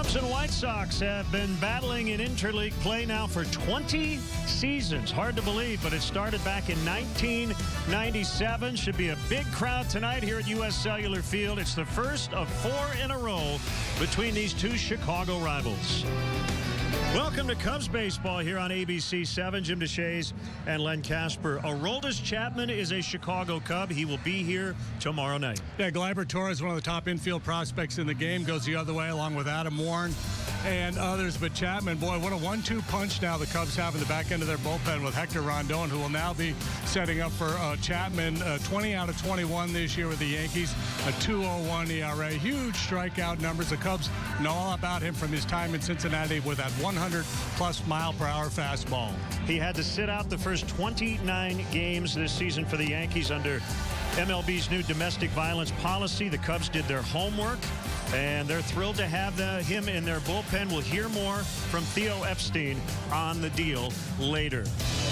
Cubs and White Sox have been battling in interleague play now for 20 seasons. Hard to believe, but it started back in 1997. Should be a big crowd tonight here at U.S. Cellular Field. It's the first of 4 in a row between these two Chicago rivals. Welcome to Cubs baseball here on ABC 7. Jim DeShays and Len Casper. Aroldis Chapman is a Chicago Cub. He will be here tomorrow night. Yeah, Gleyber Torres, one of the top infield prospects in the game, goes the other way along with Adam Warren and others. But Chapman, boy, what a 1-2 punch now the Cubs have in the back end of their bullpen with Hector Rondon, who will now be setting up for Chapman. 20 out of 21 this year with the Yankees, a 2.01 ERA. Huge strikeout numbers. The Cubs know all about him from his time in Cincinnati with that 100-plus mile-per-hour fastball. He had to sit out the first 29 games this season for the Yankees under MLB's new domestic violence policy. The Cubs did their homework, and they're thrilled to have him in their bullpen. We'll hear more from Theo Epstein on the deal later.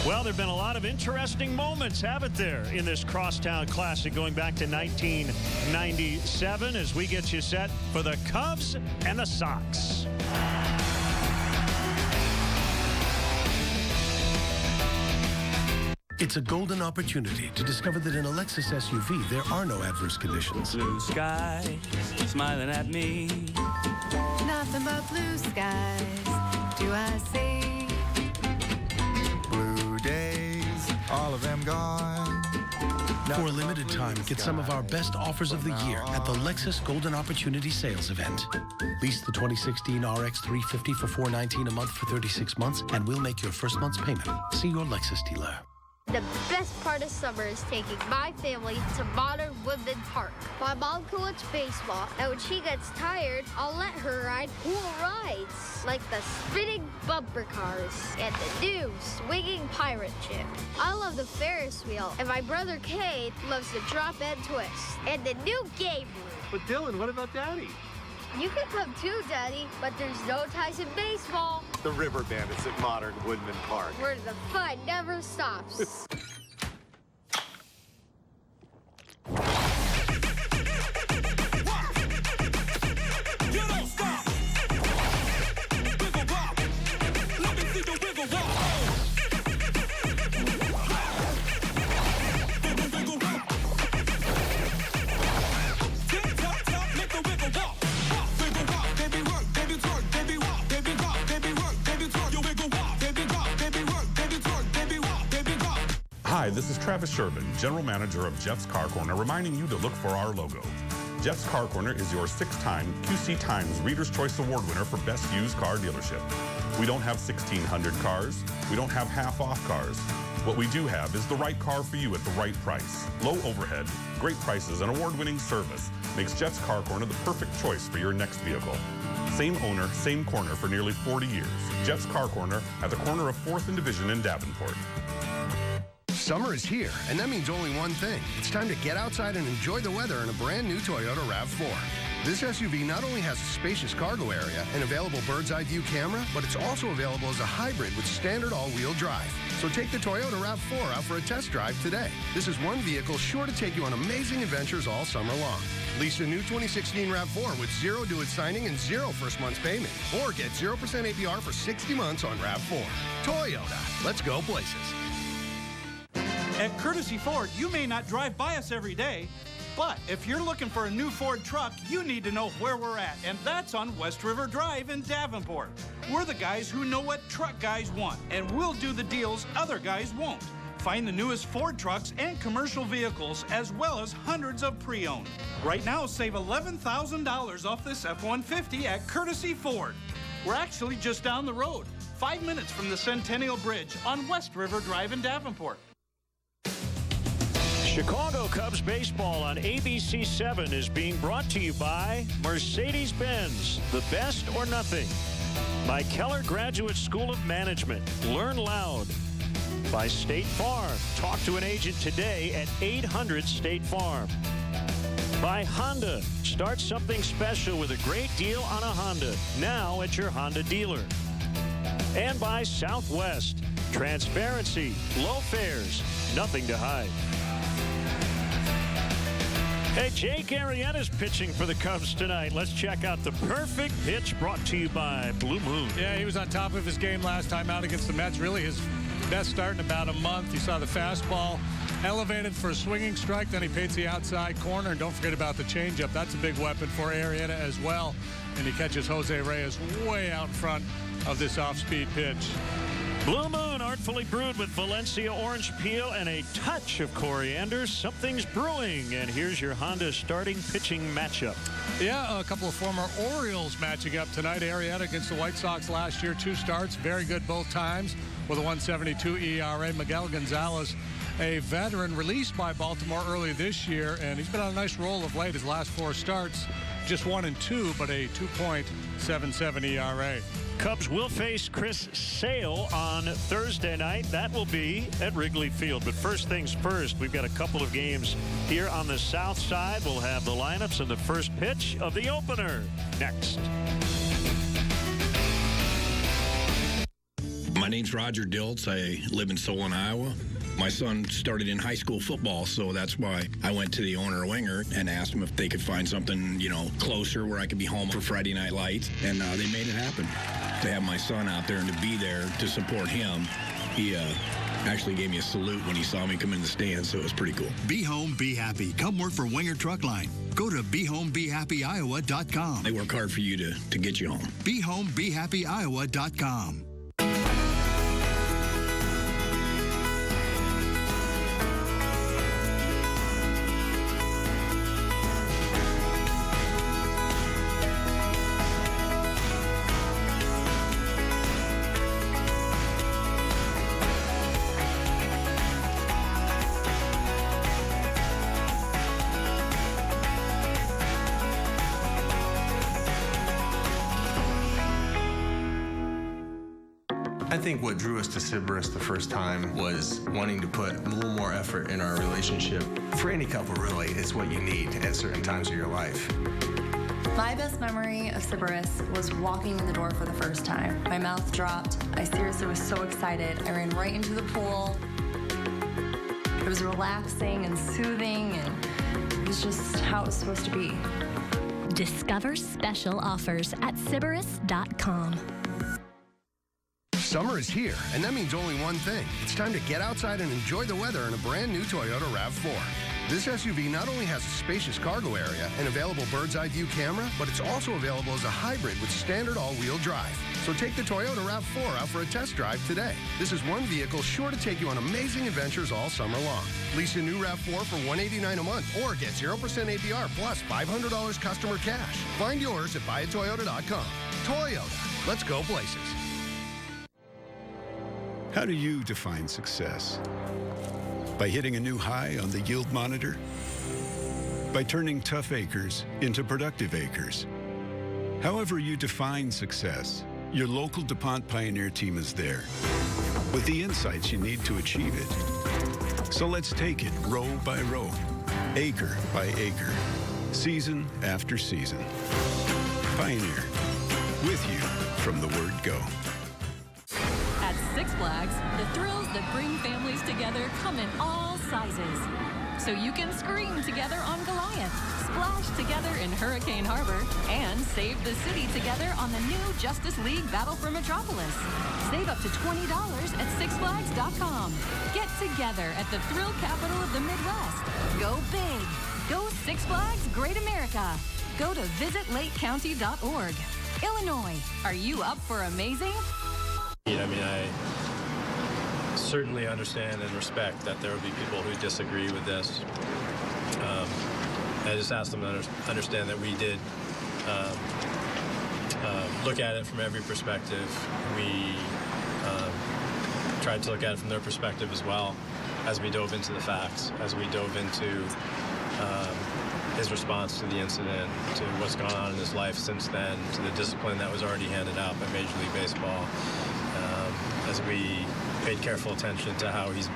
Well, there have been a lot of interesting moments, haven't there, in this Crosstown Classic going back to 1997 as we get you set for the Cubs and the Sox. It's a golden opportunity to discover that in a Lexus SUV, there are no adverse conditions. Blue sky, smiling at me. Nothing but blue skies do I see. Blue days, all of them gone. For a limited time, get some of our best offers of the year at the Lexus Golden Opportunity Sales Event. Lease the 2016 RX 350 for $419 a month for 36 months, and we'll make your first month's payment. See your Lexus dealer. The best part of summer is taking my family to Modern Woodland Park. My mom coaches baseball, and when she gets tired, I'll let her ride cool rides, like the spinning bumper cars and the new swinging pirate ship. I love the Ferris wheel, and my brother Cade loves the drop and twist, and the new game room. But Dylan, what about Daddy? You can come too, Daddy, but there's no ties in baseball. The River Bandits at Modern Woodman Park. Where the fun never stops. Hi, this is Travis Sherman, General Manager of Jeff's Car Corner, reminding you to look for our logo. Jeff's Car Corner is your 6-time QC Times Reader's Choice Award winner for Best Used Car Dealership. We don't have 1,600 cars. We don't have half-off cars. What we do have is the right car for you at the right price. Low overhead, great prices, and award-winning service makes Jeff's Car Corner the perfect choice for your next vehicle. Same owner, same corner for nearly 40 years. Jeff's Car Corner at the corner of 4th and Division in Davenport. Summer is here, and that means only one thing. It's time to get outside and enjoy the weather in a brand new Toyota RAV4. This SUV not only has a spacious cargo area and available bird's eye view camera, but it's also available as a hybrid with standard all-wheel drive. So take the Toyota RAV4 out for a test drive today. This is one vehicle sure to take you on amazing adventures all summer long. Lease a new 2016 RAV4 with 0 due at signing and 0 first month's payment. Or get 0% APR for 60 months on RAV4. Toyota. Let's go places. At Courtesy Ford, you may not drive by us every day, but if you're looking for a new Ford truck, you need to know where we're at, and that's on West River Drive in Davenport. We're the guys who know what truck guys want, and we'll do the deals other guys won't. Find the newest Ford trucks and commercial vehicles, as well as hundreds of pre-owned. Right now, save $11,000 off this F-150 at Courtesy Ford. We're actually just down the road, 5 minutes from the Centennial Bridge on West River Drive in Davenport. Chicago Cubs baseball on ABC 7 is being brought to you by Mercedes-Benz, the best or nothing. By Keller Graduate School of Management, learn loud. By State Farm, talk to an agent today at 800 State Farm. By Honda, start something special with a great deal on a Honda, now at your Honda dealer. And by Southwest, transparency, low fares, nothing to hide. Hey, Jake Arrieta's pitching for the Cubs tonight. Let's check out the perfect pitch brought to you by Blue Moon. Yeah, he was on top of his game last time out against the Mets. Really his best start in about a month. You saw the fastball elevated for a swinging strike. Then he paints the outside corner. And don't forget about the changeup. That's a big weapon for Arrieta as well. And he catches Jose Reyes way out in front of this off-speed pitch. Blue Moon, artfully brewed with Valencia orange peel and a touch of coriander. Something's brewing. And here's your Honda starting pitching matchup. Yeah, a couple of former Orioles matching up tonight. Arrieta against the White Sox last year. 2 starts, very good both times with a 1.72 ERA. Miguel Gonzalez, a veteran released by Baltimore early this year, and he's been on a nice roll of late. His last 4 starts, just 1 and 2, but a 2.77 ERA. Cubs will face Chris Sale on Thursday night. That will be at Wrigley Field. But first things first, we've got a couple of games here on the south side. We'll have the lineups and the first pitch of the opener next. My name's Roger Diltz. I live in Solon, Iowa. My son started in high school football, so that's why I went to the owner Winger and asked him if they could find something, closer where I could be home for Friday night lights, and they made it happen. To have my son out there and to be there to support him, he actually gave me a salute when he saw me come in the stands, so it was pretty cool. Be home, be happy. Come work for Winger Truck Line. Go to BeHomeBeHappyIowa.com. They work hard for you to get you home. BeHomeBeHappyIowa.com. I think what drew us to Sybaris the first time was wanting to put a little more effort in our relationship. For any couple, really, it's what you need at certain times of your life. My best memory of Sybaris was walking in the door for the first time. My mouth dropped. I seriously was so excited. I ran right into the pool. It was relaxing and soothing, and it was just how it was supposed to be. Discover special offers at Sybaris.com. Summer is here, and that means only one thing. It's time to get outside and enjoy the weather in a brand new Toyota RAV4. This SUV not only has a spacious cargo area and available bird's eye view camera, but it's also available as a hybrid with standard all-wheel drive. So take the Toyota RAV4 out for a test drive today. This is one vehicle sure to take you on amazing adventures all summer long. Lease a new RAV4 for $189 a month or get 0% APR plus $500 customer cash. Find yours at buyatoyota.com. Toyota. Let's go places. How do you define success? By hitting a new high on the yield monitor? By turning tough acres into productive acres? However you define success, your local DuPont Pioneer team is there with the insights you need to achieve it. So let's take it row by row, acre by acre, season after season. Pioneer, with you from the word go. At Six Flags, the thrills that bring families together come in all sizes. So you can scream together on Goliath, splash together in Hurricane Harbor, and save the city together on the new Justice League Battle for Metropolis. Save up to $20 at SixFlags.com. Get together at the thrill capital of the Midwest. Go big. Go Six Flags Great America. Go to visitlakecounty.org. Illinois, are you up for amazing? I certainly understand and respect that there will be people who disagree with this. I just asked them to understand that we did look at it from every perspective. We tried to look at it from their perspective as well as we dove into the facts, as we dove into his response to the incident, to what's gone on in his life since then, to the discipline that was already handed out by Major League Baseball. As we paid careful attention to how he's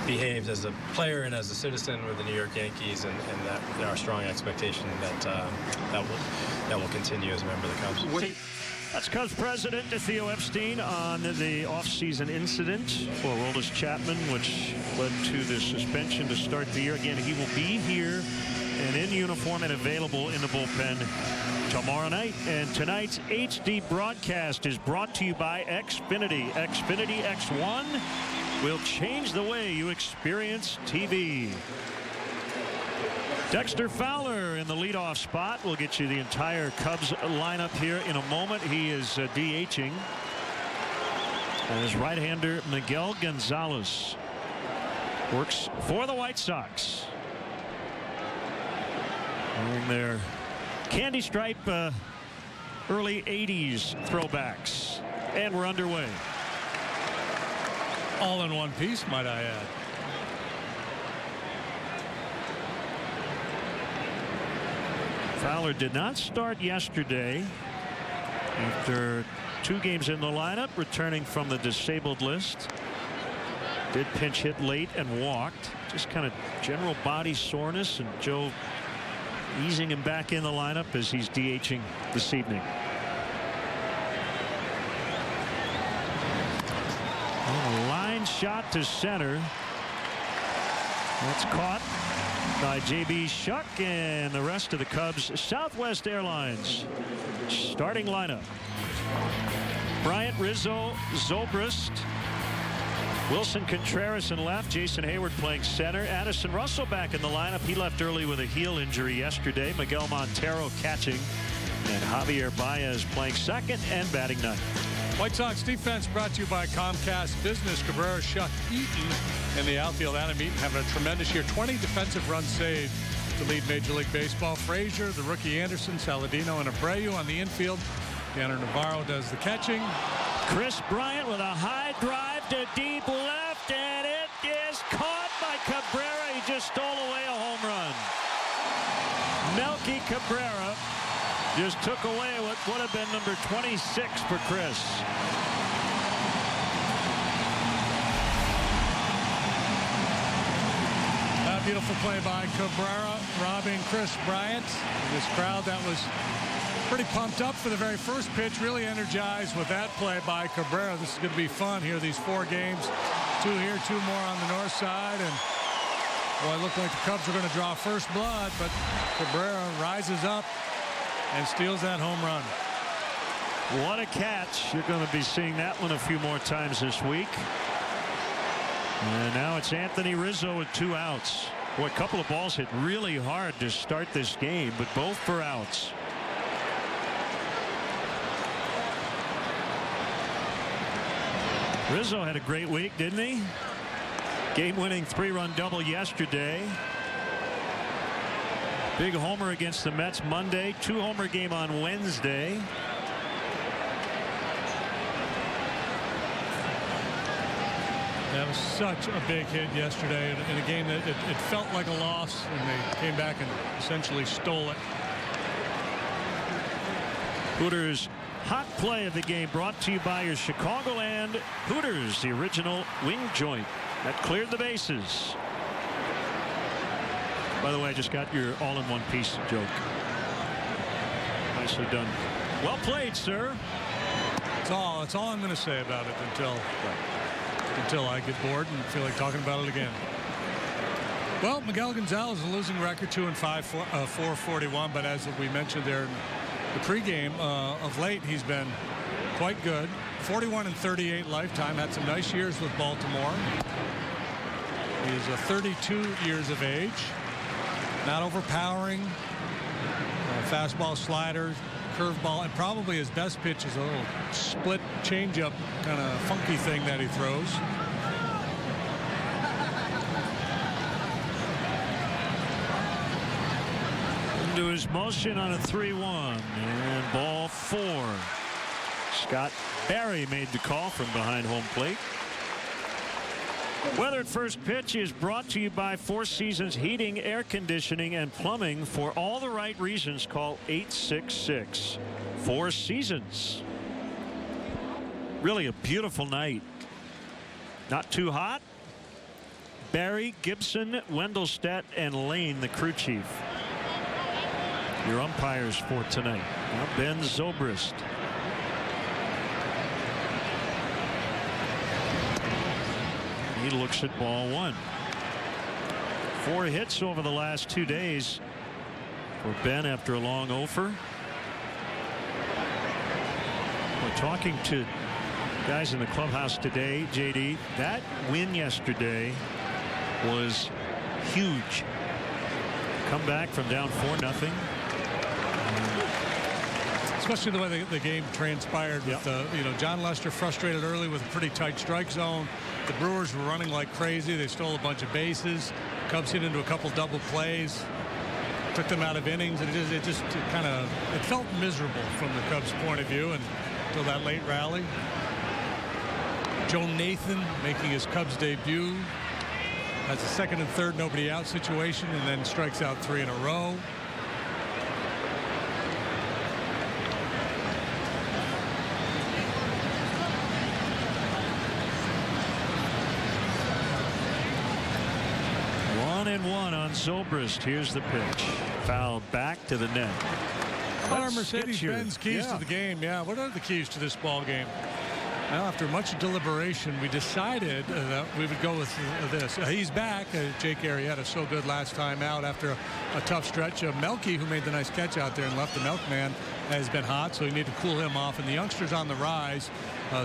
behaved as a player and as a citizen with the New York Yankees, and that our strong expectation that will continue as a member of the Cubs. That's Cubs President Theo Epstein on the offseason incident for Aroldis Chapman, which led to the suspension to start the year. Again, he will be here and in uniform and available in the bullpen tomorrow night. And tonight's HD broadcast is brought to you by Xfinity. Xfinity X1 will change the way you experience TV. Dexter Fowler in the leadoff spot. We'll get you the entire Cubs lineup here in a moment. He is DHing. As right-hander Miguel Gonzalez works for the White Sox. Wearing their candy stripe early 80s throwbacks. And we're underway. All in one piece, might I add. Fowler did not start yesterday after 2 games in the lineup, returning from the disabled list. Did pinch hit late and walked. Just kind of general body soreness, and Joe easing him back in the lineup as he's DHing this evening. A line shot to center. That's caught by J.B. Shuck and the rest of the Cubs. Southwest Airlines starting lineup. Bryant, Rizzo, Zobrist, Wilson Contreras in left. Jason Hayward playing center. Addison Russell back in the lineup. He left early with a heel injury yesterday. Miguel Montero catching, and Javier Baez playing second and batting ninth. White Sox defense brought to you by Comcast Business. Cabrera, Shuck, Eaton in the outfield. Adam Eaton having a tremendous year. 20 defensive runs saved to lead Major League Baseball. Frazier, the rookie Anderson, Saladino, and Abreu on the infield. Tanner Navarro does the catching. Chris Bryant with a high drive to deep left, and it is caught by Cabrera. He just stole away a home run. Melky Cabrera just took away what would have been number 26 for Chris. A beautiful play by Cabrera, robbing Chris Bryant. This crowd that was pretty pumped up for the very first pitch, really energized with that play by Cabrera. This is going to be fun here, these 4 games. 2 here, 2 more on the north side. And boy, it looked like the Cubs were going to draw first blood, but Cabrera rises up and steals that home run. What a catch. You're going to be seeing that one a few more times this week. And now it's Anthony Rizzo with 2 outs. Boy, a couple of balls hit really hard to start this game, but both for outs. Rizzo had a great week, didn't he? Game-winning 3-run double yesterday. Big homer against the Mets Monday. 2-homer game on Wednesday. That was such a big hit yesterday in a game that it felt like a loss, and they came back and essentially stole it. Hooters hot play of the game brought to you by your Chicagoland Hooters, the original wing joint that cleared the bases. By the way, I just got your all-in-one piece joke. Nicely done. Well played, sir. That's all I'm going to say about it until I get bored and feel like talking about it again. Well, Miguel Gonzalez, a losing record, 2-5, 441, but as we mentioned there in the pregame, of late he's been quite good. 41-38 lifetime. Had some nice years with Baltimore. He is 32 years of age. Not overpowering. Fastball, slider, curveball, and probably his best pitch is a little split changeup kind of funky thing that he throws. Into his motion on a 3-1, and ball 4. Scott Barry made the call from behind home plate. Weather at first pitch is brought to you by Four Seasons Heating, Air Conditioning, and Plumbing. For all the right reasons, call 866 Four Seasons. Really a beautiful night. Not too hot. Barry, Gibson, Wendelstedt, and Lane, the crew chief. Your umpires for tonight. Now Ben Zobrist. He looks at ball 1. 4 hits over the last 2 days. for Ben after a long offer. We're talking to guys in the clubhouse today, JD. That win yesterday was huge. Come back from down 4-0. Especially the way the game transpired with John Lester frustrated early with a pretty tight strike zone. The Brewers were running like crazy. They stole a bunch of bases. Cubs hit into a couple double plays, took them out of innings, and it felt miserable from the Cubs' point of view until that late rally. Joe Nathan making his Cubs debut has a second and third nobody out situation, and then strikes out 3 in a row. One on Zobrist. Here's the pitch. Foul back to the net. Our Mercedes-Benz keys to the game. Yeah, what are the keys to this ball game? Well, after much deliberation, we decided that we would go with this. He's back. Jake Arrieta, so good last time out after a tough stretch. Melky, who made the nice catch out there and left the milkman, has been hot, so we need to cool him off. And the youngsters on the rise,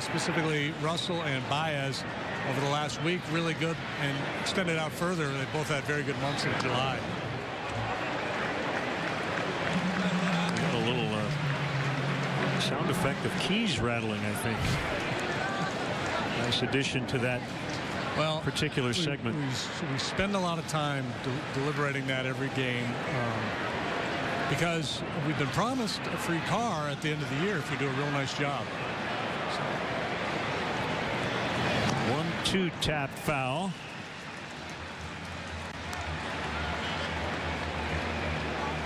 specifically Russell and Baez, over the last week, really good, and extended out further. They both had very good months in July. Got a little sound effect of keys rattling, I think. Nice addition to that particular segment. We spend a lot of time deliberating that every game because we've been promised a free car at the end of the year if we do a real nice job. 1-2 tap foul.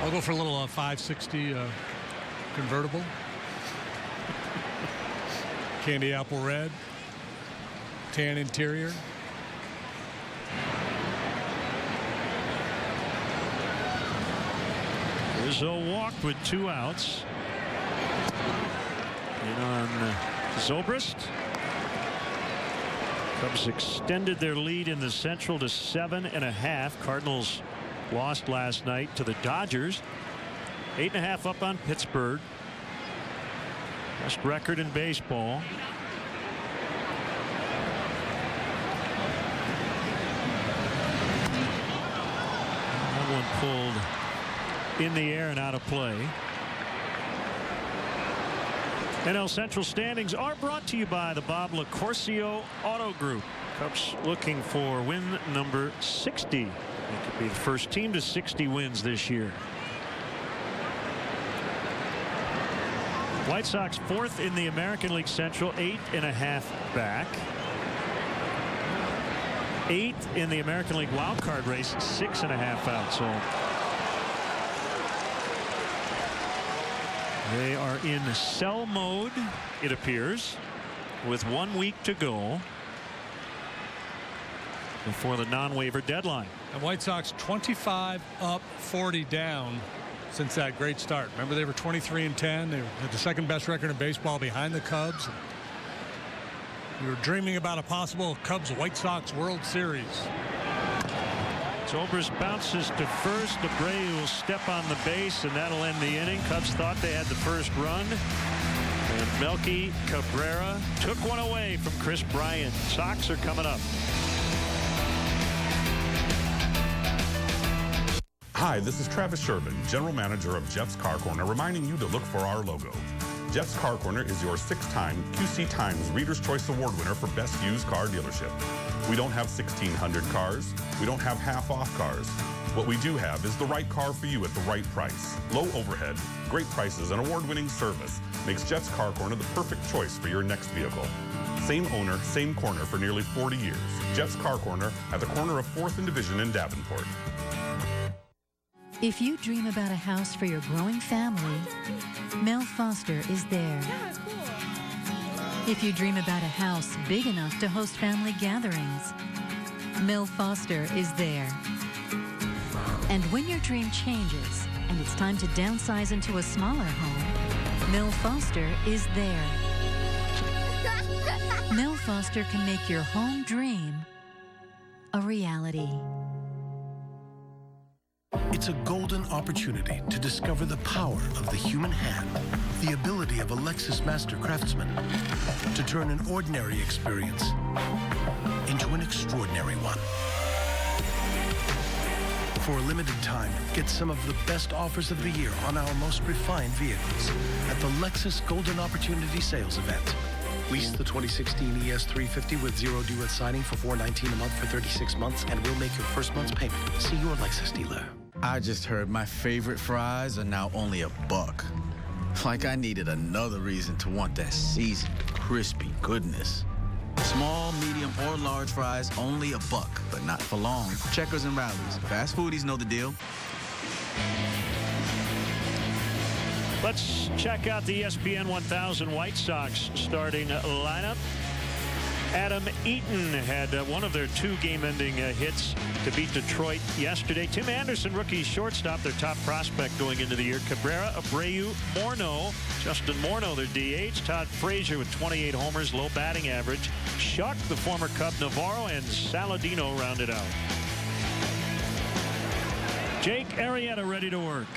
I'll go for a little 560 convertible. Candy apple red. Tan interior. Rizzo walked with 2 outs. In on Zobrist. Cubs extended their lead in the Central to 7.5. Cardinals lost last night to the Dodgers. 8.5 up on Pittsburgh. Best record in baseball. That one pulled in the air and out of play. NL Central standings are brought to you by the Bob LaCourcio Auto Group. Cubs looking for win number 60. They could be the first team to 60 wins this year. White Sox 4th in the American League Central, 8.5 back. 8th in the American League wild card race, 6.5 out. So they are in sell mode, it appears, with 1 week to go before the non-waiver deadline. And White Sox 25 up, 40 down since that great start. Remember, they were 23-10. They had the second best record in baseball behind the Cubs. We were dreaming about a possible Cubs-White Sox World Series. Zobrist bounces to first. Abreu will step on the base, and that'll end the inning. Cubs thought they had the first run. And Melky Cabrera took one away from Chris Bryant. Sox are coming up. Hi, this is Travis Sherman, General Manager of Jeff's Car Corner, reminding you to look for our logo. Jeff's Car Corner is your 6-time QC Times Reader's Choice Award winner for Best Used Car Dealership. We don't have 1,600 cars. We don't have half-off cars. What we do have is the right car for you at the right price. Low overhead, great prices, and award-winning service makes Jeff's Car Corner the perfect choice for your next vehicle. Same owner, same corner for nearly 40 years. Jeff's Car Corner at the corner of 4th and Division in Davenport. If you dream about a house for your growing family, Mel Foster is there. If you dream about a house big enough to host family gatherings, Mel Foster is there. And when your dream changes and it's time to downsize into a smaller home, Mel Foster is there. Mel Foster can make your home dream a reality. It's a golden opportunity to discover the power of the human hand, the ability of a Lexus Master Craftsman to turn an ordinary experience into an extraordinary one. For a limited time, get some of the best offers of the year on our most refined vehicles at the Lexus Golden Opportunity Sales Event. Lease the 2016 ES350 with zero due at signing for $419 a month for 36 months, and we'll make your first month's payment. See your Lexus dealer. I just heard my favorite fries are now only $1. Like I needed another reason to want that seasoned, crispy goodness. Small, medium, or large fries, only $1, but not for long. Checkers and rallies. Fast foodies know the deal. Let's check out the ESPN 1000 White Sox starting lineup. Adam Eaton had one of their 2 game-ending hits to beat Detroit yesterday. Tim Anderson, rookie shortstop, their top prospect going into the year. Cabrera, Abreu, Morneau, Justin Morneau, their DH. Todd Frazier with 28 homers, low batting average. Shuck, the former Cub, Navarro, and Saladino rounded out. Jake Arrieta ready to work.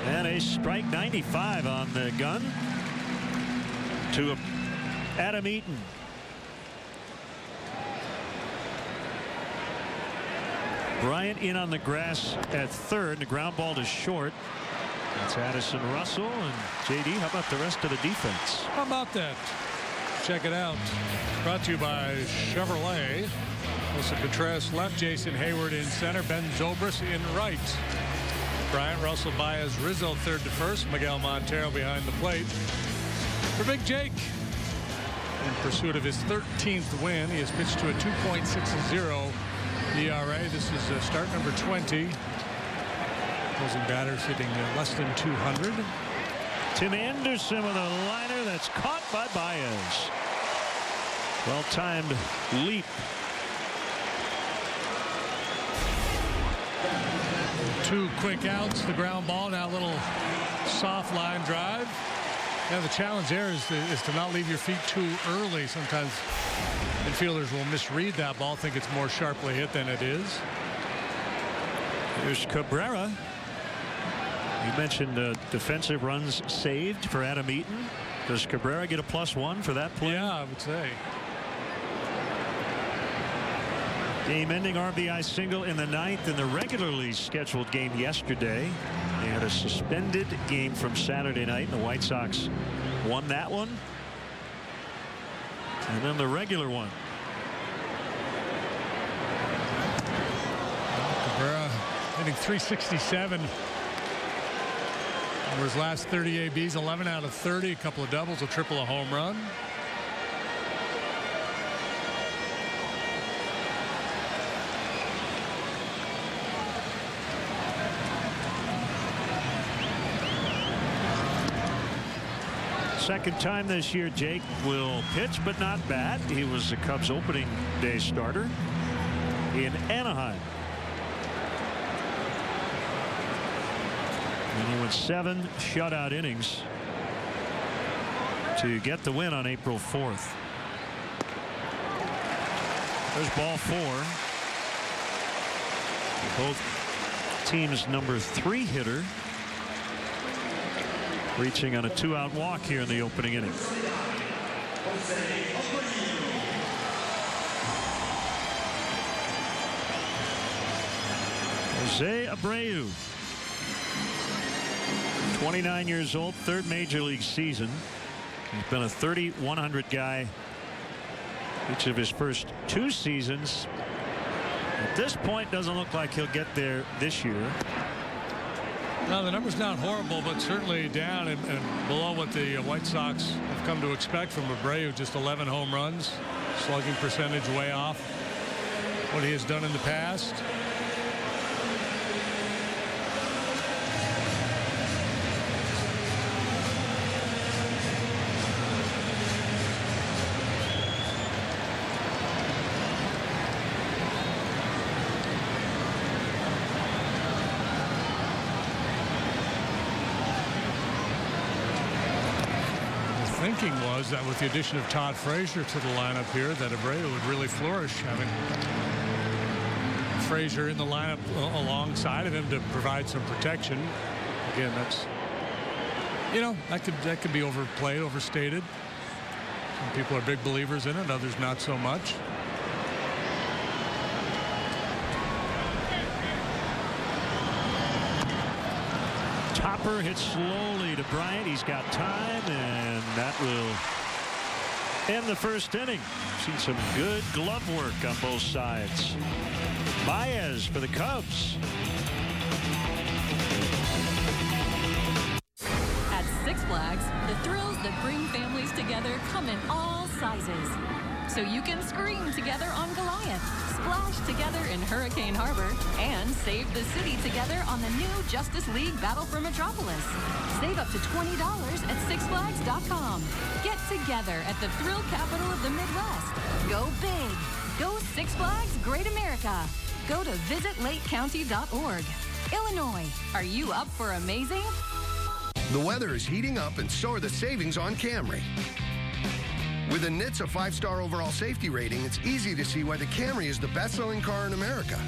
And a strike 95 on the gun to Adam Eaton. Bryant in on the grass at third. The ground ball to short. That's Addison Russell. And JD, how about the rest of the defense? How about that? Check it out. Brought to you by Chevrolet. Wilson Contreras left, Jason Hayward in center, Ben Zobrist in right. Bryant, Russell, Baez, Rizzo third to first, Miguel Montero behind the plate. For Big Jake, in pursuit of his 13th win, he has pitched to a 2.60 ERA. This is start number 20. Opposing batters hitting less than 200. Tim Anderson with a liner that's caught by Baez. Well-timed leap. Two quick outs, the ground ball, now a little soft line drive. Yeah, the challenge there is to not leave your feet too early. Sometimes infielders will misread that ball, think it's more sharply hit than it is. Here's Cabrera. You mentioned defensive runs saved for Adam Eaton. Does Cabrera get a +1 for that play? Yeah, I would say. Game-ending RBI single in the 9th in the regularly scheduled game yesterday. They had a suspended game from Saturday night, and the White Sox won that one. And then the regular one. Cabrera hitting .367 over his last 30 ABs, 11 out of 30, a couple of doubles, a triple, a home run. Second time this year Jake will pitch, but not bat. He was the Cubs opening day starter in Anaheim. And he went 7 shutout innings to get the win on April 4th. There's ball 4. Both teams' number 3 hitter reaching on a 2-out walk here in the opening inning. Jose Abreu, 29 years old, 3rd major league season. He's been a 3,100 guy each of his first 2 seasons. At this point, doesn't look like he'll get there this year. Now, the number's not horrible, but certainly down and below what the White Sox have come to expect from Abreu. Just 11 home runs, slugging percentage way off what he has done in the past. thinking was that with the addition of Todd Frazier to the lineup here, that Abreu would really flourish, having Frazier in the lineup alongside of him to provide some protection. Again, that's, you know, that could be overplayed, overstated. Some people are big believers in it, others not so much. Topper hits slowly to Bryant. He's got time, and that will end the first inning. Seen some good glove work on both sides. Baez for the Cubs. At Six Flags, the thrills that bring families together come in all sizes. So you can scream together on Goliath, splash together in Hurricane Harbor, and save the city together on the new Justice League Battle for Metropolis. Save up to $20 at SixFlags.com. Get together at the thrill capital of the Midwest. Go big. Go Six Flags Great America. Go to visitlakecounty.org. Illinois, are you up for amazing? The weather is heating up, and so are the savings on Camry. With a NHTSA 5-star overall safety rating, it's easy to see why the Camry is the best-selling car in America.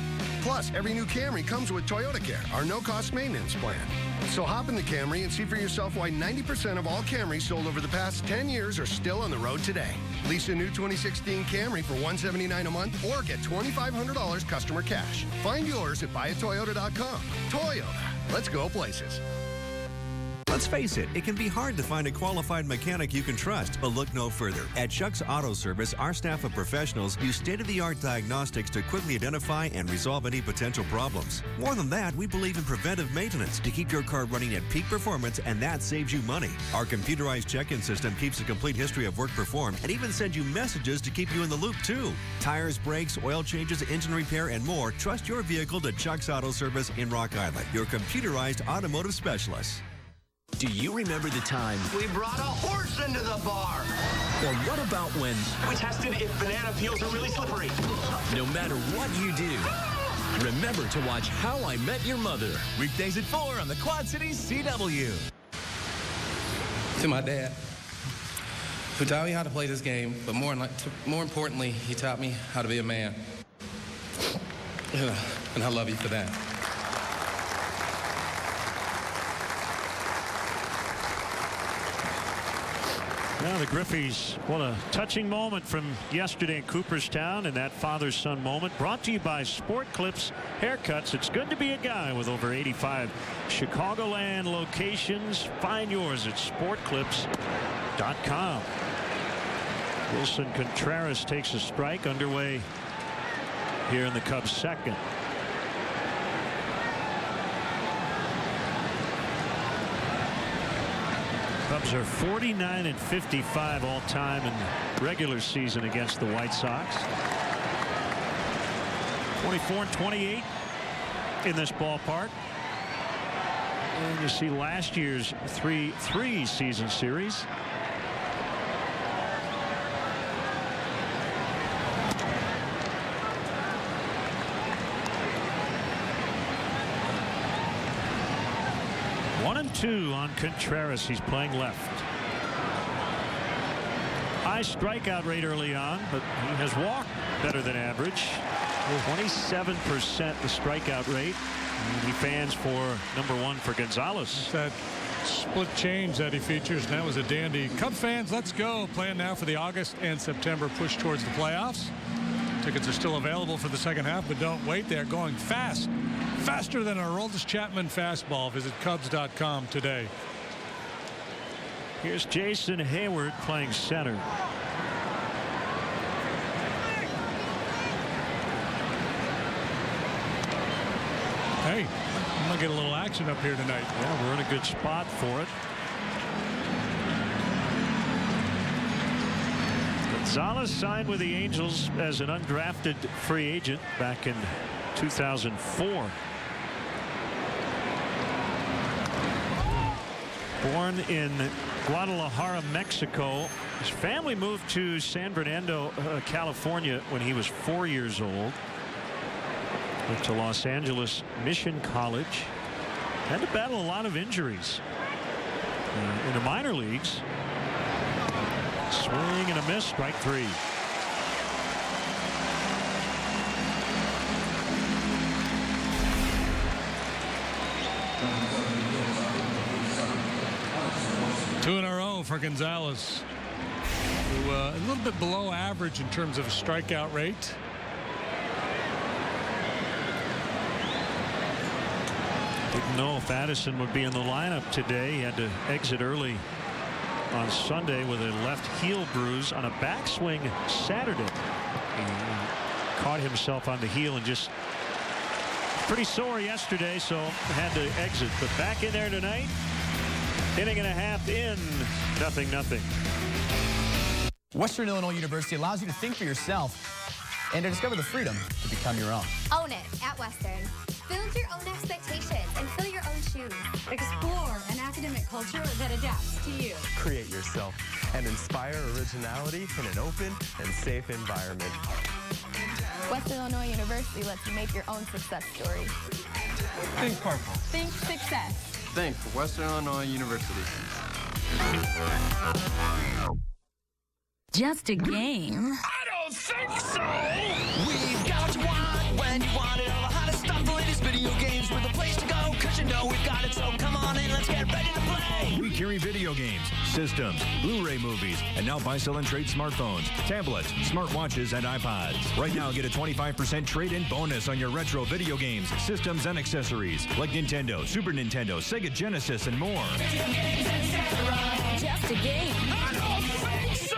Plus, every new Camry comes with Toyota Care, our no-cost maintenance plan. So hop in the Camry and see for yourself why 90% of all Camrys sold over the past 10 years are still on the road today. Lease a new 2016 Camry for $179 a month or get $2,500 customer cash. Find yours at buyatoyota.com. Toyota. Let's go places. Let's face it, it can be hard to find a qualified mechanic you can trust, but look no further. At Chuck's Auto Service, our staff of professionals use state-of-the-art diagnostics to quickly identify and resolve any potential problems. More than that, we believe in preventive maintenance to keep your car running at peak performance, and that saves you money. Our computerized check-in system keeps a complete history of work performed and even sends you messages to keep you in the loop, too. Tires, brakes, oil changes, engine repair, and more. Trust your vehicle to Chuck's Auto Service in Rock Island, your computerized automotive specialist. Do you remember the time? We brought a horse into the bar. Or what about when? We tested if banana peels are really slippery. No matter what you do, remember to watch How I Met Your Mother. Weekdays at 4 on the Quad Cities CW. To my dad, who taught me how to play this game, but more importantly, he taught me how to be a man. And I love you for that. Now the Griffies, what a touching moment from yesterday in Cooperstown, and that father-son moment brought to you by Sport Clips Haircuts. It's good to be a guy with over 85 Chicagoland locations. Find yours at sportclips.com. Wilson Contreras takes a strike underway here in the Cubs' second. Cubs are 49-55 all time in the regular season against the White Sox. 24-28 in this ballpark. And you see last year's three season series. One and two on Contreras. He's playing left. High strikeout rate early on, but he has walked better than average. 27% the strikeout rate. And he fans for number one for Gonzalez. That split change that he features, and that was a dandy. Cub fans, let's go. Playing now for the August and September push towards the playoffs. Tickets are still available for the second half, but don't wait. They're going fast. Faster than a Aroldis Chapman fastball. Visit Cubs.com today. Here's Jason Hayward playing center. Hey, I'm going to get a little action up here tonight. Yeah, we're in a good spot for it. Gonzalez signed with the Angels as an undrafted free agent back in 2004. Born in Guadalajara, Mexico. His family moved to San Bernardino, California when he was 4 years old. Went to Los Angeles Mission College. Had to battle a lot of injuries in the minor leagues. Swing and a miss. Strike 3. Two in a row for Gonzalez, who a little bit below average in terms of strikeout rate. Didn't know if Addison would be in the lineup today. He had to exit early on Sunday with a left heel bruise on a backswing Saturday. He caught himself on the heel and just pretty sore yesterday, so had to exit. But back in there tonight. Inning and a half in, 0-0. Western Illinois University allows you to think for yourself and to discover the freedom to become your own. Own it at Western. Build your own expectations and fill your own shoes. Explore an academic culture that adapts to you. Create yourself and inspire originality in an open and safe environment. Western Illinois University lets you make your own success story. Think purple. Think success. Think Western Illinois University. Just a game. I don't think so! We've got what you want when you want it. All the hottest stuff, the latest video games. We're the place to go, cause you know we've got it. So come on in, let's get ready to play. We carry video games, systems, Blu-ray movies, and now buy, sell, and trade smartphones, tablets, smartwatches, and iPods. Right now, get a 25% trade-in bonus on your retro video games, systems, and accessories like Nintendo, Super Nintendo, Sega Genesis, and more. Just a game. I don't think so!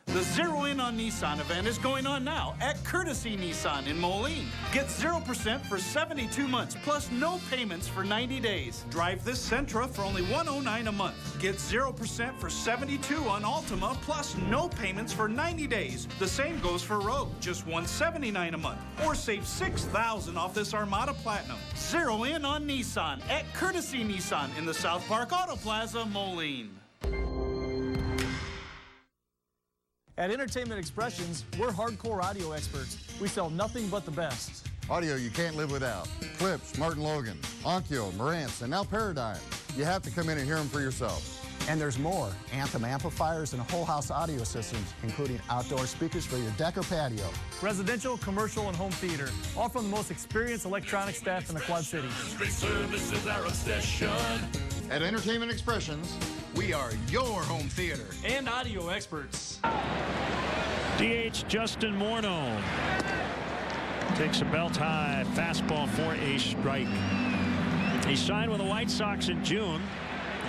The Zero In on Nissan event is going on now at Courtesy Nissan in Moline. Get 0% for 72 months, plus no payments for 90 days. Drive this Sentra for only $109 a month. Get 0% for 72 on Altima, plus no payments for 90 days. The same goes for Rogue, just $179 a month. Or save $6,000 off this Armada Platinum. Zero In on Nissan at Courtesy Nissan in the South Park Auto Plaza, Moline. At Entertainment Expressions, we're hardcore audio experts. We sell nothing but the best. Audio you can't live without. Clips, Martin Logan, Onkyo, Marantz, and now Paradigm. You have to come in and hear them for yourself. And there's more. Anthem amplifiers and whole house audio systems, including outdoor speakers for your deck or patio. Residential, commercial, and home theater. All from the most experienced electronic staff in the Quad Cities. Great service is our obsession. At Entertainment Expressions, we are your home theater. And audio experts. DH Justin Morneau takes a belt high fastball for a strike. He signed with the White Sox in June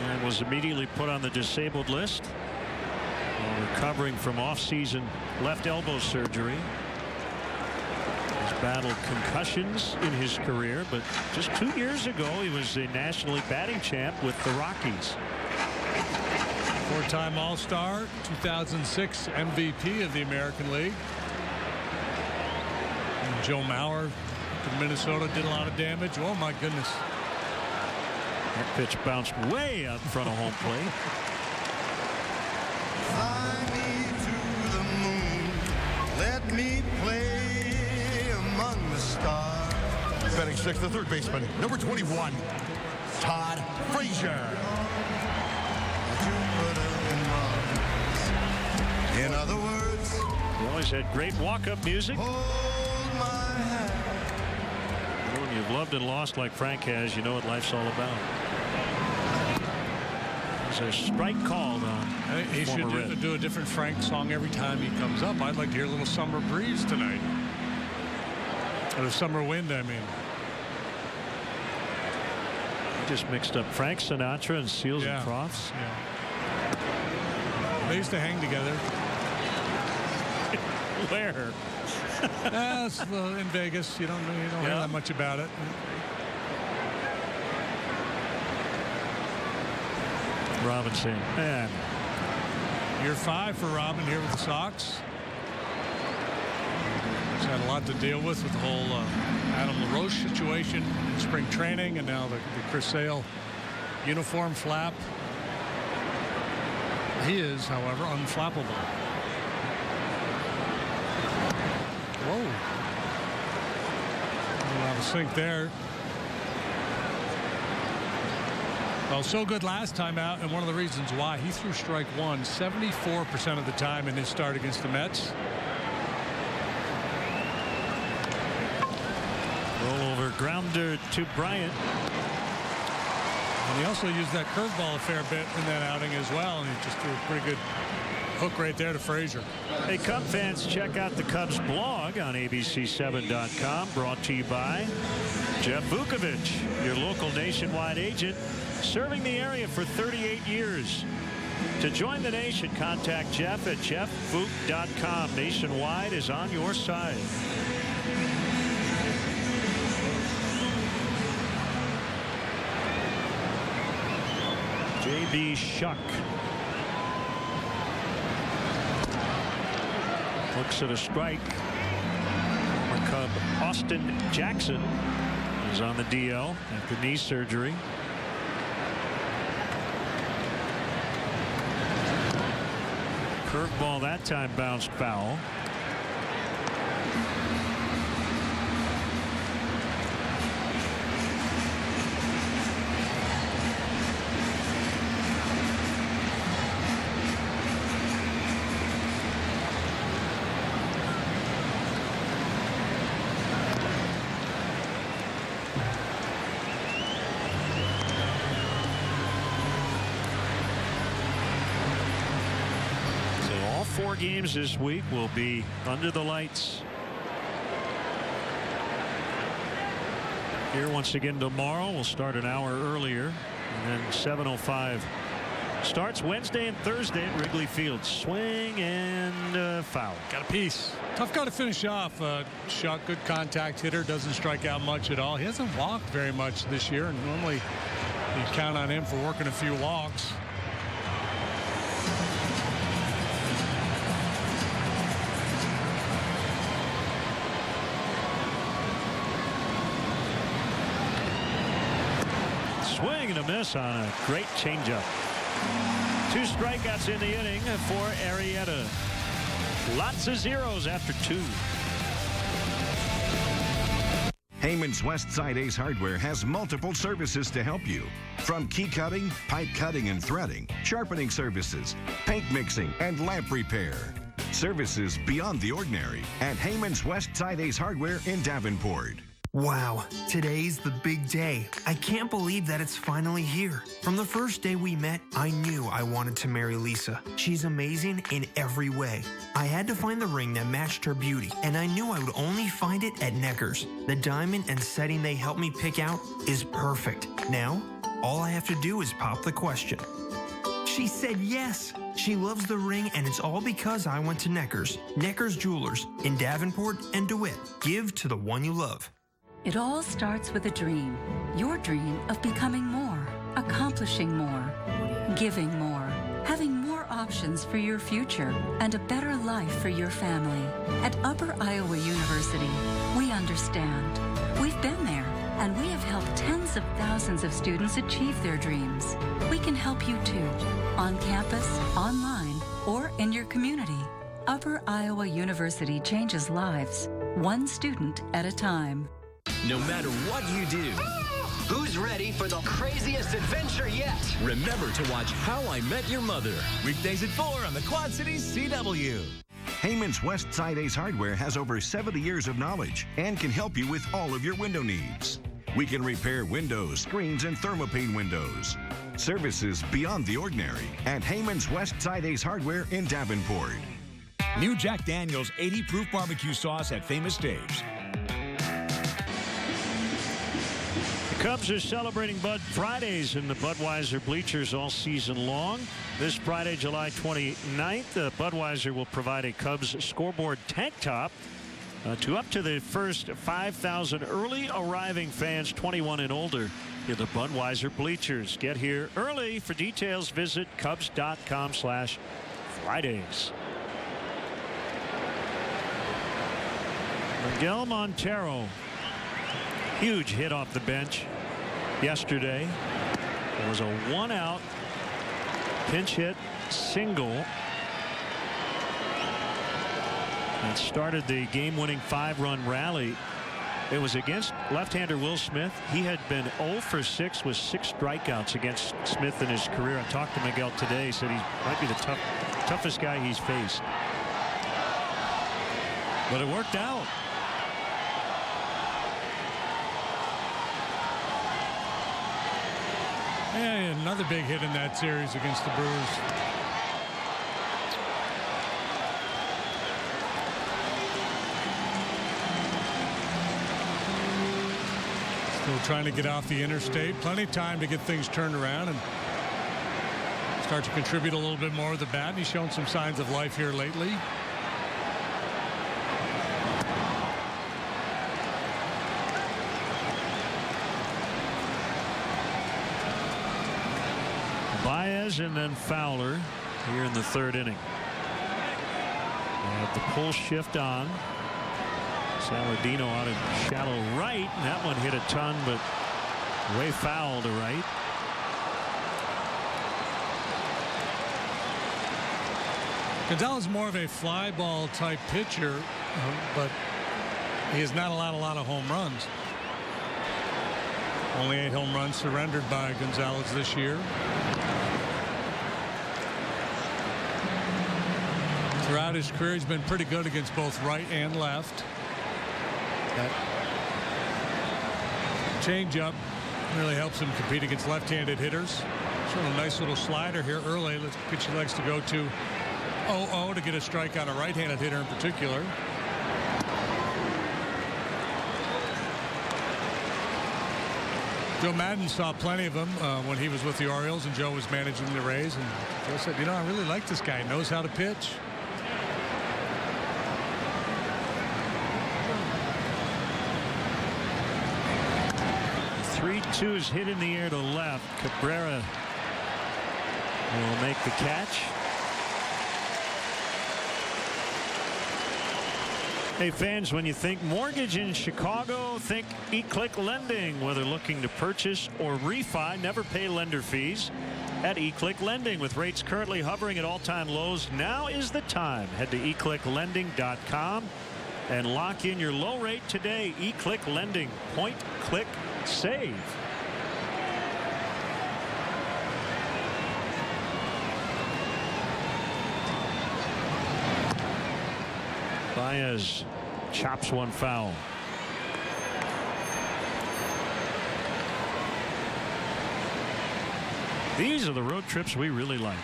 and was immediately put on the disabled list while recovering from off-season left elbow surgery. He's battled concussions in his career, but just 2 years ago he was a National League batting champ with the Rockies. Four-time All-Star, 2006 MVP of the American League. And Joe Mauer from Minnesota did a lot of damage. Oh, my goodness. That pitch bounced way out in front of home plate. Fly me to the moon. Let me play among the stars. Batting sixth, the third baseman, number 21, Todd Frazier. In other words, he always had great walk-up music. hold my hand. When you've loved and lost like Frank has, you know what life's all about. There's a strike called on. He should do a different Frank song every time he comes up. I'd like to hear a little Summer Breeze tonight. Or Summer Wind, I mean. He just mixed up Frank Sinatra and Seals and Crofts. Yeah. They used to hang together. Where? In Vegas. You don't hear that much about it. Robinson, man. Year 5 for Robin here with the Sox. He's had a lot to deal with the whole Adam LaRoche situation in spring training, and now the Chris Sale uniform flap. He is, however, unflappable. Whoa. A lot of sink there. Well, so good last time out, and one of the reasons why he threw strike one 74% of the time in his start against the Mets. Rollover grounder to Bryant. And he also used that curveball a fair bit in that outing as well, and he just threw a pretty good hook right there to Frazier. Hey, Cub fans, check out the Cubs blog on abc7.com, brought to you by Jeff Vukovich, your local nationwide agent, serving the area for 38 years. To join the nation, contact Jeff at jeffvuk.com. Nationwide is on your side. J.B. Shuck looks at a strike. Former Cub Austin Jackson is on the DL after knee surgery. Curveball that time bounced foul. Four games this week will be under the lights. Here once again tomorrow. We'll start an hour earlier, and then 7:05 starts Wednesday and Thursday at Wrigley Field. Swing and foul. Got a piece. Tough guy to finish off. Shuck, good contact hitter, doesn't strike out much at all. He hasn't walked very much this year, and normally you count on him for working a few walks. Swing and a miss on a great changeup. 2 strikeouts in the inning for Arrieta. Lots of zeros after 2. Heyman's Westside Ace Hardware has multiple services to help you. From key cutting, pipe cutting and threading, sharpening services, paint mixing, and lamp repair. Services beyond the ordinary at Heyman's Westside Ace Hardware in Davenport. Wow, today's the big day. I can't believe that it's finally here. From the first day we met, I knew I wanted to marry Lisa. She's amazing in every way. I had to find the ring that matched her beauty, and I knew I would only find it at Necker's. The diamond and setting they helped me pick out is perfect. Now, all I have to do is pop the question. She said yes. She loves the ring, and it's all because I went to Necker's. Necker's Jewelers in Davenport and DeWitt. Give to the one you love. It all starts with a dream. Your dream of becoming more, accomplishing more, giving more, having more options for your future, and a better life for your family. At Upper Iowa University, we understand. We've been there, and we have helped tens of thousands of students achieve their dreams. We can help you too, on campus, online, or in your community. Upper Iowa University changes lives, one student at a time. No matter what you do, who's ready for the craziest adventure yet? Remember to watch How I Met Your Mother. Weekdays at 4 on the Quad Cities CW. Heyman's Westside Ace Hardware has over 70 years of knowledge and can help you with all of your window needs. We can repair windows, screens, and thermopane windows. Services beyond the ordinary at Heyman's Westside Ace Hardware in Davenport. New Jack Daniel's 80 proof barbecue sauce at Famous Dave's. The Cubs are celebrating Bud Fridays in the Budweiser bleachers all season long. This Friday, July 29th, Budweiser will provide a Cubs scoreboard tank top to up to the first 5,000 early arriving fans 21 and older in the Budweiser bleachers. Get here early. For details, visit Cubs.com/Fridays. Miguel Montero, huge hit off the bench yesterday. It was a 1-out pinch hit single that started the game-winning 5-run rally It was against left-hander Will Smith. He had been 0 for 6 with 6 strikeouts against Smith in his career. I talked to Miguel today. He said he might be the toughest guy he's faced. But it worked out. And another big hit in that series against the Brewers. Still trying to get off the interstate. Plenty of time to get things turned around and start to contribute a little bit more with the bat. And he's shown some signs of life here lately. Baez and then Fowler here in the 3rd inning. The pull shift on. Saladino out of shallow right. And that one hit a ton, but way foul to right. Gonzalez is more of a fly ball type pitcher, but he has not allowed a lot of home runs. Only 8 home runs surrendered by Gonzalez this year. Throughout his career, he's been pretty good against both right and left. That changeup really helps him compete against left-handed hitters. Showing a nice little slider here early. Let's pitch your legs to go to 0-0 to get a strike on a right-handed hitter in particular. Joe Madden saw plenty of him when he was with the Orioles and Joe was managing the Rays. And Joe said, you know, I really like this guy. He knows how to pitch. 3-2 is hit in the air to left. Cabrera will make the catch. Hey fans, when you think mortgage in Chicago, think eClick Lending. Whether looking to purchase or refi, never pay lender fees at eClick Lending. With rates currently hovering at all-time lows, now is the time. Head to eclicklending.com and lock in your low rate today. eClick Lending. Point, click, save. Baez chops one foul. These are the road trips we really like.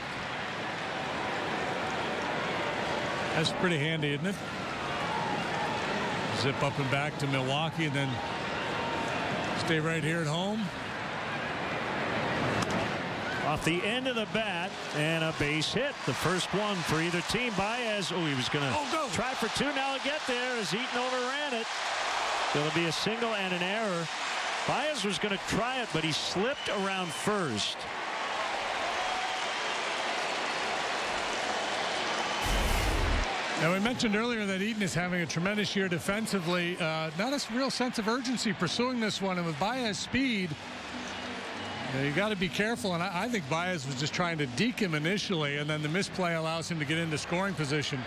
That's pretty handy, isn't it? Zip up and back to Milwaukee and then stay right here at home. Off the end of the bat and a base hit. The first one for either team. Baez, he was going to try for 2. Now he'll get there as Eaton overran it. Going to be a single and an error. Baez was going to try it, but he slipped around first. Now, we mentioned earlier that Eaton is having a tremendous year defensively. Not a real sense of urgency pursuing this one. And with Baez's speed, you got to be careful. And I think Baez was just trying to deke him initially, and then the misplay allows him to get into scoring position.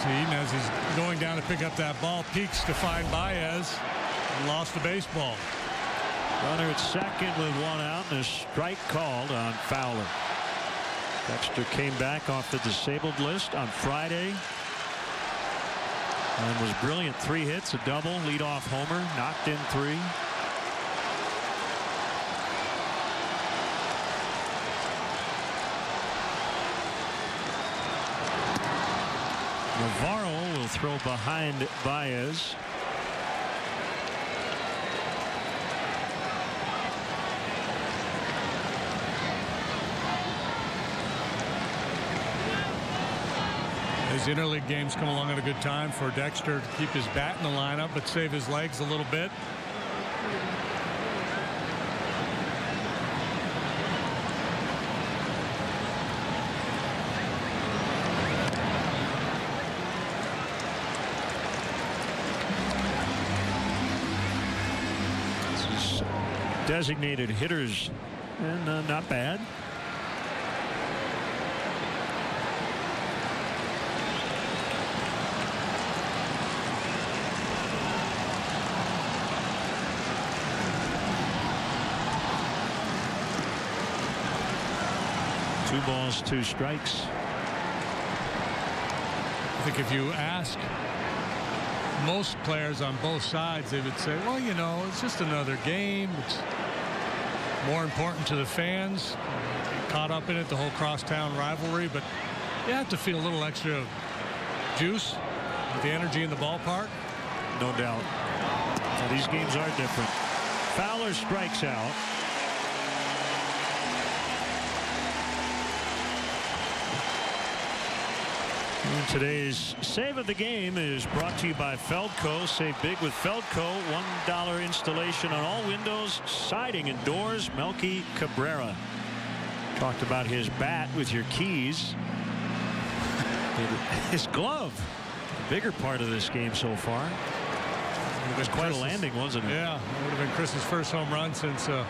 So Eaton, as he's going down to pick up that ball, peeks to find Baez. Lost the baseball. Runner at second with 1 out and a strike called on Fowler. Dexter came back off the disabled list on Friday and was brilliant. 3 hits, a double, leadoff homer, knocked in 3. Navarro will throw behind Baez. As interleague games come along at a good time for Dexter to keep his bat in the lineup but save his legs a little bit. This is designated hitters and not bad. Two balls, two strikes. I think if you ask most players on both sides, they would say, well, you know, it's just another game. It's more important to the fans. Caught up in it, the whole crosstown rivalry, but you have to feel a little extra juice with the energy in the ballpark. No doubt. So these games are different. Fowler strikes out. And today's save of the game is brought to you by Feldco. Save big with Feldco. $1 installation on all windows, siding, and doors. Melky Cabrera talked about his bat with your keys. His glove, the bigger part of this game so far. It was quite a landing, wasn't it? Yeah, it would have been Chris's first home run since the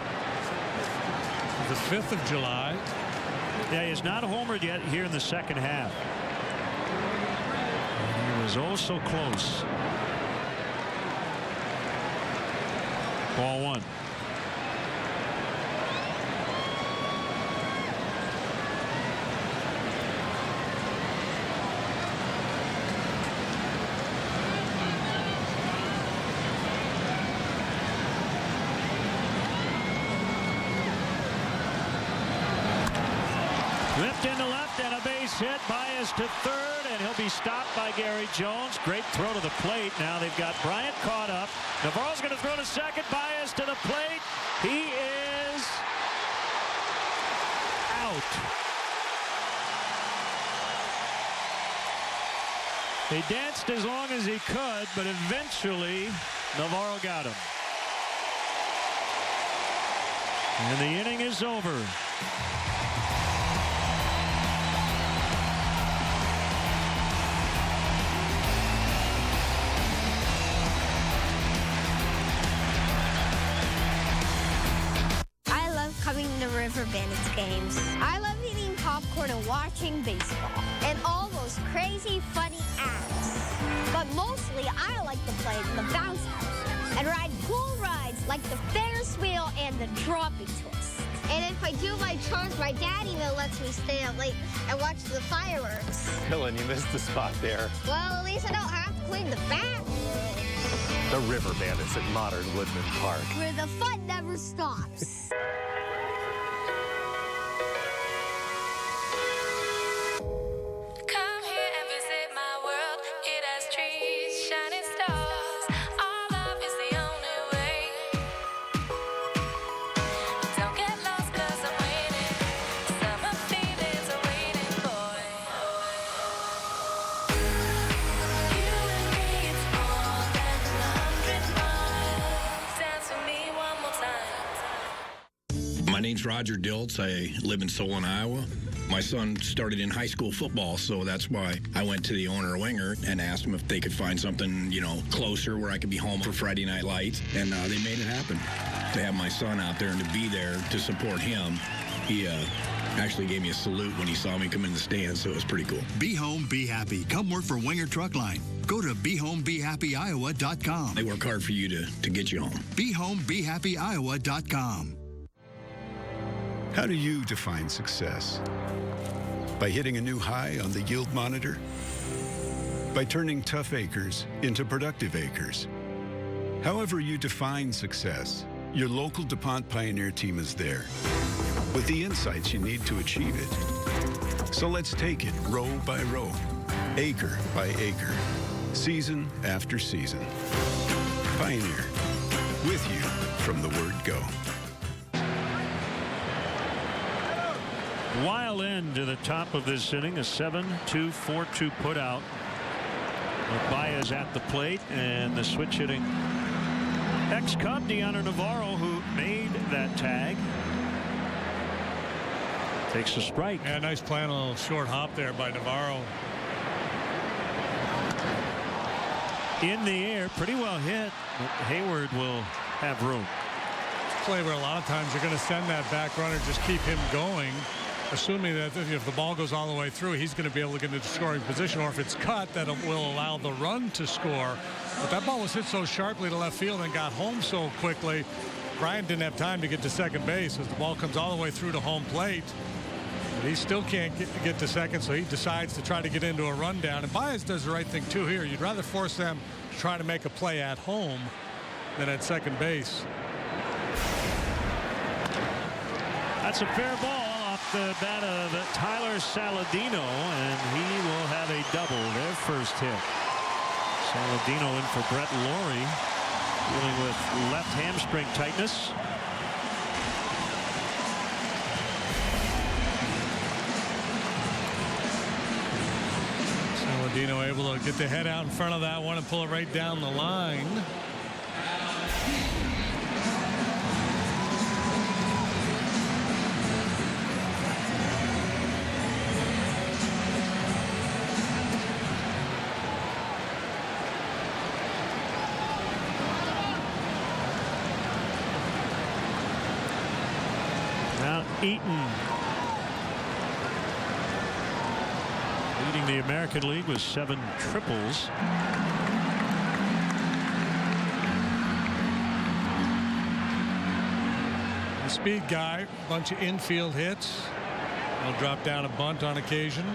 5th of July. Yeah, he has not homered yet here in the second half. He was oh so close. Ball one. Whipped into left and a base hit. Baez to third, and he'll be stopped by Gary Jones. Great throw to the plate. Now they've got Bryant caught up. Navarro's going to throw to second. Baez to the plate. He is out. He danced as long as he could, but eventually Navarro got him. And the inning is over. The River Bandits games. I love eating popcorn and watching baseball and all those crazy funny acts. But mostly I like to play in the bounce house and ride cool rides like the Ferris wheel and the dropping twist. And if I do my chores, my dad even lets me stay up late and watch the fireworks. Dylan, you missed the spot there. Well, at least I don't have to clean the bathroom. The River Bandits at Modern Woodman Park, Where the fun never stops. My name's Roger Diltz. I live in Solon, Iowa. My son started in high school football, so that's why I went to the owner Winger and asked him if they could find something, you know, closer where I could be home for Friday Night Lights, and they made it happen. To have my son out there and to be there to support him, he actually gave me a salute when he saw me come in the stands, so it was pretty cool. Be home, be happy. Come work for Winger Truck Line. Go to BeHomeBeHappyIowa.com. They work hard for you to get you home. BeHomeBeHappyIowa.com. How do you define success? By hitting a new high on the yield monitor? By turning tough acres into productive acres? However you define success, your local DuPont Pioneer team is there with the insights you need to achieve it. So let's take it row by row, acre by acre, season after season. Pioneer, with you from the word go. Wild end to the top of this inning, a 7-2, 4-2 put out. Baez at the plate, and the switch hitting ex-Cub Deanna Navarro, who made that tag, takes a strike. Yeah, nice play on a little short hop there by Navarro. In the air, pretty well hit, but Hayward will have room. play where a lot of times you're going to send that back runner, just keep him going, assuming that if the ball goes all the way through, he's going to be able to get into scoring position, or if it's cut, that it will allow the run to score. But that ball was hit so sharply to left field and got home so quickly, Bryant didn't have time to get to second base as the ball comes all the way through to home plate. But he still can't get to second, so he decides to try to get into a rundown. And Baez does the right thing, too, here. You'd rather force them to try to make a play at home than at second base. That's a fair ball off the bat of Tyler Saladino, and he will have a double, their first hit. Saladino in for Brett Laurie, dealing with left hamstring tightness. Saladino able to get the head out in front of that one and pull it right down the line. Eaton leading the American League with 7 triples. The speed guy, bunch of infield hits. He'll drop down a bunt on occasion.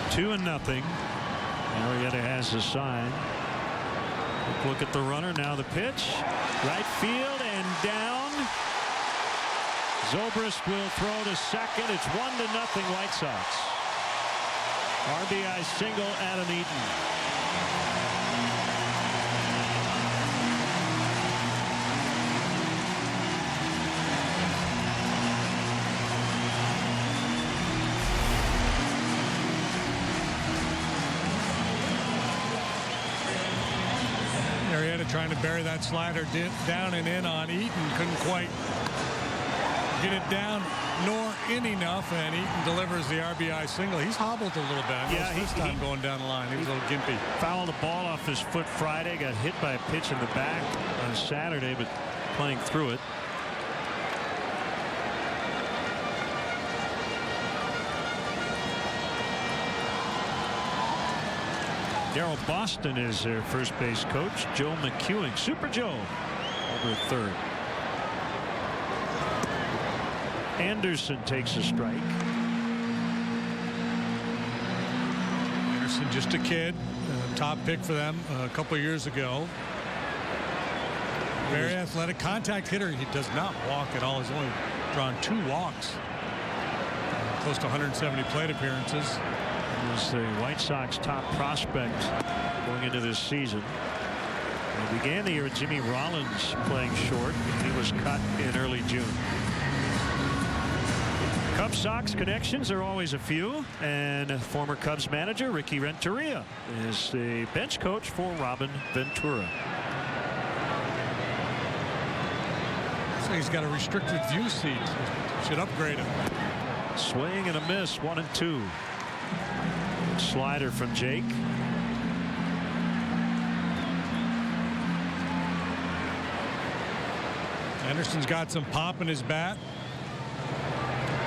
Two and nothing. Arrieta has the sign. Look at the runner. Now the pitch. Right field and down. Zobrist will throw to second. It's 1-0 White Sox. RBI single, Adam Eaton. Trying to bury that slider down and in on Eaton. Couldn't quite get it down nor in enough, and Eaton delivers the RBI single. He's hobbled a little bit. Yeah, this time going down the line. He was a little gimpy. Fouled the ball off his foot Friday. Got hit by a pitch in the back on Saturday, but playing through it. Darryl Boston is their first base coach. Joe McEwing, Super Joe, over at third. Anderson takes a strike. Anderson, just a kid, top pick for them a couple of years ago. Very athletic, contact hitter. He does not walk at all. He's only drawn 2 walks. Close to 170 plate appearances. He was the White Sox top prospect going into this season. He began the year with Jimmy Rollins playing short. He was cut in early June. Cubs Sox connections are always a few, and former Cubs manager Ricky Renteria is the bench coach for Robin Ventura. So he's got a restricted view seat. Should upgrade him. Swing and a miss, 1-2. Slider from Jake. Anderson's got some pop in his bat.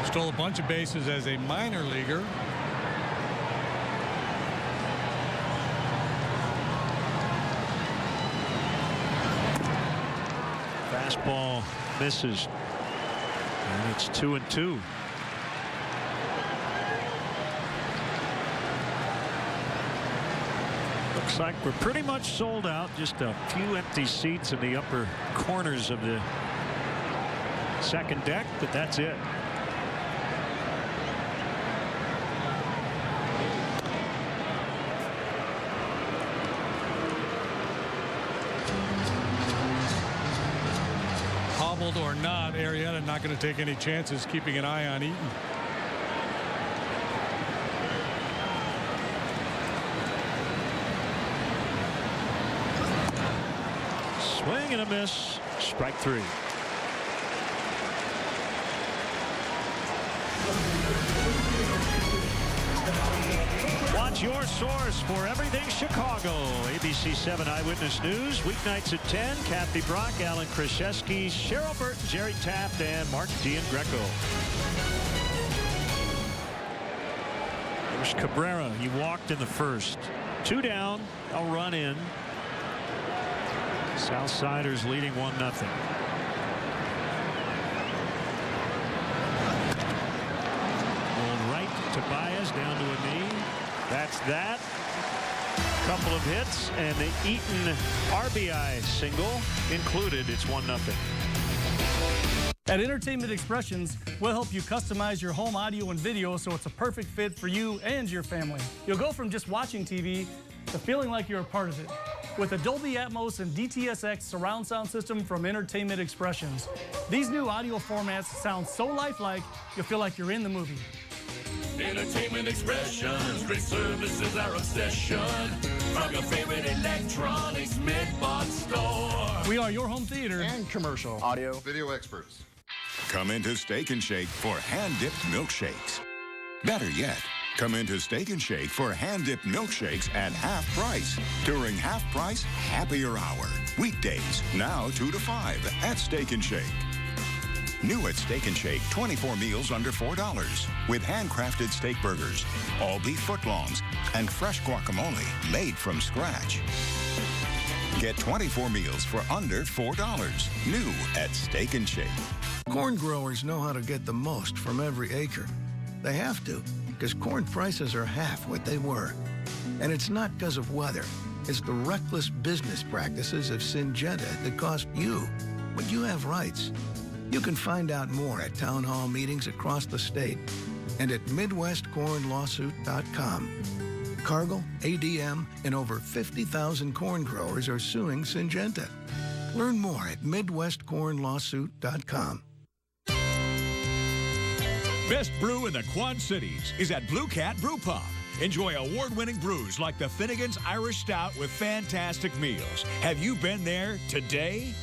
Stole a bunch of bases as a minor leaguer. Fastball misses. And it's 2-2. Looks like we're pretty much sold out. Just a few empty seats in the upper corners of the second deck, but that's it. cold or not, Arrieta not going to take any chances, keeping an eye on Eaton. Swing and a miss. Strike three. Watch your source for everything Chicago. ABC 7 Eyewitness News. Weeknights at 10. Kathy Brock, Alan Krzyzewski, Cheryl Burton, Jerry Taft, and Mark Giangreco. There's Cabrera. He walked in the first. 2 down. A run in. Southsiders leading 1-0. Going right to Baez, down to a knee. That's that. Couple of hits, and the Eaton RBI single included. It's 1-0. At Entertainment Expressions, we'll help you customize your home audio and video so it's a perfect fit for you and your family. You'll go from just watching TV to feeling like you're a part of it. With a Dolby Atmos and DTSX surround sound system from Entertainment Expressions. These new audio formats sound so lifelike, you'll feel like you're in the movie. Entertainment Expressions, great services, our obsession. From your favorite electronics mid-box store. We are your home theater and commercial audio video experts. Come into Steak and Shake for hand-dipped milkshakes. Better yet, come into Steak and Shake for hand-dipped milkshakes at half price during Half Price Happier Hour. Weekdays, now 2 to 5 at Steak and Shake. New at Steak and Shake, 24 meals under $4 with handcrafted steak burgers, all beef footlongs, and fresh guacamole made from scratch. Get 24 meals for under $4. New at Steak and Shake. Corn growers know how to get the most from every acre. They have to, because corn prices are half what they were. And it's not because of weather. It's the reckless business practices of Syngenta that cost you. But you have rights. You can find out more at town hall meetings across the state and at MidwestCornLawsuit.com. Cargill, ADM, and over 50,000 corn growers are suing Syngenta. Learn more at MidwestCornLawsuit.com. Best brew in the Quad Cities is at Blue Cat Brew Pub. Enjoy award-winning brews like the Finnegan's Irish Stout with fantastic meals. Have you been there today?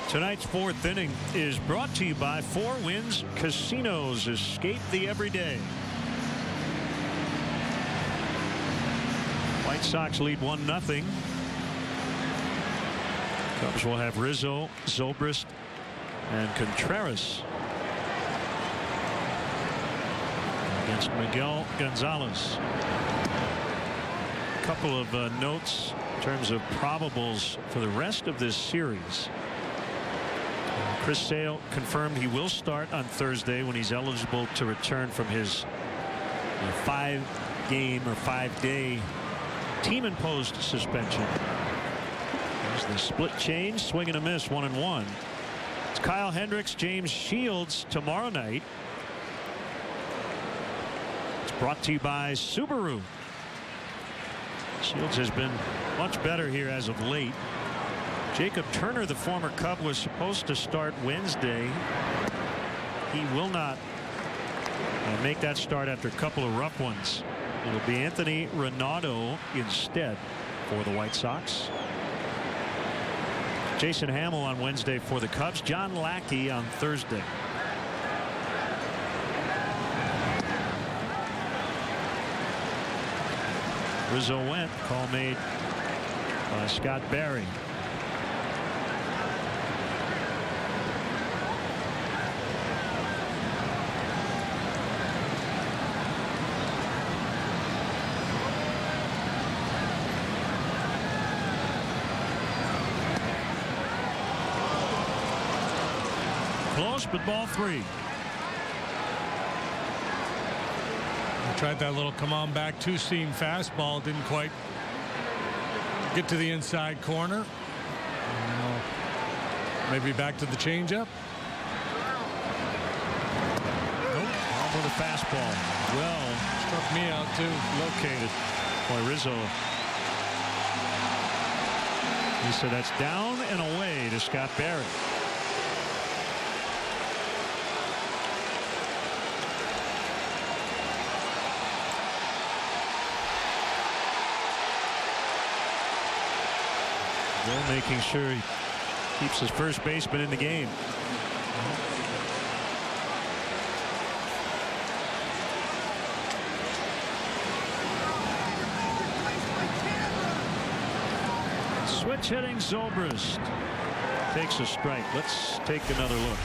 Tonight's fourth inning is brought to you by Four Winds Casinos. Escape the everyday. White Sox lead 1-0. Cubs will have Rizzo, Zobrist, and Contreras against Miguel Gonzalez. A couple of notes in terms of probables for the rest of this series. Chris Sale confirmed he will start on Thursday when he's eligible to return from his 5-game or 5-day team-imposed suspension. There's the split change, swing and a miss, 1-1. It's Kyle Hendricks, James Shields tomorrow night. It's brought to you by Subaru. Shields has been much better here as of late. Jacob Turner, the former Cub, was supposed to start Wednesday. He will not make that start after a couple of rough ones. It'll be Anthony Renato instead for the White Sox. Jason Hamill on Wednesday for the Cubs. John Lackey on Thursday. Rizzo went. Call made by Scott Barry. Close, but ball 3. Tried that little come on back two-seam fastball. Didn't quite get to the inside corner. Maybe back to the changeup. Nope. On for the fastball. Well, struck me out too. Located. Boy, Rizzo So that's down and away to Scott Barrett. Bill making sure he keeps his first baseman in the game. Switch hitting. Zobrist takes a strike. Let's take another look.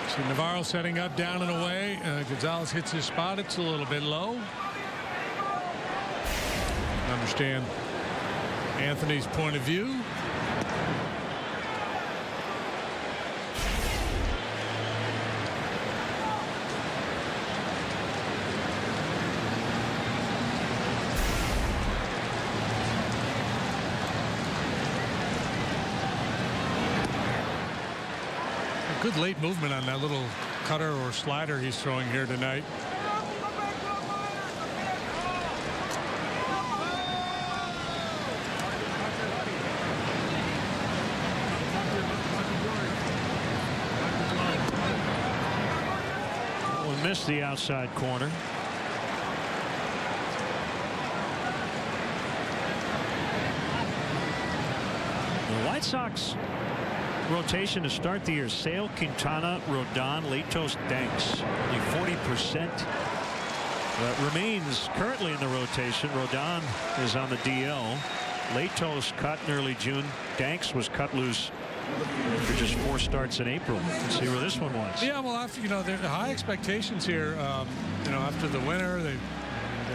See Navarro setting up down and away. Gonzalez hits his spot. It's a little bit low. Understand Anthony's point of view. Good late movement on that little cutter or slider he's throwing here tonight. Will miss the outside corner. The White Sox rotation to start the year: Sale, Quintana, Rodon, Latos, Danks. Only 40% remains currently in the rotation. Rodon is on the DL. Latos cut in early June. Danks was cut loose for just 4 starts in April. Let's see where this one was. Yeah, well, after there are high expectations here. After the winter, the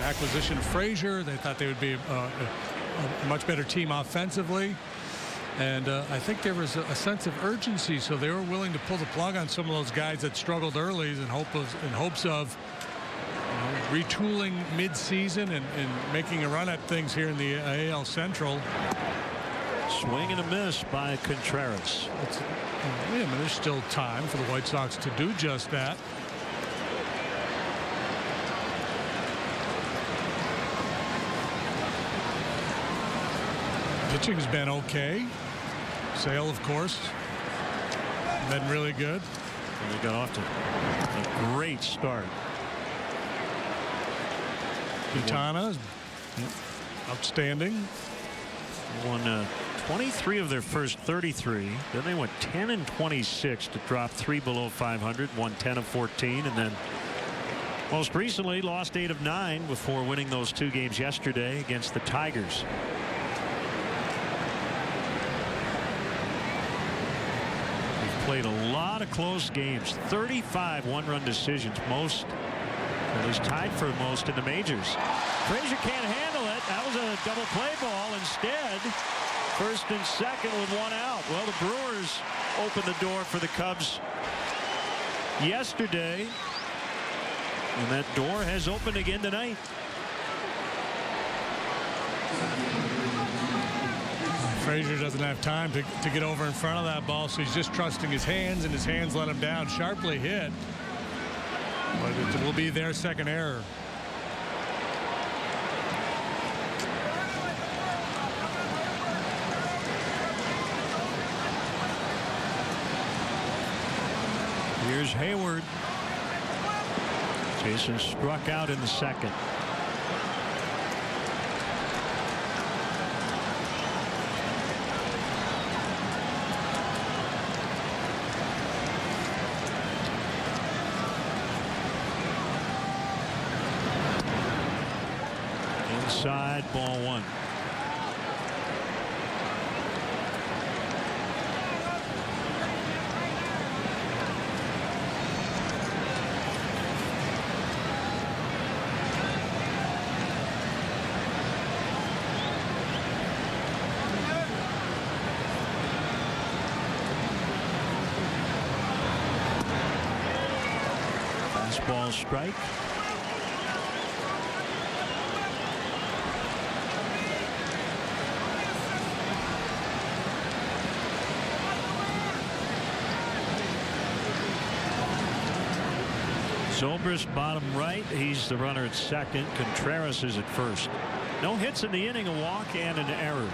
acquisition of Frazier, they thought they would be a much better team offensively. And I think there was a sense of urgency, so they were willing to pull the plug on some of those guys that struggled early in hopes of retooling mid-season and making a run at things here in the AL Central. Swing and a miss by Contreras. There's still time for the White Sox to do just that. Pitching's been okay. Sale, of course, been really good. And they got off to a great start. Quintana, outstanding. Won 23 of their first 33. Then they went 10 and 26 to drop 3 below 500. Won 10 of 14, and then most recently lost 8 of 9 before winning those 2 games yesterday against the Tigers. Played a lot of close games. 35 one-run decisions, most, at least tied for most in the majors. Frazier can't handle it. That was a double play ball. Instead, first and second with 1 out. Well, the Brewers opened the door for the Cubs yesterday, and that door has opened again tonight. Frazier doesn't have time to get over in front of that ball, so he's just trusting his hands, and his hands let him down. Sharply hit, but it will be their second error. Here's Hayward. Jason struck out in the second. Inside, ball 1. Fastball strike. Zobrist bottom right. He's the runner at second. Contreras is at first. No hits in the inning, a walk and an error.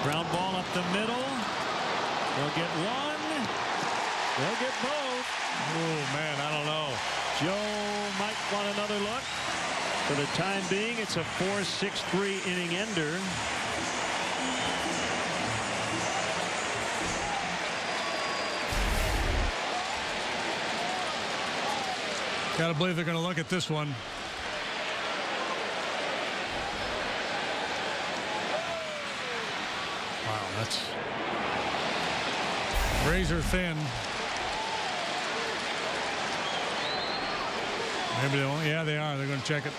Ground ball up the middle. They'll get one. They'll get both. Oh, man, I don't know. Joe might want another look. For the time being, it's a 4-6-3 inning ender. Got to believe they're going to look at this one. Wow, that's razor thin. Maybe they won't. Yeah, they are. They're going to check it.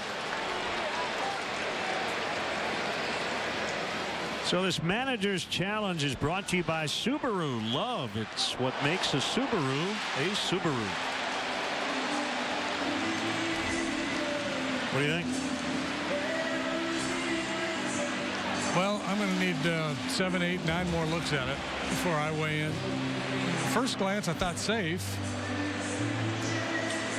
So this manager's challenge is brought to you by Subaru. Love, it's what makes a Subaru a Subaru. What do you think? Well, I'm going to need 7, 8, 9 more looks at it before I weigh in. First glance, I thought safe.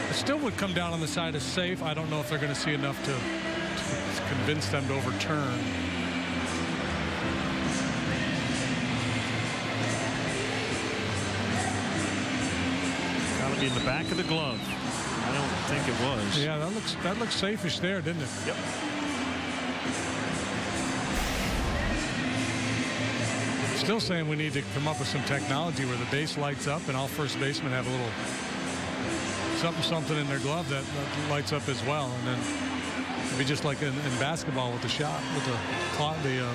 I still would come down on the side of safe. I don't know if they're going to see enough to convince them to overturn. Got to be in the back of the glove. I don't think it was. Yeah, that looks safe-ish there, didn't it? Yep. Still saying we need to come up with some technology where the base lights up and all first basemen have a little something in their glove that lights up as well, and then it'd be just like in basketball with the shot, with the clock, the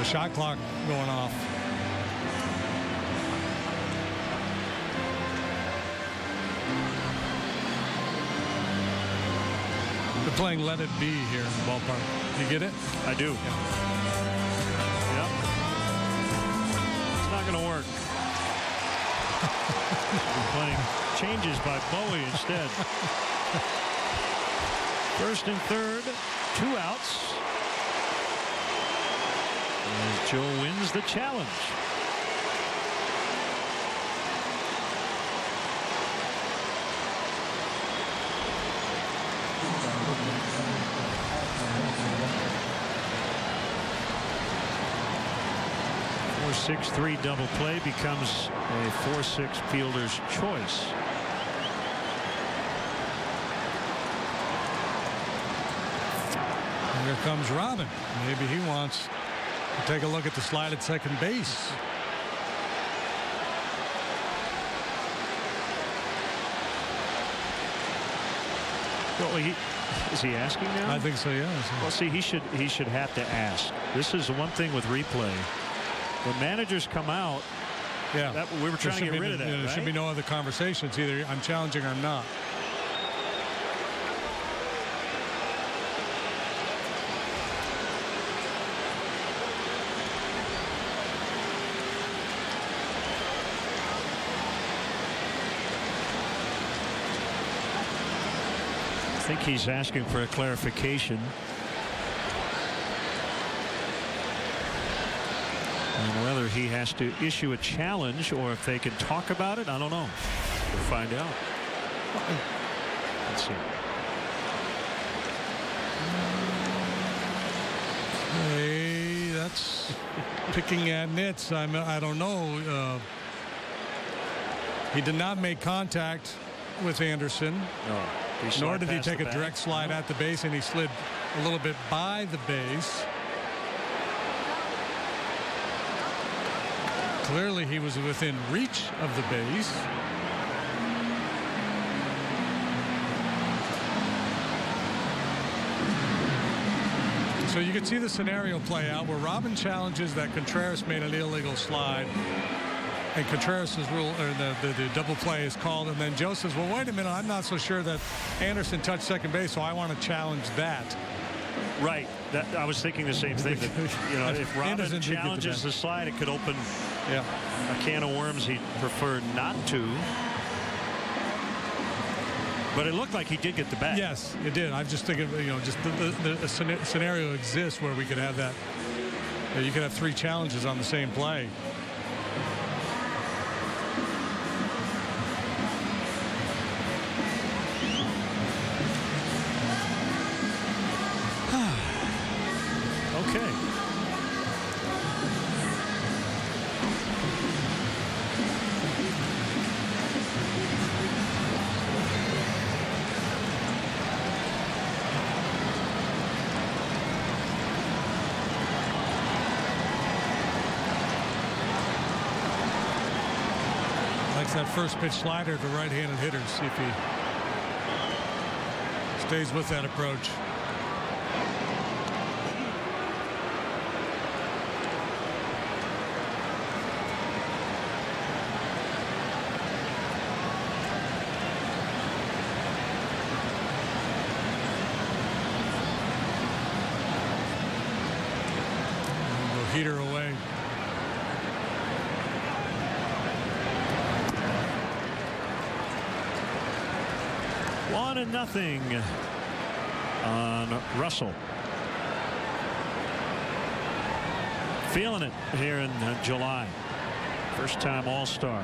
shot clock going off. They're playing Let It Be here in the ballpark. You get it? I do. Yep. It's not going to work. We're playing changes by Bowie instead. First and third, 2 outs. As Joe wins the challenge. A 4-6-3 double play becomes a 4-6 fielder's choice. And here comes Robin. Maybe he wants to take a look at the slide at second base. Well, is he asking now? I think so, yeah. Well, see, he should have to ask. This is the one thing with replay. When managers come out, yeah, we were trying to get rid of that. There should be no other conversations. Either I'm challenging or I'm not. I think he's asking for a clarification. And whether he has to issue a challenge or if they can talk about it, I don't know. We'll find out. Let's see. Hey, that's picking at nits. I don't know. He did not make contact with Anderson. No. Nor did he take a direct slide at the base, and he slid a little bit by the base. Clearly, he was within reach of the base. So you can see the scenario play out where Robin challenges that Contreras made an illegal slide. And Contreras' rule, or the double play is called, and then Joe says, well, wait a minute, I'm not so sure that Anderson touched second base, so I want to challenge that. Right. I was thinking the same thing. That, if Robin challenges the slide, it could open a can of worms he'd prefer not to. But it looked like he did get the bat. Yes, it did. I'm just thinking, just the scenario exists where we could have that. You could have 3 challenges on the same play. that first pitch slider to right-handed hitters. See if he stays with that approach. Heater away. One and nothing on Russell. Feeling it here in July. First time All-Star.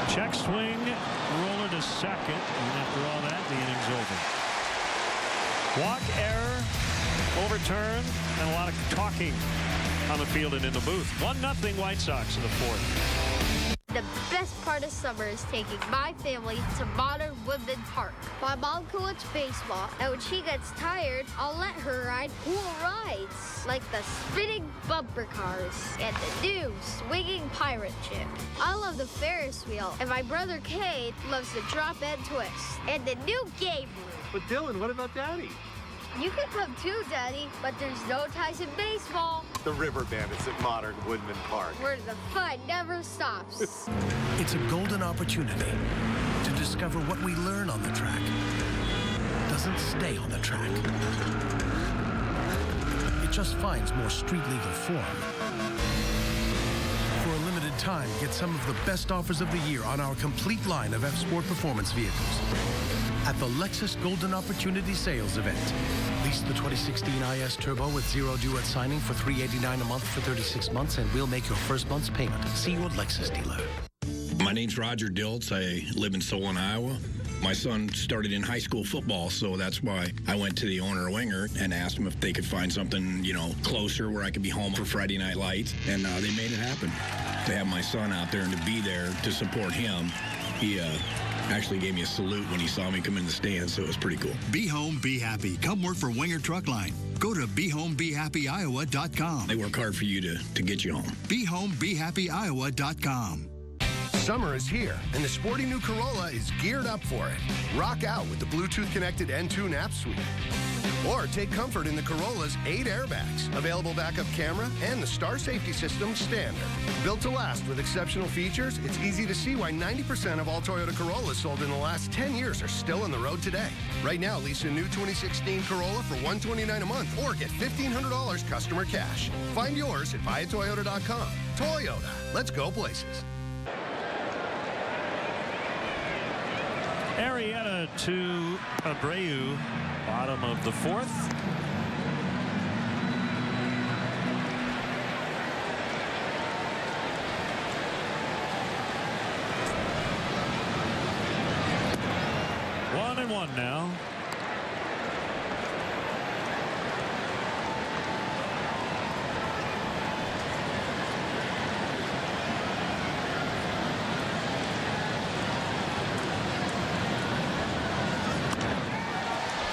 Check swing, roller to second, and after all that, the inning's over. Walk, error, overturn, and a lot of talking on the field and in the booth. 1-0 White Sox in the fourth. The best part of summer is taking my family to Modern Woodman Park. My mom can watch baseball, and when she gets tired, I'll let her ride cool rides, like the spinning bumper cars and the new swinging pirate ship. I love the Ferris wheel, and my brother Kate loves the drop and twist, and the new game room. But Dylan, what about Daddy? You can come too, Daddy, but there's no ties in baseball. The River Bandits at Modern Woodman Park. Where the fun never stops. It's a golden opportunity to discover what we learn on the track doesn't stay on the track. It just finds more street legal form. For a limited time, get some of the best offers of the year on our complete line of F-Sport performance vehicles at the Lexus Golden Opportunity Sales Event. Lease the 2016 IS Turbo with zero due at signing for $389 a month for 36 months, and we'll make your first month's payment. See your Lexus dealer. My name's Roger Diltz. I live in Solon, Iowa. My son started in high school football, so that's why I went to the owner winger and asked them if they could find something, closer where I could be home for Friday night lights, and they made it happen. To have my son out there and to be there to support him, he actually gave me a salute when he saw me come in the stands, so it was pretty cool. Be home, be happy. Come work for Winger Truck Line. Go to BeHomeBeHappyIowa.com. They work hard for you to get you home. BeHomeBeHappyIowa.com. Summer is here, and the sporty new Corolla is geared up for it. Rock out with the Bluetooth-connected N2 Nap Suite. Or take comfort in the Corolla's 8 airbags, available backup camera, and the Star Safety System standard. Built to last with exceptional features, it's easy to see why 90% of all Toyota Corollas sold in the last 10 years are still on the road today. Right now, lease a new 2016 Corolla for $129 a month or get $1,500 customer cash. Find yours at buyatoyota.com. Toyota, let's go places. Arrieta to Abreu, bottom of the fourth. One and one now.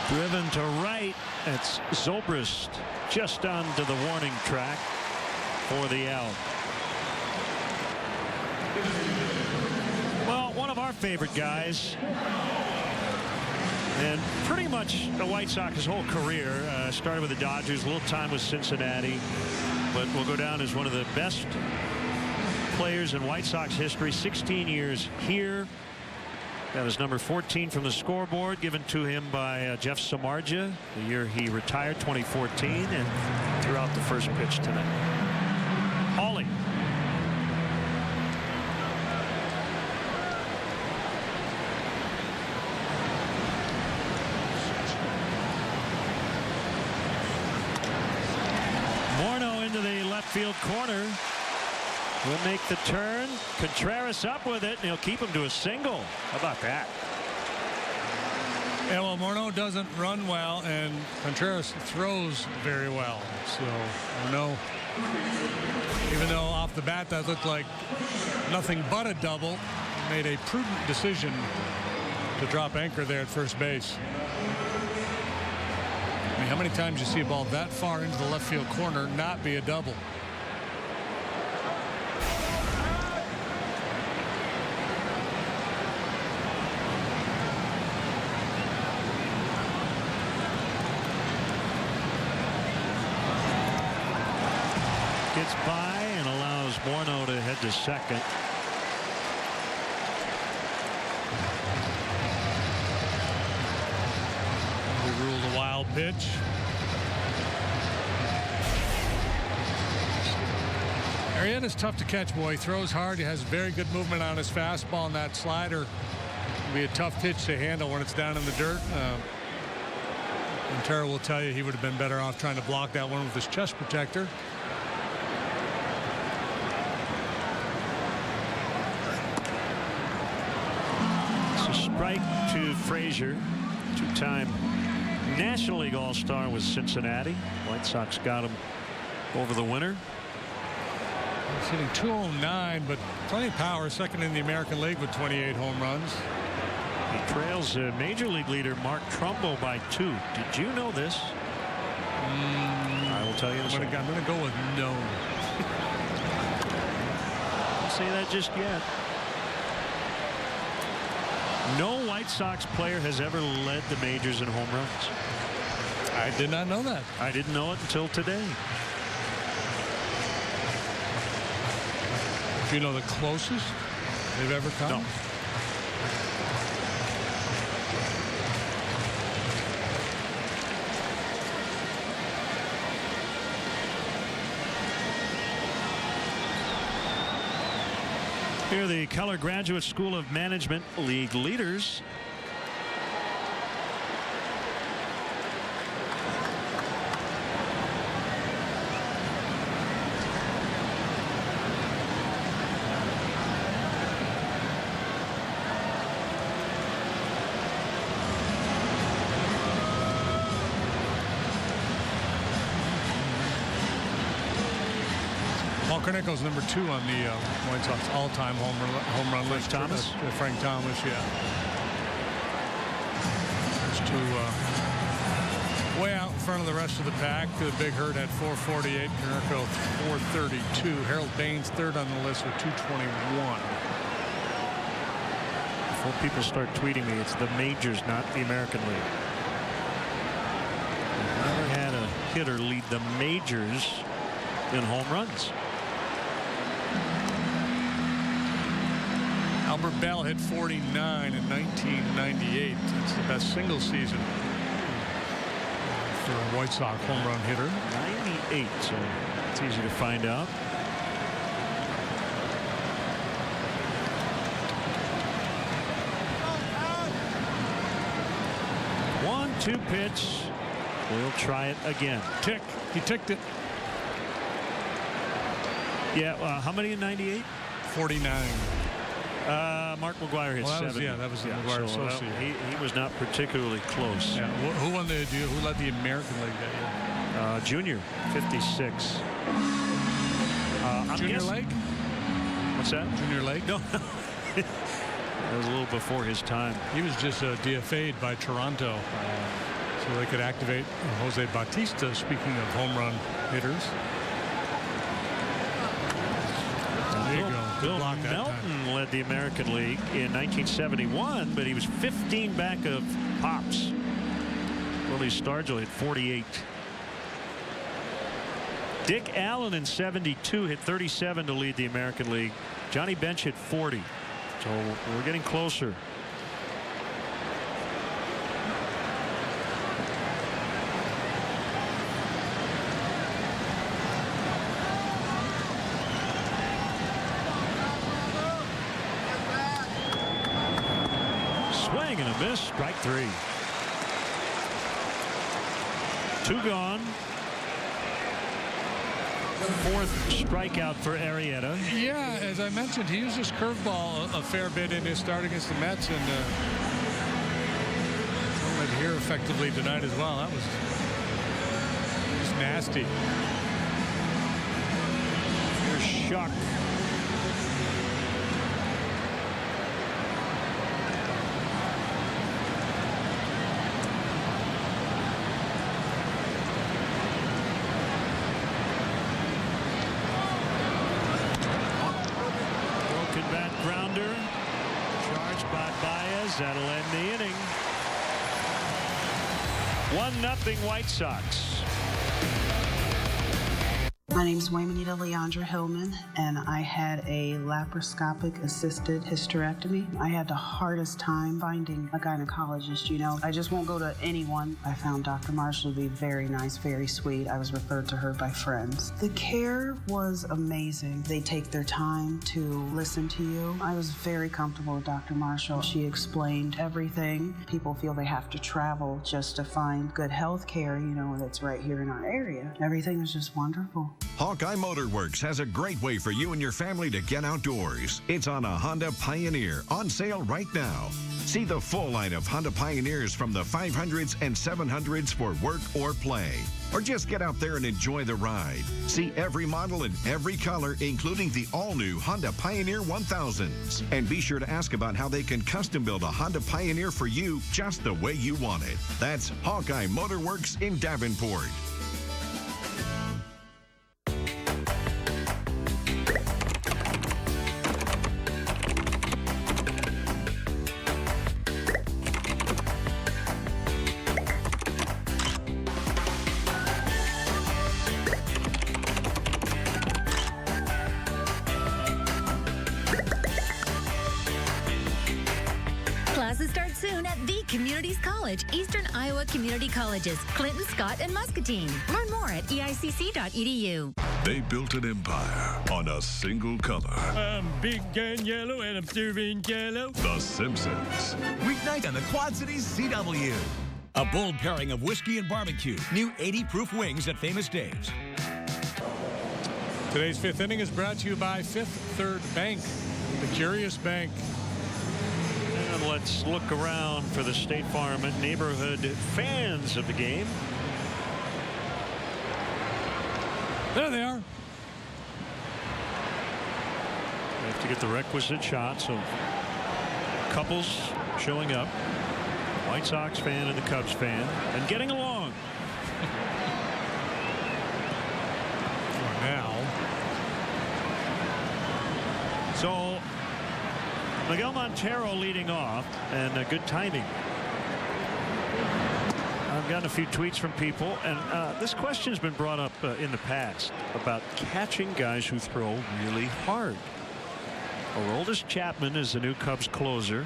Driven to right. It's Zobrist just onto the warning track for the out. Well, one of our favorite guys, and pretty much the White Sox his whole career, started with the Dodgers, a little time with Cincinnati, but will go down as one of the best players in White Sox history. 16 years here. That is number 14 from the scoreboard, given to him by Jeff Samardzija the year he retired, 2014, and throughout the first pitch tonight. Hawley. Morneau into the left field corner. Will make the turn. Contreras up with it, and he'll keep him to a single. How about that? Yeah, well, Morneau doesn't run well, and Contreras throws very well. So, Morneau, even though off the bat that looked like nothing but a double, made a prudent decision to drop anchor there at first base. I mean, how many times you see a ball that far into the left field corner not be a double? Gets by and allows Morneau to head to second. We ruled a wild pitch. Arrieta's tough to catch, boy. He throws hard. He has very good movement on his fastball, and that slider will be a tough pitch to handle when it's down in the dirt. Montero will tell you he would have been better off trying to block that one with his chest protector. Strike to Frazier, two-time National League All-Star with Cincinnati. White Sox got him over the winter. He's hitting 209, but plenty of power. Second in the American League with 28 home runs. He trails Major League leader Mark Trumbo by 2. Did you know this? I will tell you in a second. I'm going to go with no. Don't say that just yet. No White Sox player has ever led the majors in home runs. I did not know that. I didn't know it until today. Do you know the closest they've ever come? No. Here are the Keller Graduate School of Management League leaders. Cornico's number 2 on the White Sox all-time home run list. Thomas? Frank Thomas, yeah. Those two way out in front of the rest of the pack. The Big Hurt had 448, Cornico 432. Harold Baines third on the list with 221. Before people start tweeting me, it's the majors, not the American League. We've never had a hitter lead the majors in home runs. Albert Bell hit 49 in 1998. It's the best single season for a White Sox home run hitter. 98, so it's easy to find out. One-two pitch. We'll try it again. Tick. He ticked it. Yeah, how many in 98? 49. Mark McGuire hit 70. That was the McGuire associate. He was not particularly close. Yeah. Who won the deal? Who led the American League that year? Junior, 56. Junior Lake? What's that? Junior Lake? No. That was a little before his time. He was just DFA'd by Toronto. So they could activate Jose Bautista, speaking of home run hitters. There you go. Bill Melton led the American League in 1971, but he was 15 back of Pops. Willie Stargell hit 48. Dick Allen in 72 hit 37 to lead the American League. Johnny Bench hit 40. So we're getting closer. Swing and a miss. Strike 3. 2 gone. 4th strikeout for Arrieta. Yeah, as I mentioned, he used his curveball a fair bit in his start against the Mets, and here effectively tonight as well. That was just nasty. Here's Shuck. That'll end the inning. 1-0 White Sox. My name is Waymanita Leandra Hillman, and I had a laparoscopic assisted hysterectomy. I had the hardest time finding a gynecologist, you know. I just won't go to anyone. I found Dr. Marshall to be very nice, very sweet. I was referred to her by friends. The care was amazing. They take their time to listen to you. I was very comfortable with Dr. Marshall. She explained everything. People feel they have to travel just to find good health care, you know, that's right here in our area. Everything was just wonderful. Hawkeye Motorworks has a great way for you and your family to get outdoors. It's on a Honda Pioneer, on sale right now. See the full line of Honda Pioneers from the 500s and 700s for work or play. Or just get out there and enjoy the ride. See every model in every color, including the all-new Honda Pioneer 1000s. And be sure to ask about how they can custom build a Honda Pioneer for you just the way you want it. That's Hawkeye Motorworks in Davenport. Classes start soon at the Communities College, Eastern Iowa Community Colleges, Clinton, Scott, and Muscatine. Learn more at eicc.edu. They built an empire on a single color. I'm big and yellow and I'm serving yellow. The Simpsons. Weeknight on the Quad Cities CW. A bold pairing of whiskey and barbecue. New 80-proof wings at Famous Dave's. Today's fifth inning is brought to you by Fifth Third Bank, the Curious Bank. And let's look around for the State Farm neighborhood fans of the game. There they are. We have to get the requisite shots of couples showing up. White Sox fan and the Cubs fan, and getting along. Now. So Miguel Montero leading off, and good timing. I've gotten a few tweets from people, and this question has been brought up in the past about catching guys who throw really hard. Aroldis Chapman is the new Cubs closer.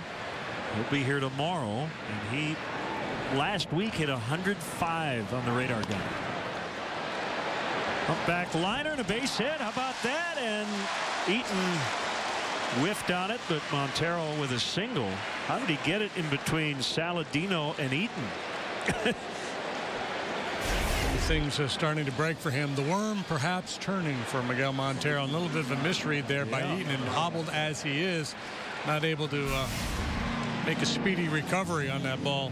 He'll be here tomorrow, and he last week hit 105 on the radar gun. Up back liner and a base hit. How about that? And Eaton whiffed on it, but Montero with a single. How did he get it in between Saladino and Eaton? Things are starting to break for him. The worm perhaps turning for Miguel Montero. A little bit of a misread there by Eaton, and hobbled as he is, not able to make a speedy recovery on that ball.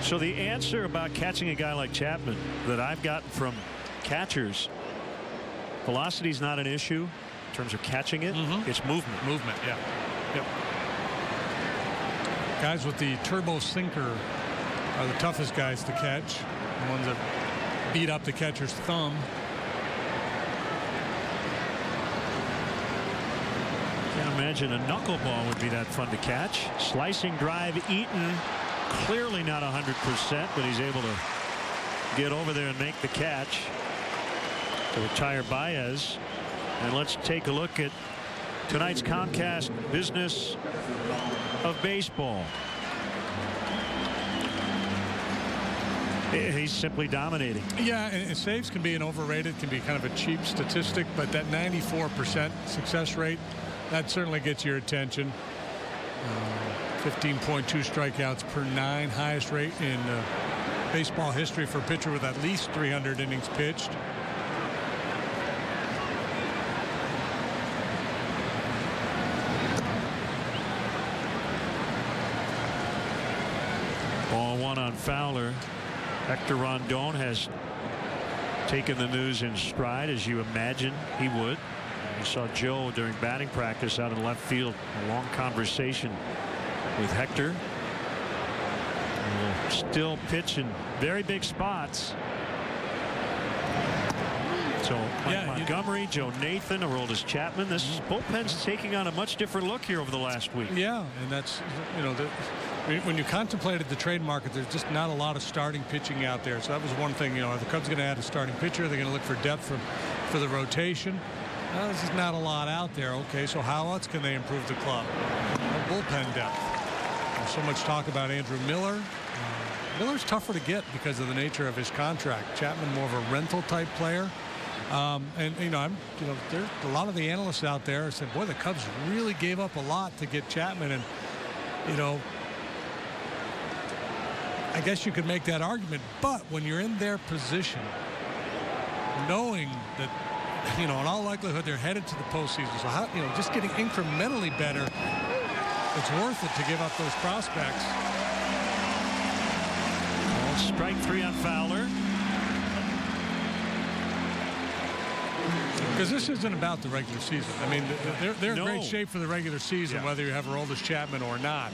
So the answer about catching a guy like Chapman that I've gotten from catchers, velocity is not an issue in terms of catching it. It's movement. Movement, yeah. Yep. Guys with the turbo sinker are the toughest guys to catch. The ones that beat up the catcher's thumb. Can't imagine a knuckleball would be that fun to catch. Slicing drive, Eaton, clearly not 100%, but he's able to get over there and make the catch to retire Baez. And let's take a look at tonight's Comcast Business of Baseball. He's simply dominating. Yeah, and saves can be an overrated, can be kind of a cheap statistic, but that 94% success rate, that certainly gets your attention. 15.2 strikeouts per 9, highest rate in baseball history for a pitcher with at least 300 innings pitched. Ball one on Fowler. Hector Rondon has taken the news in stride, as you imagine he would. You saw Joe during batting practice out in left field, a long conversation with Hector. Still pitching very big spots. So Mike Montgomery, Joe Nathan, Aroldis Chapman. This bullpen's taking on a much different look here over the last week. Yeah, and that's, when you contemplated the trade market, there's just not a lot of starting pitching out there. So that was one thing. Are the Cubs going to add a starting pitcher? They're going to look for depth for the rotation. There's just not a lot out there. Okay, so how else can they improve the club? Bullpen depth. There's so much talk about Andrew Miller. Miller's tougher to get because of the nature of his contract. Chapman more of a rental type player. There's a lot of the analysts out there said, boy, the Cubs really gave up a lot to get Chapman. And, I guess you could make that argument. But when you're in their position, knowing that, in all likelihood, they're headed to the postseason. So, how, just getting incrementally better, it's worth it to give up those prospects. Strike 3 on Fowler. Because this isn't about the regular season. I mean, they're in great shape for the regular season, whether you have Aroldis Chapman or not.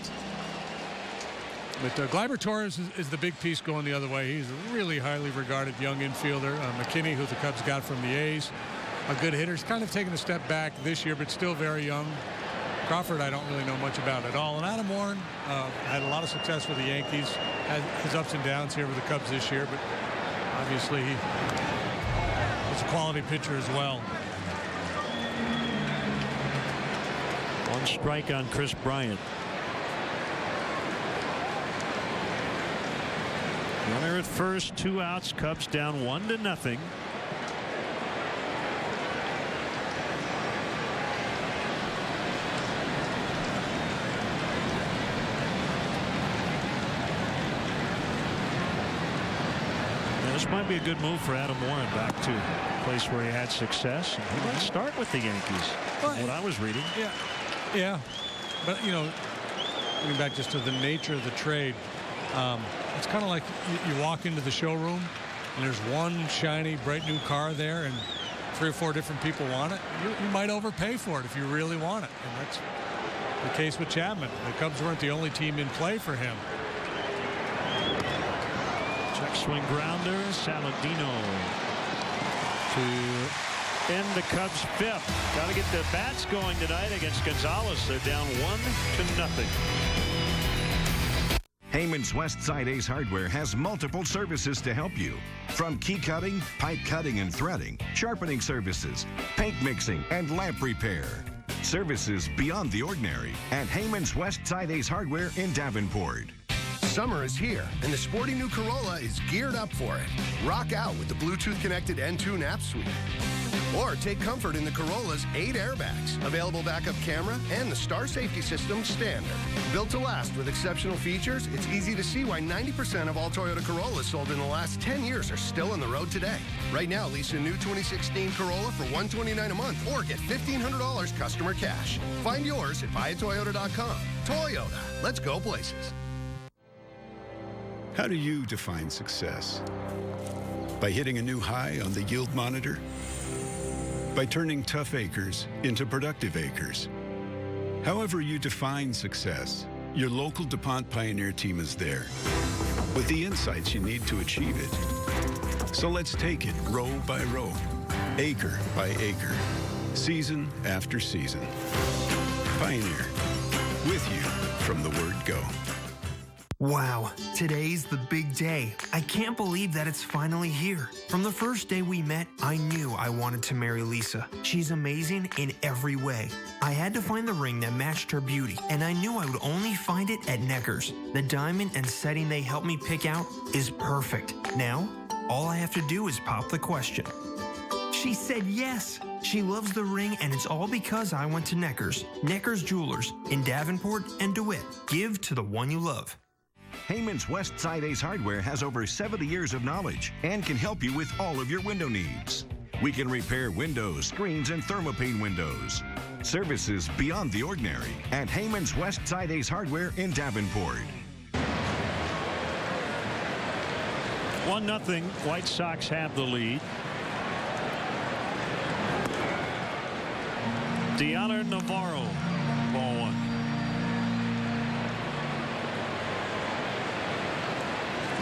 But Gleyber Torres is the big piece going the other way. He's a really highly regarded young infielder. McKinney, who the Cubs got from the A's, a good hitter. He's kind of taken a step back this year, but still very young. Crawford, I don't really know much about at all. And Adam Warren had a lot of success with the Yankees. Had his ups and downs here with the Cubs this year, but obviously he's a quality pitcher as well. One strike on Chris Bryant. Runner at first, 2 outs. Cubs down 1-0. This might be a good move for Adam Warren back to a place where he had success. And he might start with the Yankees, from what I was reading. Yeah. But, getting back just to the nature of the trade, it's kind of like you walk into the showroom and there's one shiny, bright new car there and 3 or 4 different people want it. You might overpay for it if you really want it. And that's the case with Chapman. The Cubs weren't the only team in play for him. Check swing grounder, Saladino to end the Cubs' 5th. Got to get the bats going tonight against Gonzalez. They're down 1-0. Heyman's Westside Ace Hardware has multiple services to help you. From key cutting, pipe cutting and threading, sharpening services, paint mixing, and lamp repair. Services beyond the ordinary at Heyman's Westside Ace Hardware in Davenport. Summer is here, and the sporty new Corolla is geared up for it. Rock out with the Bluetooth-connected N2 Nap Suite. Or take comfort in the Corolla's 8 airbags, available backup camera, and the Star Safety System standard. Built to last with exceptional features, it's easy to see why 90% of all Toyota Corollas sold in the last 10 years are still on the road today. Right now, lease a new 2016 Corolla for $129 a month or get $1,500 customer cash. Find yours at buyatoyota.com. Toyota, let's go places. How do you define success? By hitting a new high on the yield monitor? By turning tough acres into productive acres? However you define success, your local DuPont Pioneer team is there with the insights you need to achieve it. So let's take it row by row, acre by acre, season after season. Pioneer, with you from the word go. Wow, today's the big day. I can't believe that it's finally here. From the first day we met, I knew I wanted to marry Lisa. She's amazing in every way. I had to find the ring that matched her beauty, and I knew I would only find it at Necker's. The diamond and setting they helped me pick out is perfect. Now, all I have to do is pop the question. She said yes. She loves the ring, and it's all because I went to Necker's. Necker's Jewelers in Davenport and DeWitt. Give to the one you love. Heyman's Westside Ace Hardware has over 70 years of knowledge and can help you with all of your window needs. We can repair windows, screens, and thermopane windows. Services beyond the ordinary at Heyman's Westside Ace Hardware in Davenport. 1-0. White Sox have the lead. Dealer Navarro, ball 1.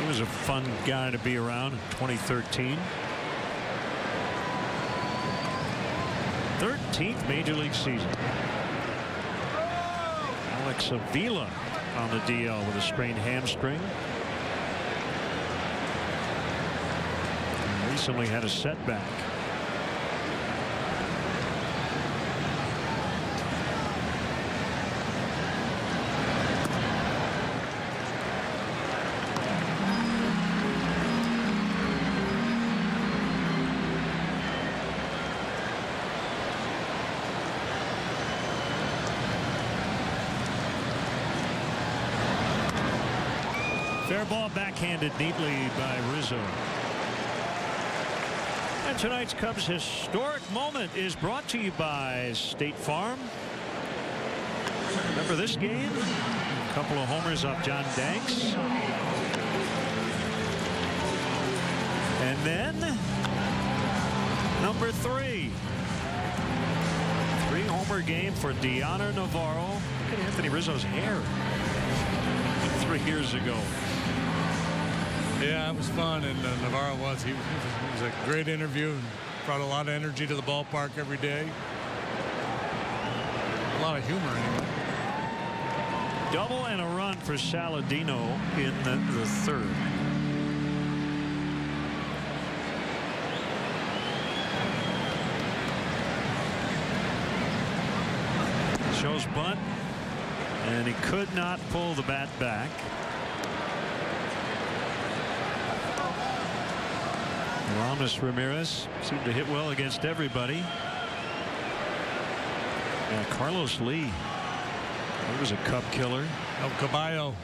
He was a fun guy to be around in 2013. 13th major league season. Alex Avila on the DL with a sprained hamstring. And recently had a setback. Fair ball backhanded neatly by Rizzo. And tonight's Cubs historic moment is brought to you by State Farm. Remember this game? A couple of homers off John Danks. And then number 3. 3-homer game for Deanna Navarro. Look at Anthony Rizzo's hair 3 years ago. Yeah, it was fun, and Navarro was. He was a great interview and brought a lot of energy to the ballpark every day. A lot of humor, anyway. Double and a run for Saladino in the third. Shows bunt, and he could not pull the bat back. Ramos Ramirez seemed to hit well against everybody. Carlos Lee, he was a Cub killer. El Caballo.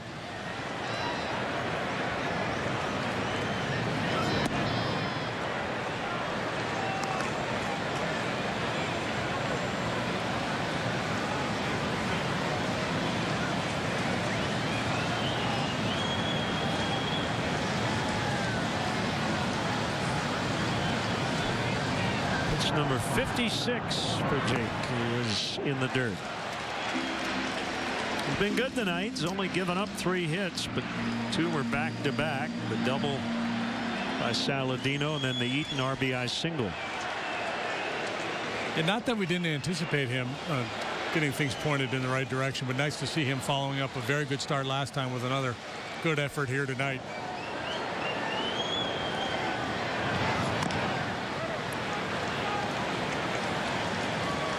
Number 56 for Jake, who is in the dirt. He's been good tonight. He's only given up 3 hits, but 2 were back-to-back. The double by Saladino, and then the Eaton RBI single. And not that we didn't anticipate him getting things pointed in the right direction, but nice to see him following up a very good start last time with another good effort here tonight.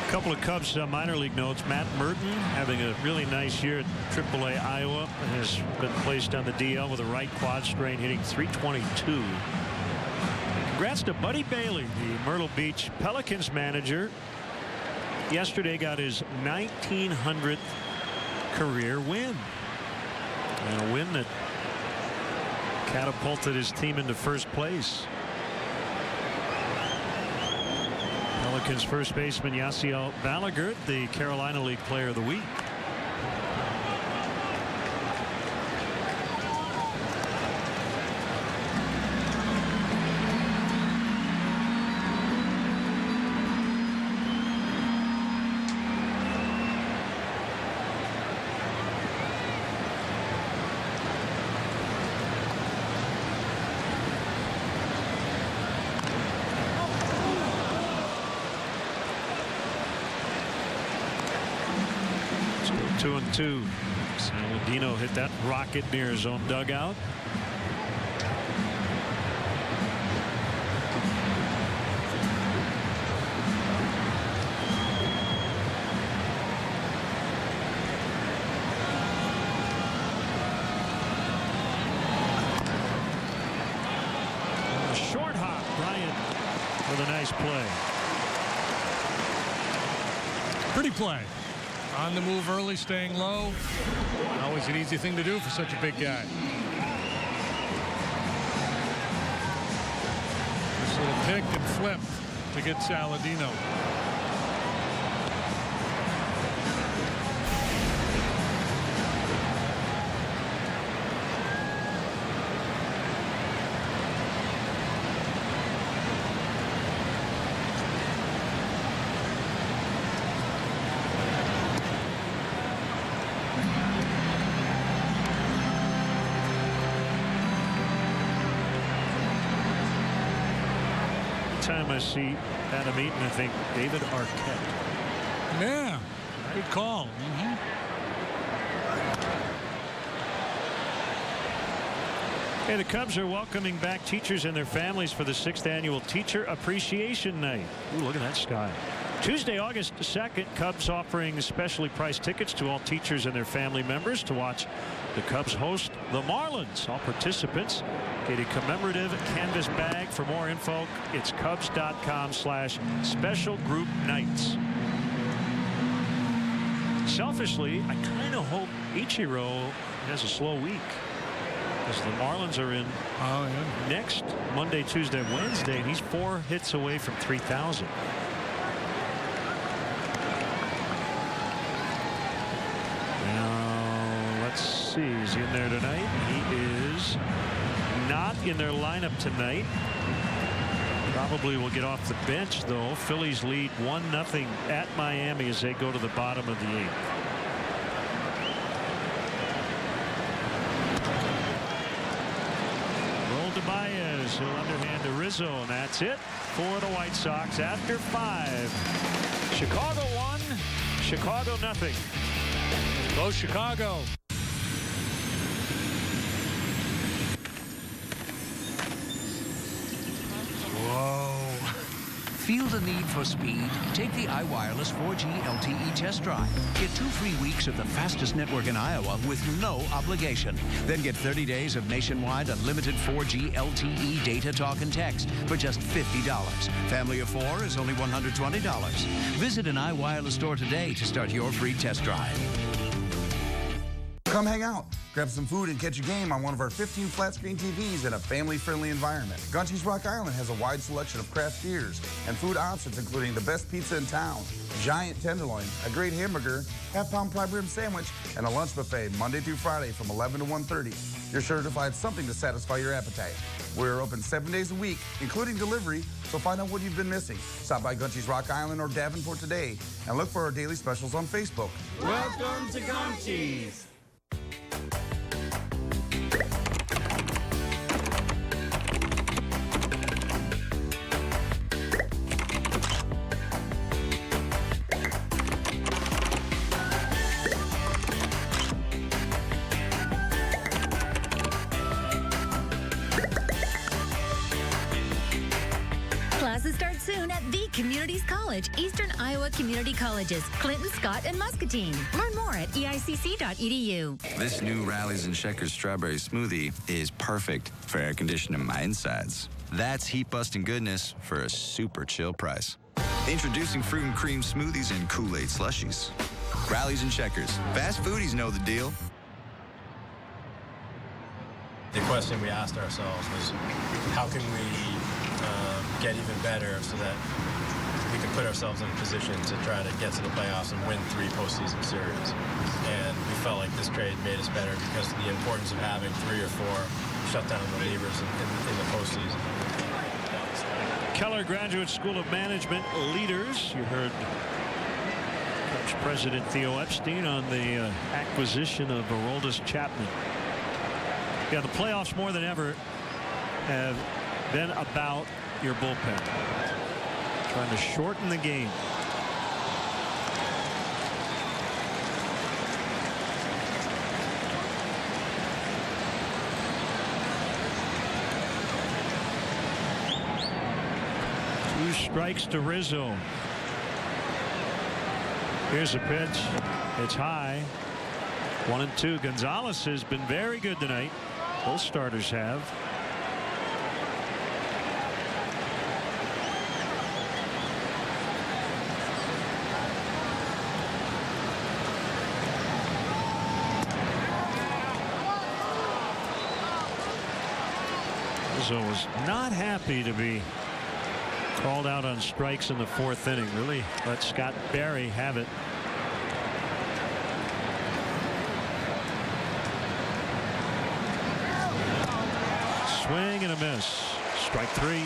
A couple of Cubs minor league notes. Matt Merton having a really nice year at AAA Iowa, has been placed on the DL with a right quad strain, hitting .322. Congrats to Buddy Bailey, the Myrtle Beach Pelicans manager. Yesterday got his 1900th career win, and a win that catapulted his team into first place. Pelicans first baseman Yasiel Ballagert, the Carolina League Player of the Week. Still 2-2. Saladino hit that rocket near his own dugout. A short hop, Bryant with a nice play. Pretty play. On the move early, staying low. Always an easy thing to do for such a big guy. This little pick and flip to get Saladino. time I see Adam Eaton, I think David Arquette. Yeah, good call. Hey, the Cubs are welcoming back teachers and their families for the 6th annual Teacher Appreciation Night. Ooh, look at that sky. Tuesday, August 2nd, Cubs offering specially priced tickets to all teachers and their family members to watch the Cubs host the Marlins. All participants get a commemorative canvas bag. For more info, it's Cubs.com/special group nights. Selfishly, I kind of hope Ichiro has a slow week, because the Marlins are in next Monday, Tuesday, Wednesday, and he's 4 hits away from 3,000. Now, let's see. Is he in there tonight? He is not in their lineup tonight. Probably will get off the bench, though. Phillies lead 1-0 at Miami as they go to the bottom of the 8th. Baez, he'll underhand to Rizzo, and that's it for the White Sox after 5. Chicago 1, Chicago 0. Go Chicago. Whoa. Feel the need for speed? Take the iWireless 4G LTE test drive. Get 2 free weeks of the fastest network in Iowa with no obligation. Then get 30 days of nationwide unlimited 4G LTE data, talk, and text for just $50. Family of 4 is only $120. Visit an iWireless store today to start your free test drive. Come hang out, grab some food, and catch a game on one of our 15 flat-screen TVs in a family-friendly environment. Gunchie's Rock Island has a wide selection of craft beers and food options, including the best pizza in town, giant tenderloin, a great hamburger, half-pound prime rib sandwich, and a lunch buffet Monday through Friday from 11 to 1:30. You're sure to find something to satisfy your appetite. We're open 7 days a week, including delivery, so find out what you've been missing. Stop by Gunchie's Rock Island or Davenport today, and look for our daily specials on Facebook. Welcome to Gunchie's. Classes start soon at the Communities College, Eastern Iowa Community Colleges, Clinton, Scott, and Muscatine. Learn more at eicc.edu. This new Rallies and Checkers strawberry smoothie is perfect for air conditioning my insides. That's heat-busting goodness for a super chill price. Introducing fruit and cream smoothies and Kool-Aid slushies. Rallies and Checkers. Fast foodies know the deal. The question we asked ourselves was, how can we get even better so that we can put ourselves in a position to try to get to the playoffs and win 3 postseason series. And we felt like this trade made us better because of the importance of having 3 or 4 shutdown relievers in the postseason. Keller Graduate School of Management leaders. You heard Cubs President Theo Epstein on the acquisition of Aroldis Chapman. Yeah, the playoffs more than ever have been about your bullpen. Trying to shorten the game. Two strikes to Rizzo. Here's a pitch. It's high. 1-2. Gonzalez has been very good tonight. Both starters have. Rizzo was not happy to be called out on strikes in the 4th inning. Really let Scott Barry have it. Swing and a miss. Strike 3.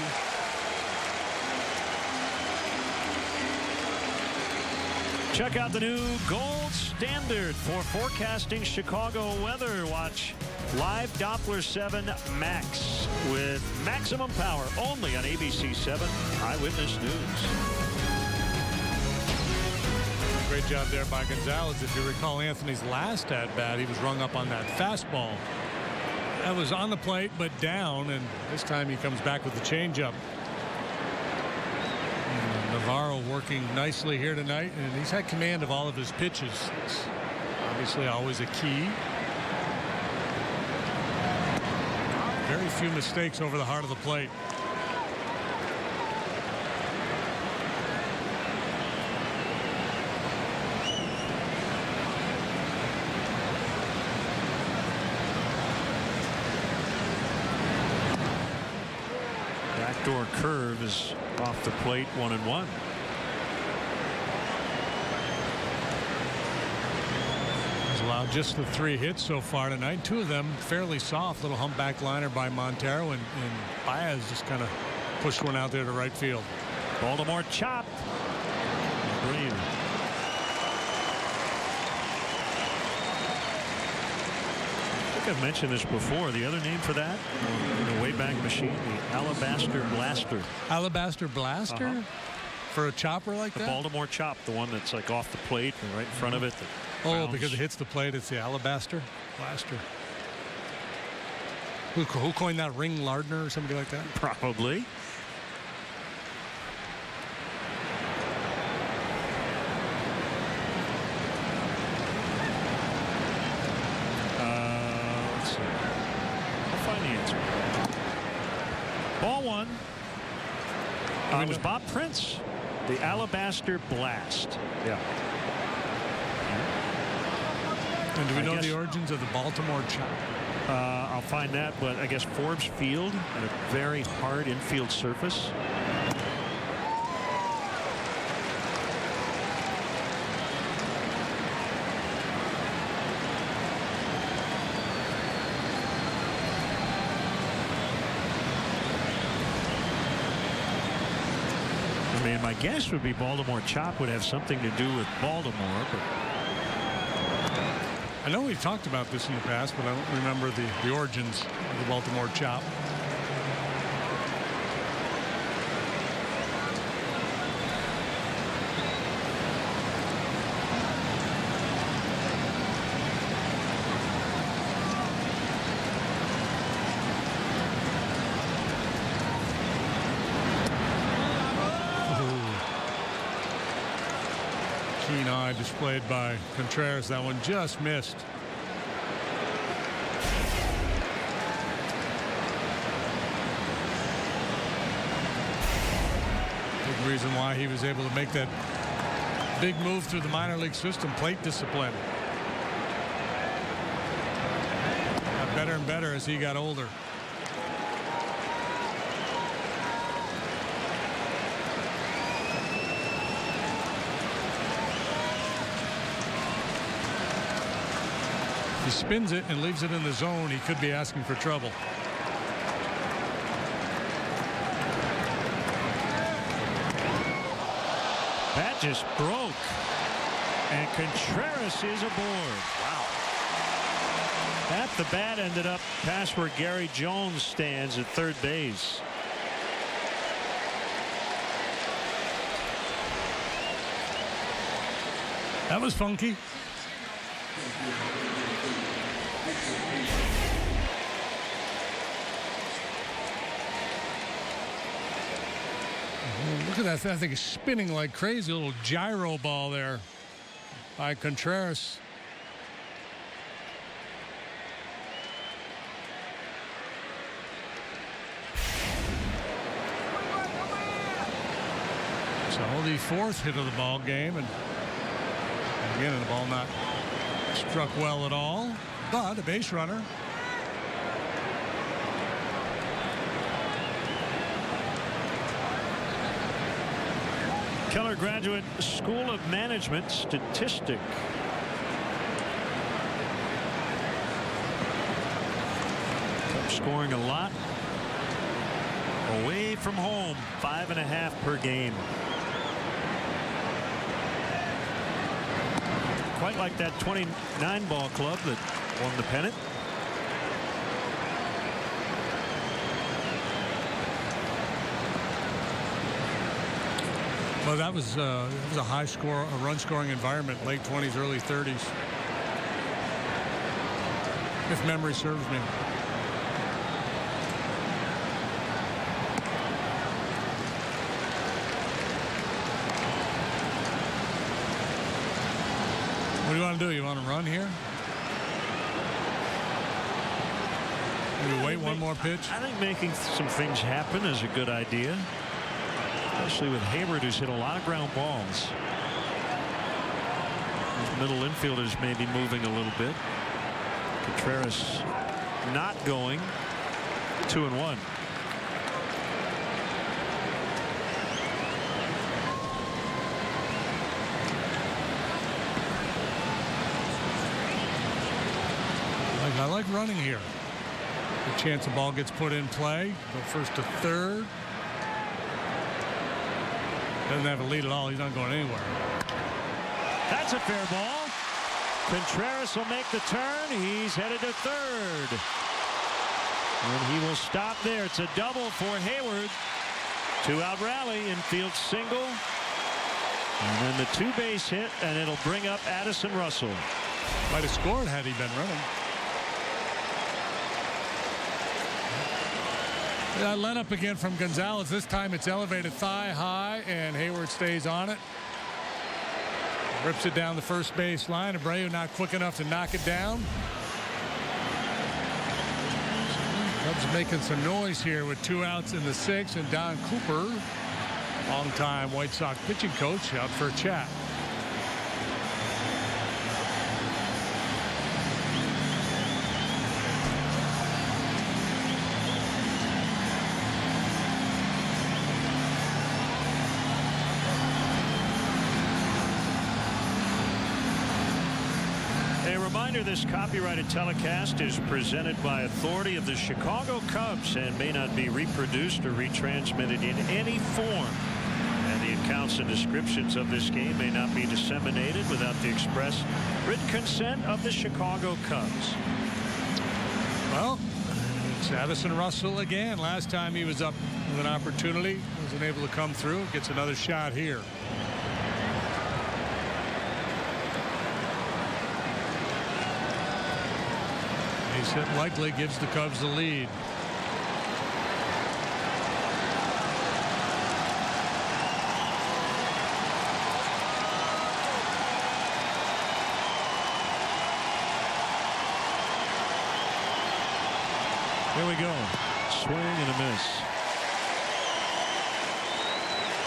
Check out the new Gold's Standard for forecasting Chicago weather. Watch live Doppler 7 Max with maximum power only on ABC 7 Eyewitness News. Great job there by Gonzalez. If you recall Anthony's last at-bat, he was rung up on that fastball. That was on the plate, but down, and this time he comes back with the changeup. Navarro working nicely here tonight, and he's had command of all of his pitches. It's obviously always a key. Very few mistakes over the heart of the plate. Backdoor curve is off the plate, 1-1. He's allowed just the 3 hits so far tonight. 2 of them fairly soft. Little humpback liner by Montero, and Baez just kind of pushed one out there to right field. Baltimore chop. Green. I think I've mentioned this before. The other name for that, in the Wayback Machine, the Alabaster Blaster. Alabaster Blaster? For a chopper like that? The Baltimore chop, the one that's like off the plate and right in front of it. Oh, because it hits the plate, it's the Alabaster Blaster. Who coined that? Ring Lardner or somebody like that? Probably. Ball 1. It was Bob Prince. The Alabaster Blast. Yeah. And do we know the origins of the Baltimore chop? I'll find that, but I guess Forbes Field and a very hard infield surface. I mean, my guess would be Baltimore chop would have something to do with Baltimore, but I know we've talked about this in the past, but I don't remember the origins of the Baltimore chop. Keen eye displayed by Contreras. That one just missed. Big reason why he was able to make that big move through the minor league system, plate discipline. Got better and better as he got older. He spins it and leaves it in the zone. He could be asking for trouble. that just broke. And Contreras is aboard. Wow. At the bat ended up past where Gary Jones stands at third base. That was funky. Look at that. That thing is spinning like crazy. A little gyro ball there by Contreras. So the fourth hit of the ball game, and again the ball not struck well at all, but a base runner. Keller Graduate School of Management statistic. Cubs scoring a lot away from home, 5.5 per game. quite like that 29 ball club that won the pennant. Well, that was a high score, a run scoring environment, late 20s, early 30s. If memory serves me. What do you want to do? You want to run here? Maybe wait one more pitch? I think making some things happen is a good idea. Especially with Hayward, who's hit a lot of ground balls. These middle infielders may be moving a little bit. Contreras not going. 2-1. I like running here. The chance the ball gets put in play. Go first to third. Doesn't have a lead at all. He's not going anywhere. That's a fair ball. Contreras will make the turn. He's headed to third. And he will stop there. It's a double for Hayward. 2-out rally, infield single. And then the two-base hit, and it'll bring up Addison Russell. Might have scored had he been running. Line up again from Gonzalez. This time it's elevated thigh high, and Hayward stays on it. Rips it down the first base line. Abreu not quick enough to knock it down. Cubs making some noise here with 2 outs in the 6th, and Don Cooper, longtime White Sox pitching coach, out for a chat. This copyrighted telecast is presented by authority of the Chicago Cubs and may not be reproduced or retransmitted in any form. And the accounts and descriptions of this game may not be disseminated without the express written consent of the Chicago Cubs. Well, it's Addison Russell again. Last time he was up with an opportunity, wasn't able to come through. Gets another shot here. Hit likely gives the Cubs the lead. Here we go. Swing and a miss.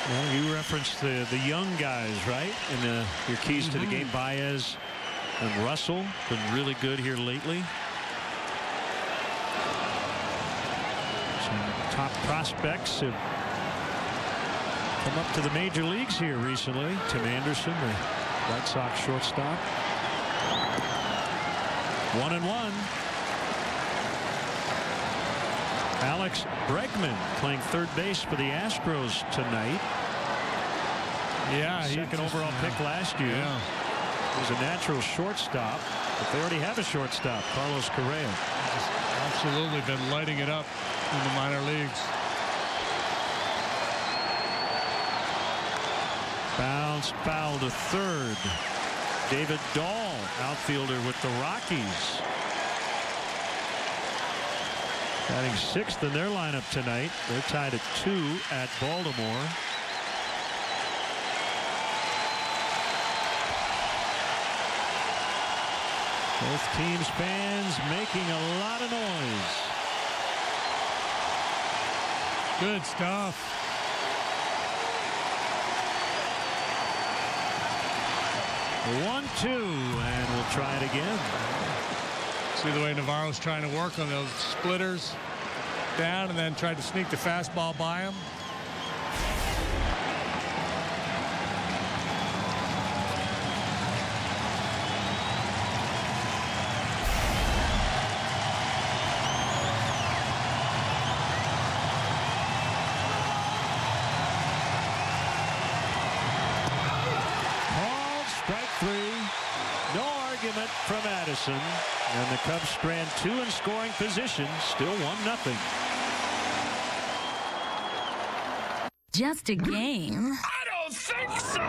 Well, you referenced the young guys, right? In your keys to the game. Baez and Russell been really good here lately. Top prospects have come up to the major leagues here recently. Tim Anderson, the White Sox shortstop. 1-1. Alex Bregman playing third base for the Astros tonight. Yeah, second overall pick last year. Yeah. He was a natural shortstop, but they already have a shortstop, Carlos Correa. Absolutely been lighting it up in the minor leagues. Bounce foul to third. David Dahl, outfielder with the Rockies. Batting 6th in their lineup tonight. They're tied at 2 at Baltimore. Both teams' fans making a lot of noise. Good stuff. One, 2, and we'll try it again. See the way Navarro's trying to work on those splitters down and then tried to sneak the fastball by him. three. No argument from Addison. And the Cubs strand 2 in scoring position. Still 1-0. Just a game. I don't think so.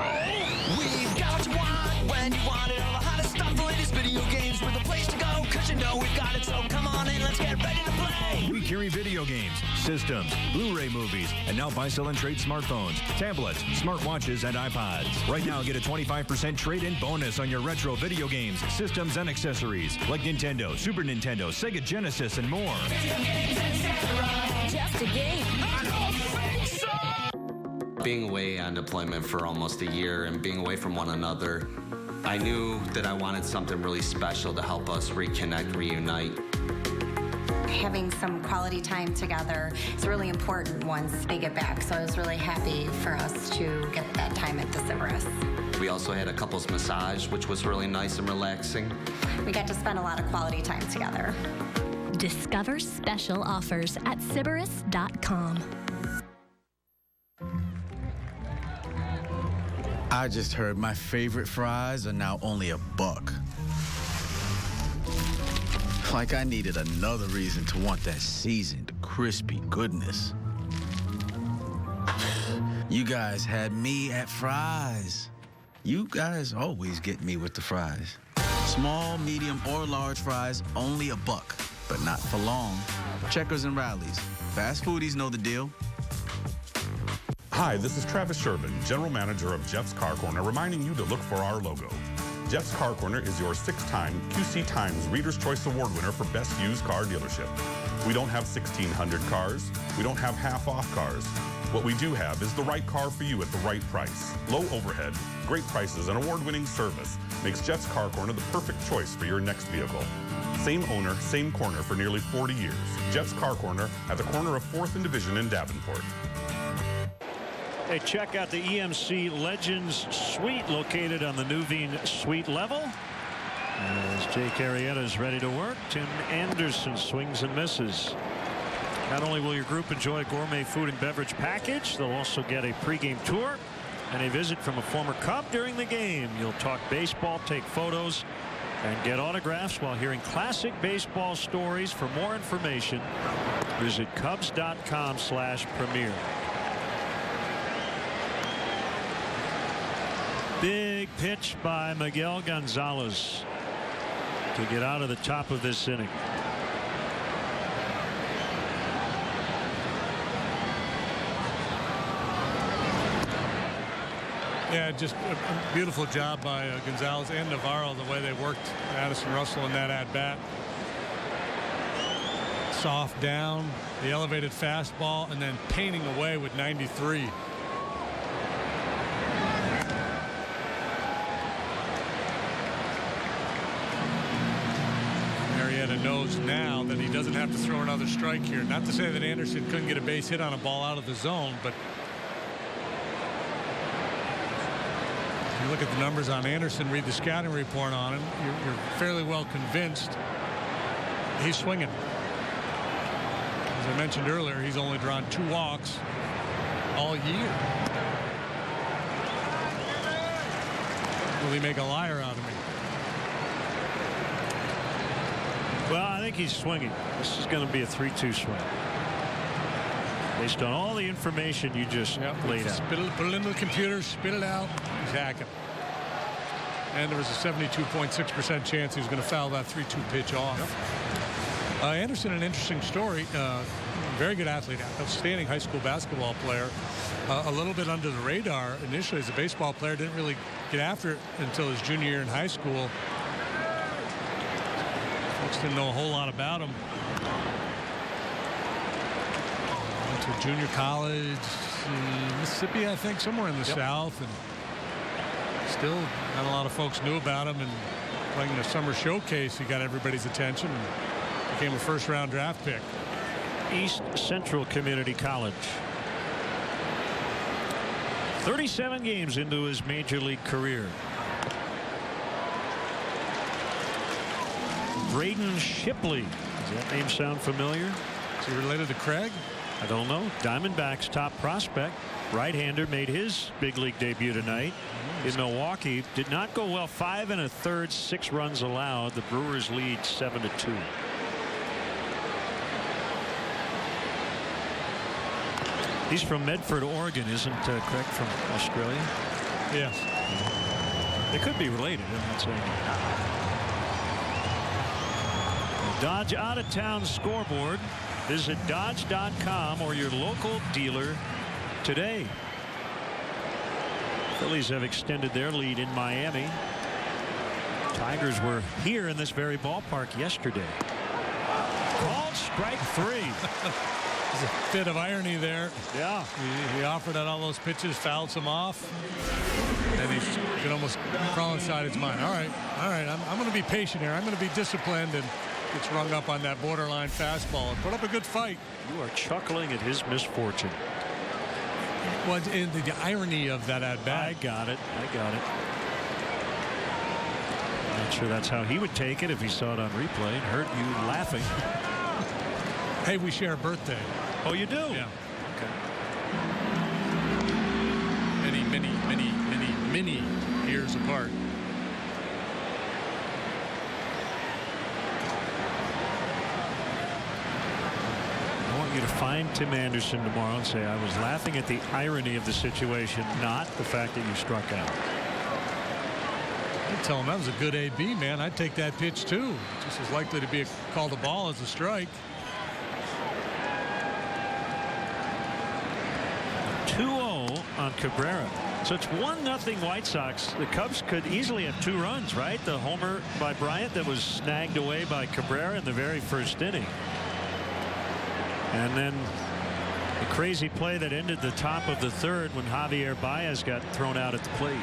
We've got what you want when you want it. All the hottest stuff, the latest video games. We're the place to go, cause you know we've got it. So come on in, let's get ready to play. We carry video games, systems, Blu-ray movies, and now buy, sell, and trade smartphones, tablets, smartwatches, and iPods. Right now, get a 25% trade-in bonus on your retro video games, systems, and accessories like Nintendo, Super Nintendo, Sega Genesis, and more. Video games, etc. Just a game. I don't think so. Being away on deployment for almost a year and being away from one another, I knew that I wanted something really special to help us reconnect, reunite. Having some quality time together is really important once they get back. So I was really happy for us to get that time at the Sybaris. We also had a couples massage, which was really nice and relaxing. We got to spend a lot of quality time together. Discover special offers at Sybaris.com. I just heard my favorite fries are now only $1. Like I needed another reason to want that seasoned, crispy goodness. You guys had me at fries. You guys always get me with the fries. Small, medium, or large fries, only $1, but not for long. Checkers and Rallies. Fast foodies know the deal. Hi, this is Travis Shervin, General Manager of Jeff's Car Corner, reminding you to look for our logo. Jeff's Car Corner is your 6-time QC Times Reader's Choice Award winner for Best Used Car Dealership. We don't have 1,600 cars. We don't have half-off cars. What we do have is the right car for you at the right price. Low overhead, great prices, and award-winning service makes Jeff's Car Corner the perfect choice for your next vehicle. Same owner, same corner for nearly 40 years. Jeff's Car Corner at the corner of 4th and Division in Davenport. Hey, check out the EMC Legends Suite located on the Nuveen Suite level. As Jake Arrieta is ready to work, Tim Anderson swings and misses. Not only will your group enjoy a gourmet food and beverage package, they'll also get a pregame tour and a visit from a former Cub during the game. You'll talk baseball, take photos, and get autographs while hearing classic baseball stories. For more information, visit Cubs.com/premier. Big pitch by Miguel Gonzalez to get out of the top of this inning. Yeah, just a beautiful job by Gonzalez and Navarro, the way they worked Addison Russell in that at-bat. Soft down, the elevated fastball, and then painting away with 93. Knows now that he doesn't have to throw another strike here. Not to say that Anderson couldn't get a base hit on a ball out of the zone, but if you look at the numbers on Anderson, read the scouting report on him, you're fairly well convinced he's swinging. As I mentioned earlier, he's only drawn 2 walks all year. Will he make a liar out of me? Well, I think he's swinging. This is going to be a 3-2 swing. Based on all the information you just laid out. Put it into the computer, spit it out, he's hacking. And there was a 72.6% chance he was going to foul that 3-2 pitch off. Anderson, an interesting story. Very good athlete, outstanding high school basketball player. A little bit under the radar initially as a baseball player. Didn't really get after it until his junior year in high school. Folks didn't know a whole lot about him. Went to junior college in Mississippi, I think, somewhere in the South, and still not a lot of folks knew about him. And playing in the summer showcase, he got everybody's attention and became a first-round draft pick. East Central Community College. 37 games into his major league career. Braden Shipley. Does that name sound familiar? Is he related to Craig? I don't know. Diamondbacks top prospect. right-hander, made his big league debut tonight in Milwaukee. Did not go well. 5 1/3, 6 runs allowed. The Brewers lead 7-2. He's from Medford, Oregon, isn't Craig from Australia? Yes. They could be related, I'm not saying. Dodge out-of-town scoreboard. Visit Dodge.com or your local dealer today. Phillies have extended their lead in Miami. Tigers were here in this very ballpark yesterday. Called strike 3. There's a bit of irony there. Yeah. He offered out all those pitches, fouled some off, and he could almost crawl inside his mind. All right, I'm going to be patient here. I'm going to be disciplined, and gets rung up on that borderline fastball and put up a good fight. You are chuckling at his misfortune. Well, and the irony of that at bat. I got it. Not sure that's how he would take it if he saw it on replay and heard you laughing. Hey, we share a birthday. Oh, you do? Yeah. Okay. Many years apart. I want you to find Tim Anderson tomorrow and say, I was laughing at the irony of the situation, not the fact that you struck out. I'd tell him that was a good AB, man. I'd take that pitch too. Just as likely to be called a ball as a strike. 2-0 on Cabrera. So it's 1-0 White Sox. The Cubs could easily have 2 runs, right? The homer by Bryant that was snagged away by Cabrera in the very first inning. And then the crazy play that ended the top of the third when Javier Baez got thrown out at the plate.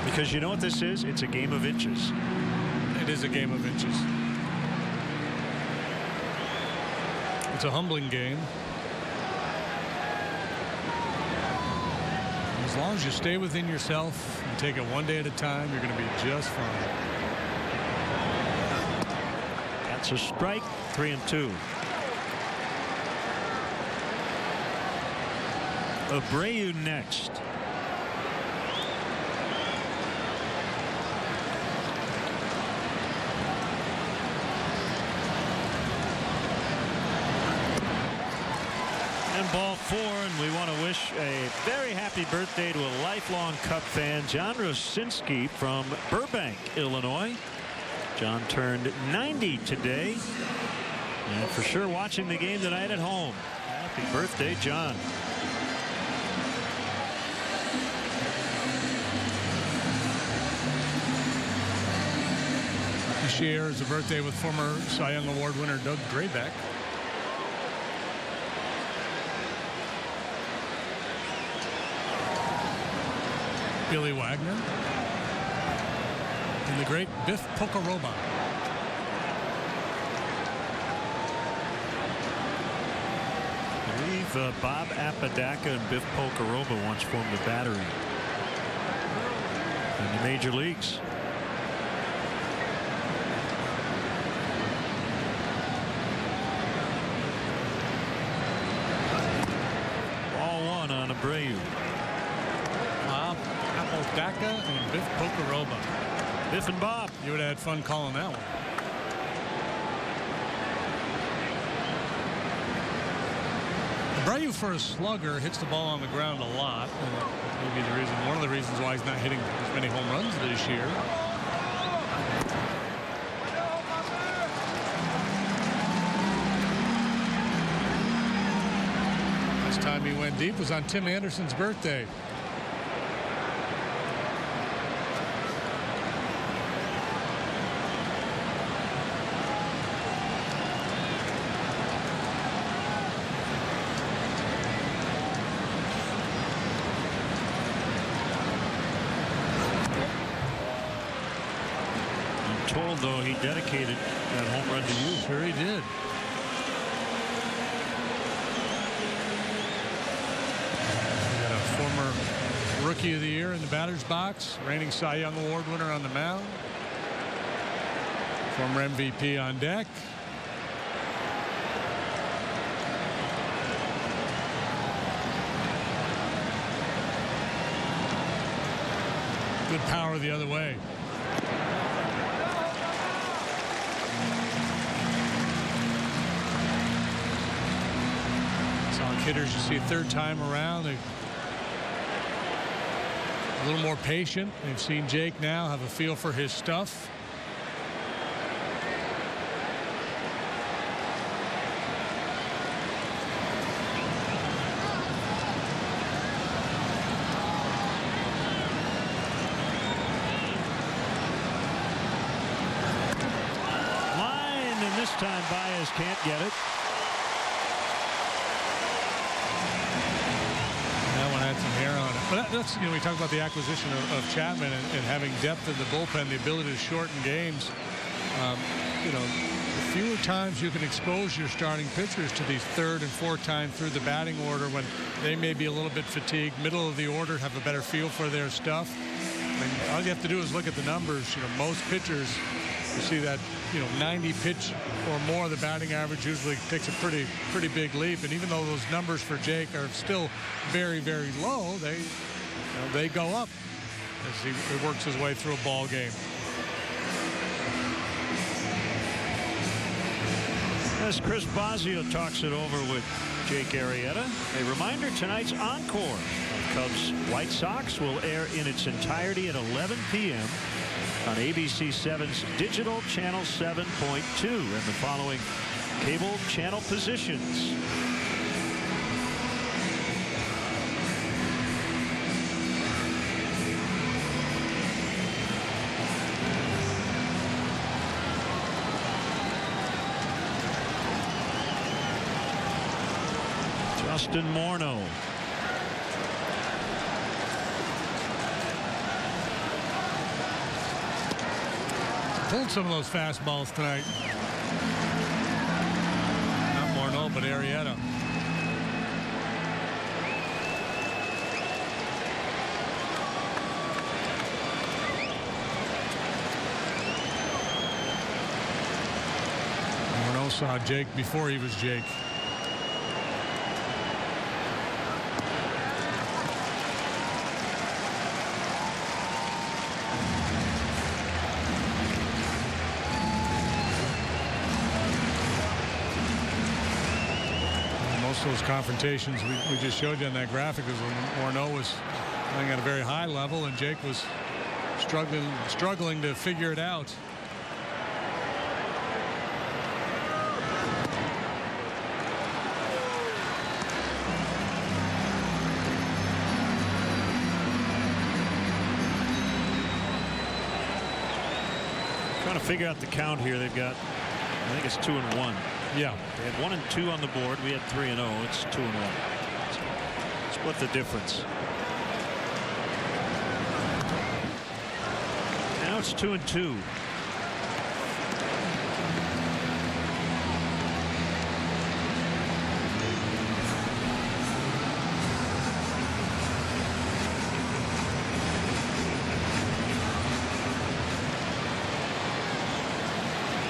Because you know what this is? It's a game of inches. It is a game of inches. It's a humbling game. As long as you stay within yourself and take it one day at a time, you're going to be just fine. That's a strike. 3-2. Abreu next. Ball 4, and we want to wish a very happy birthday to a lifelong Cub fan, John Rosinski from Burbank, Illinois. John turned 90 today, and for sure watching the game tonight at home. Happy birthday, John. This year is a birthday with former Cy Young Award winner Doug Drabek. Billy Wagner and the great Biff Pocoroba. I believe Bob Apodaca and Biff Pocoroba once formed a battery in the major leagues. Ball 1 on Abreu. Apodaca and Biff Pocoroba. Biff and Bob. You would have had fun calling that one. Abreu, for a slugger, hits the ball on the ground a lot. And maybe one of the reasons why he's not hitting as many home runs this year. Last time he went deep was on Tim Anderson's birthday. Though he dedicated that home run to you. Sure he did. We got a former Rookie of the Year in the batter's box, reigning Cy Young Award winner on the mound. Former MVP on deck. Good power the other way. Solid hitters you see third time around. They're a little more patient. They've seen Jake now, have a feel for his stuff. Time Baez can't get it. That one had some hair on it. But that's, you know, we talk about the acquisition of Chapman and having depth in the bullpen, the ability to shorten games. You know, the fewer times you can expose your starting pitchers to these third and fourth time through the batting order when they may be a little bit fatigued, middle of the order, have a better feel for their stuff. I mean, all you have to do is look at the numbers. You know, most pitchers, you see that, you know, 90 pitch or more, the batting average usually takes a pretty big leap. And even though those numbers for Jake are still very, very low, they go up as he works his way through a ball game. As Chris Bosio talks it over with Jake Arrieta, a reminder, tonight's encore of Cubs White Sox will air in its entirety at 11 p.m. on ABC 7's digital channel 7.2 and the following cable channel positions. Justin Morneau. Pulled some of those fastballs tonight. Not Morneau, but Arrieta. Morneau saw Jake before he was Jake. Those confrontations we just showed you on that graphic is when Morneau was playing at a very high level and Jake was struggling to figure it out. Trying to figure out the count here. They've got, I think it's 2-1. Yeah. They had 1 and 2 on the board. We had 3 and 0. It's 2 and 1. Split the difference. Now it's 2 and 2.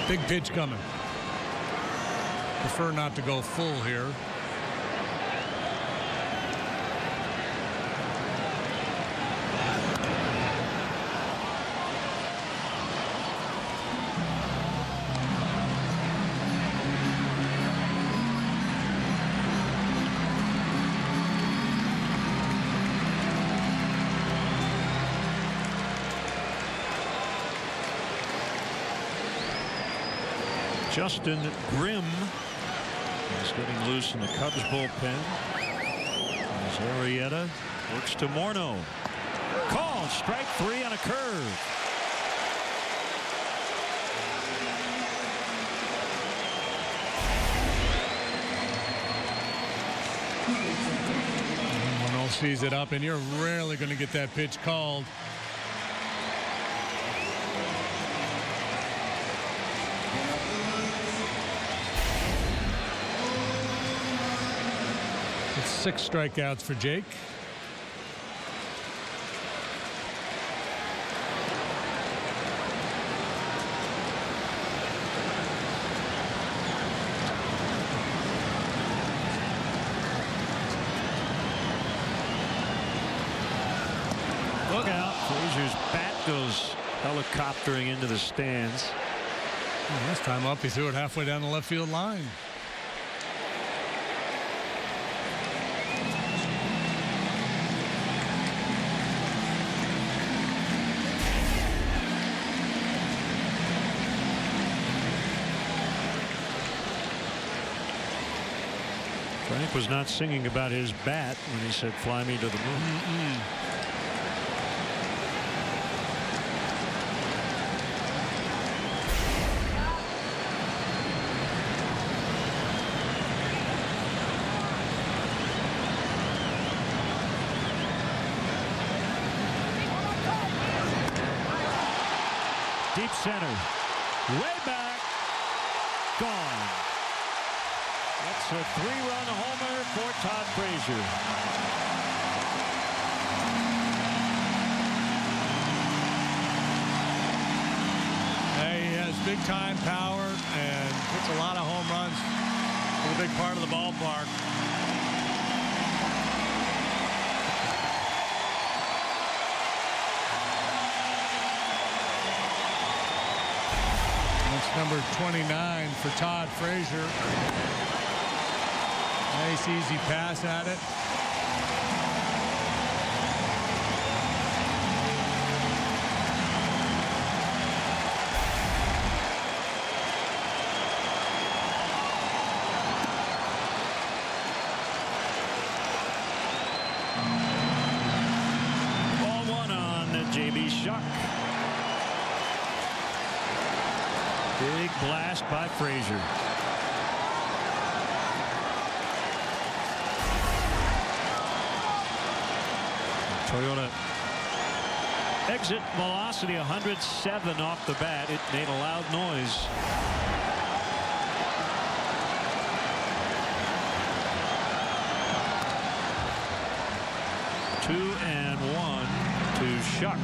Big pitch coming. Prefer not to go full here. Justin Grimm is getting loose in the Cubs bullpen. As Arrieta works to Morneau. Called strike 3 on a curve. Morneau sees it up, and you're rarely going to get that pitch called. It's 6 strikeouts for Jake. out. Frazier's bat goes helicoptering into the stands. Well, this time up, he threw it halfway down the left field line. Frank was not singing about his bat when he said, "Fly me to the moon." Deep center, way back, gone. That's a 3-run homer for Todd Frazier. He has big-time power and hits a lot of home runs. He's a big part of the ballpark. That's number 29 for Todd Frazier. Nice easy pass at it. Ball one on J.B. Shuck. Big blast by Frazier. Toyota exit velocity 107 off the bat. It made a loud noise. Two and one to Shuck.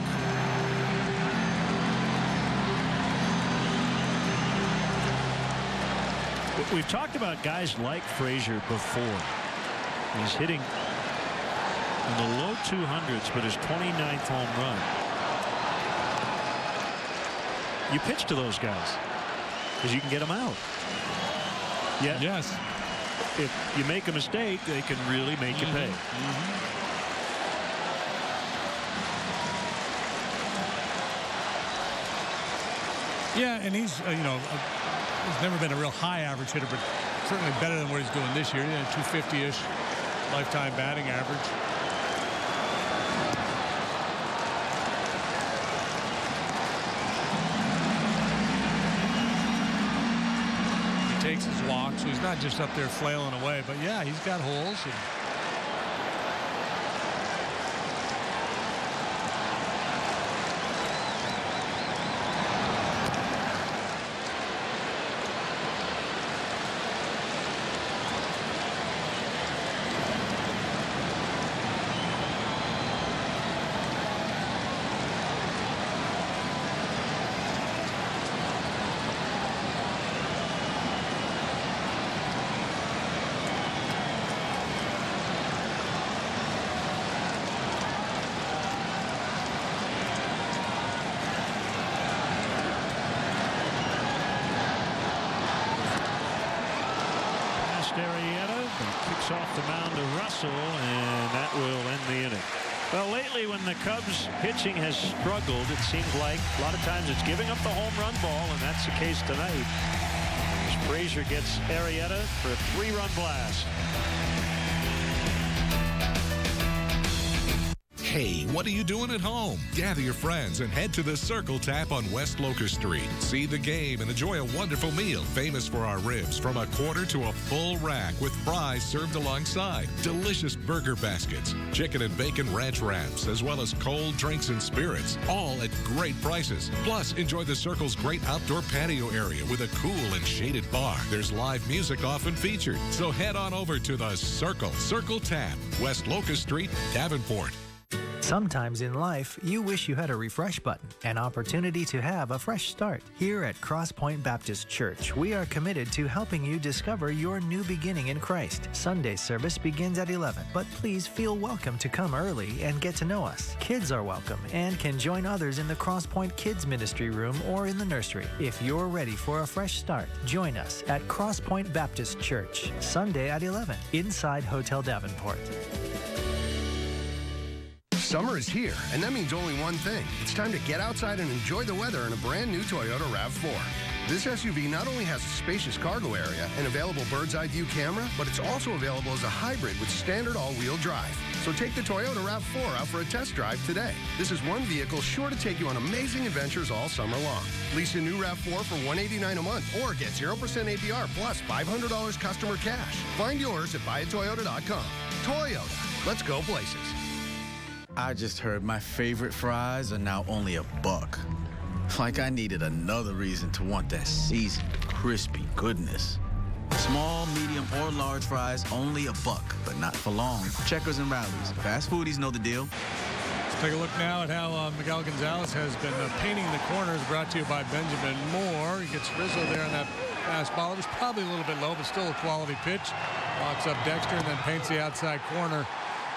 We've talked about guys like Frazier before. He's hitting in the low 200s, but his 29th home run. You pitch to those guys because you can get them out. Yeah. Yes. If you make a mistake, they can really make you pay. Yeah, and he's, he's never been a real high average hitter, but certainly better than what he's doing this year. 250-ish lifetime batting average. He takes his walk, so he's not just up there flailing away. But yeah, he's got holes. And off the mound to Russell, and that will end the inning. Well, lately when the Cubs pitching has struggled, it seems like a lot of times it's giving up the home run ball, and that's the case tonight. As Frazier gets Arrieta for a 3-run blast. Hey, what are you doing at home? Gather your friends and head to the Circle Tap on West Locust Street. See the game and enjoy a wonderful meal famous for our ribs from a quarter to a full rack with fries served alongside. Delicious burger baskets, chicken and bacon ranch wraps, as well as cold drinks and spirits, all at great prices. Plus, enjoy the Circle's great outdoor patio area with a cool and shaded bar. There's live music often featured. So head on over to the Circle Tap, West Locust Street, Davenport. Sometimes in life, you wish you had a refresh button, an opportunity to have a fresh start. Here at Cross Point Baptist Church, we are committed to helping you discover your new beginning in Christ. Sunday service begins at 11, but please feel welcome to come early and get to know us. Kids are welcome and can join others in the Cross Point Kids Ministry Room or in the nursery. If you're ready for a fresh start, join us at Cross Point Baptist Church, Sunday at 11, inside Hotel Davenport. Summer is here, and that means only one thing. It's time to get outside and enjoy the weather in a brand new Toyota RAV4. This SUV not only has a spacious cargo area and available bird's eye view camera, but it's also available as a hybrid with standard all-wheel drive. So take the Toyota RAV4 out for a test drive today. This is one vehicle sure to take you on amazing adventures all summer long. Lease a new RAV4 for $189 a month or get 0% APR plus $500 customer cash. Find yours at buyatoyota.com. Toyota. Let's go places. I just heard my favorite fries are now only $1. Like I needed another reason to want that seasoned, crispy goodness. Small, medium, or large fries, only $1, but not for long. Checkers and Rallies. Fast foodies know the deal. Let's take a look now at how Miguel Gonzalez has been painting the corners, brought to you by Benjamin Moore. He gets Rizzo there on that fastball. It was probably a little bit low, but still a quality pitch. Locks up Dexter and then paints the outside corner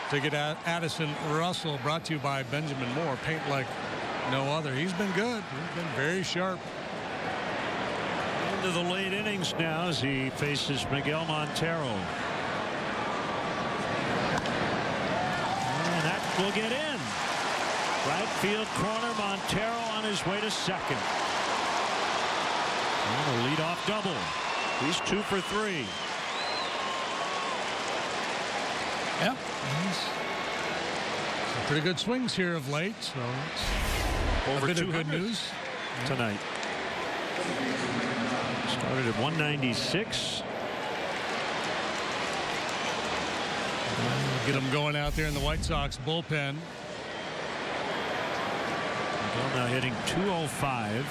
to get Addison Russell, brought to you by Benjamin Moore. Paint like no other. He's been good. He's been very sharp. Into the late innings now as he faces Miguel Montero. And that will get in. Right field corner, Montero on his way to second. And a leadoff double. He's 2 for 3. Yeah, some pretty good swings here of late, so it's over a bit of 200 good news tonight. Started at 196. Get them going out there in the White Sox bullpen. Miguel now hitting 205.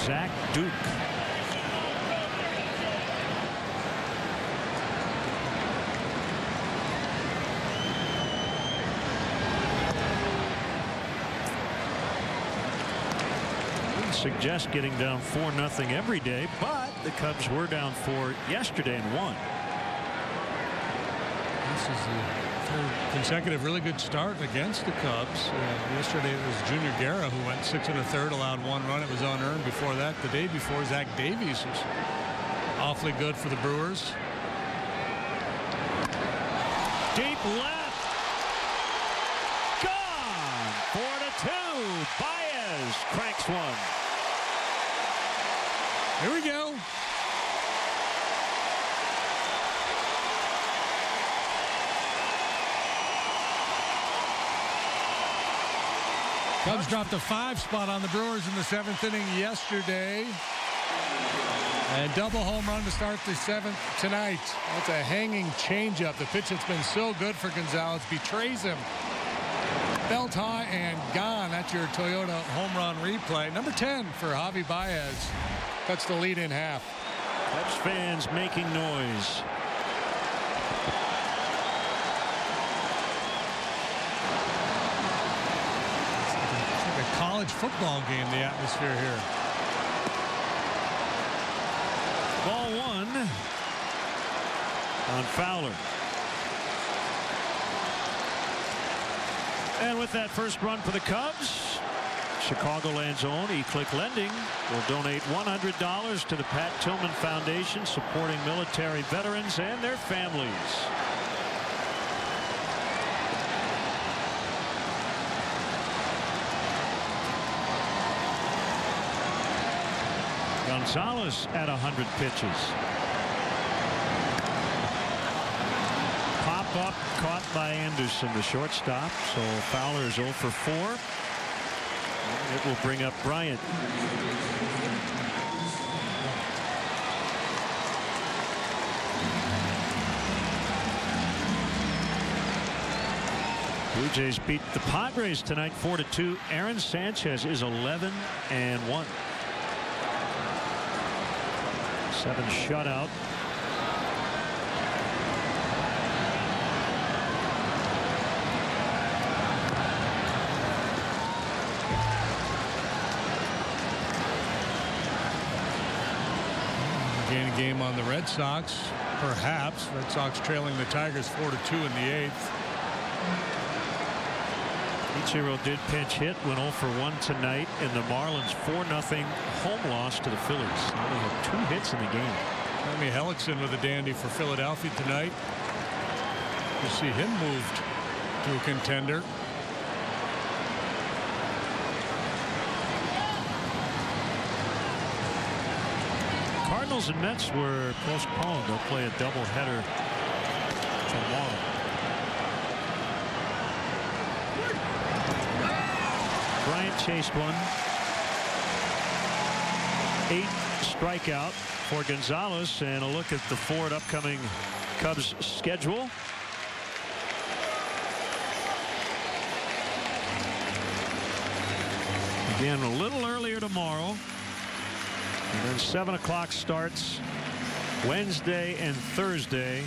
Zach Duke. Wouldn't suggest getting down 4-0 every day, but the Cubs were down 4 yesterday and won. This is the third consecutive really good start against the Cubs. Yesterday it was Junior Guerra who went 6 1/3, allowed 1 run. It was unearned. Before that, the day before, Zach Davies was awfully good for the Brewers. Deep left. Gone. 4-2. Baez cranks one. Here we go. Cubs dropped a 5 spot on the Brewers in the 7th inning yesterday. And double home run to start the 7th tonight. That's a hanging changeup. The pitch that's been so good for Gonzalez betrays him. Belt high and gone. That's your Toyota home run replay. Number 10 for Javi Baez. Cuts the lead in half. Cubs fans making noise. College football game, the atmosphere here. Ball 1 on Fowler. And with that first run for the Cubs, Chicagoland's own eClick Lending will donate $100 to the Pat Tillman Foundation, supporting military veterans and their families. Gonzalez at 100 pitches. Pop up caught by Anderson, the shortstop. So Fowler is 0 for 4. It will bring up Bryant. Jays beat the Padres tonight 4-2. Aaron Sanchez is 11-1. 7 shutout. Gain a game on the Red Sox, perhaps. Red Sox trailing the Tigers 4-2 in the 8th. Ichiro did pinch hit, went 0 for 1 tonight in the Marlins 4-0 home loss to the Phillies. He only had 2 hits in the game. Tommy Hellickson with a dandy for Philadelphia tonight. You see him moved to a contender. Cardinals and Mets were postponed. They'll play a doubleheader tomorrow. Bryant chased one. 8 strikeout for Gonzalez, and a look at the forward upcoming Cubs schedule. Again, a little earlier tomorrow. And then 7 o'clock starts Wednesday and Thursday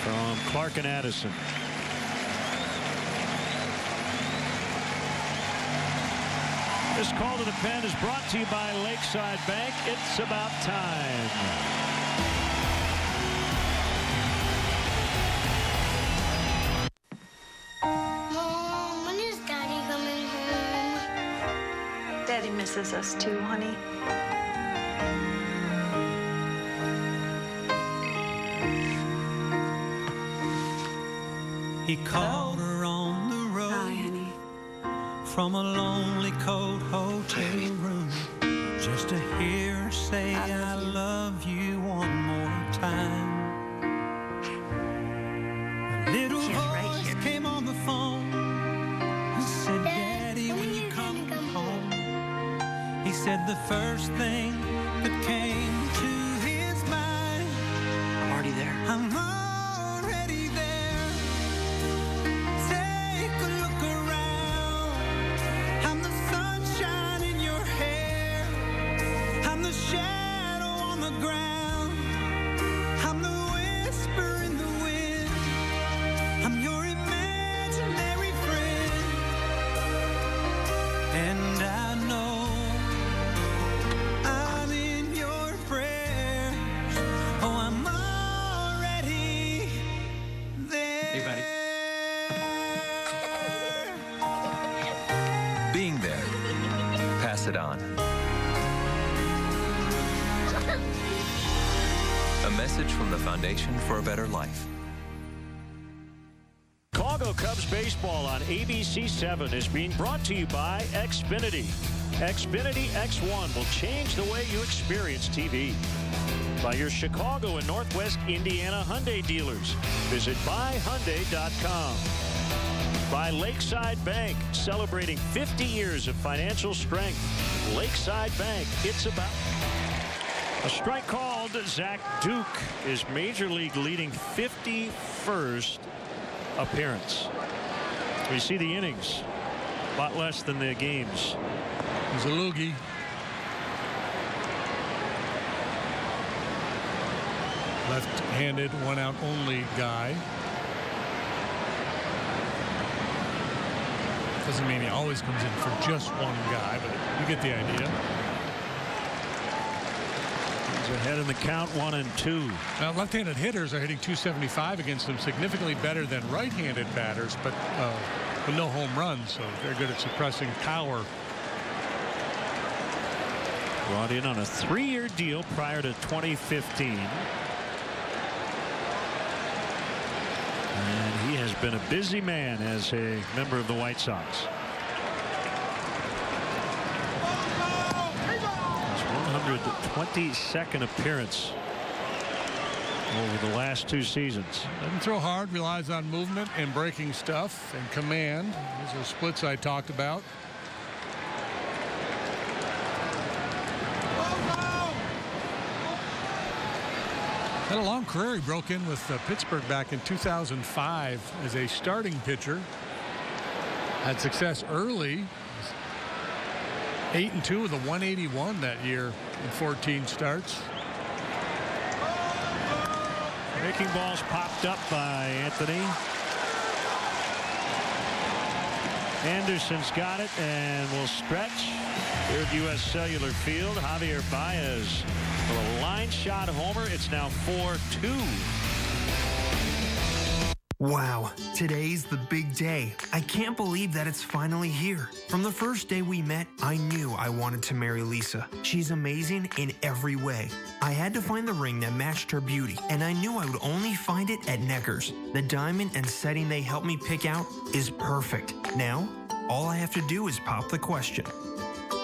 from Clark and Addison. This call to the pen is brought to you by Lakeside Bank. It's about time. Mom, when is Daddy coming home? Daddy misses us too, honey. He called her on the road. Hi, honey. From a lonely, cold hotel room, just to hear her say, I love you one more time. A little voice came on the phone and said, Daddy, when you come home. He said the first thing that came to his mind, I'm already there. I'm already there. Take a look around. I'm the sunshine in your hair. I'm the shadow on the ground. I'm the whisper in the wind. I'm your imaginary friend. And I know I'm in your prayers. Oh, I'm already there. Hey, buddy. Being there. Pass it on. A message from the Foundation for a Better Life. Chicago Cubs baseball on ABC 7 is being brought to you by Xfinity. Xfinity X1 will change the way you experience TV. By your Chicago and Northwest Indiana Hyundai dealers. Visit buyhyundai.com. By Lakeside Bank, celebrating 50 years of financial strength. Lakeside Bank, it's about... A strike called. Zach Duke is Major League leading 51st appearance. We see the innings. A lot less than the games. There's a loogie. Left-handed, one-out only guy. Doesn't mean he always comes in for just one guy, but you get the idea. He's ahead in the count, 1-2. Now, left-handed hitters are hitting .275 against him, significantly better than right-handed batters, but with no home runs, so they're good at suppressing power. Brought in on a 3-year deal prior to 2015. And he has been a busy man as a member of the White Sox. His 122nd appearance over the last 2 seasons. Doesn't throw hard, relies on movement and breaking stuff and command. Those are splits I talked about. Had a long career. He broke in with Pittsburgh back in 2005 as a starting pitcher. Had success early. 8-2 with a 181 that year in 14 starts. Breaking balls popped up by Anthony. Anderson's got it and will stretch. Here at U.S. Cellular Field, Javier Baez with a line shot homer. It's now 4-2. Wow, today's the big day. I can't believe that it's finally here. From the first day we met, I knew I wanted to marry Lisa. She's amazing in every way. I had to find the ring that matched her beauty, and I knew I would only find it at Necker's. The diamond and setting they helped me pick out is perfect. Now, all I have to do is pop the question.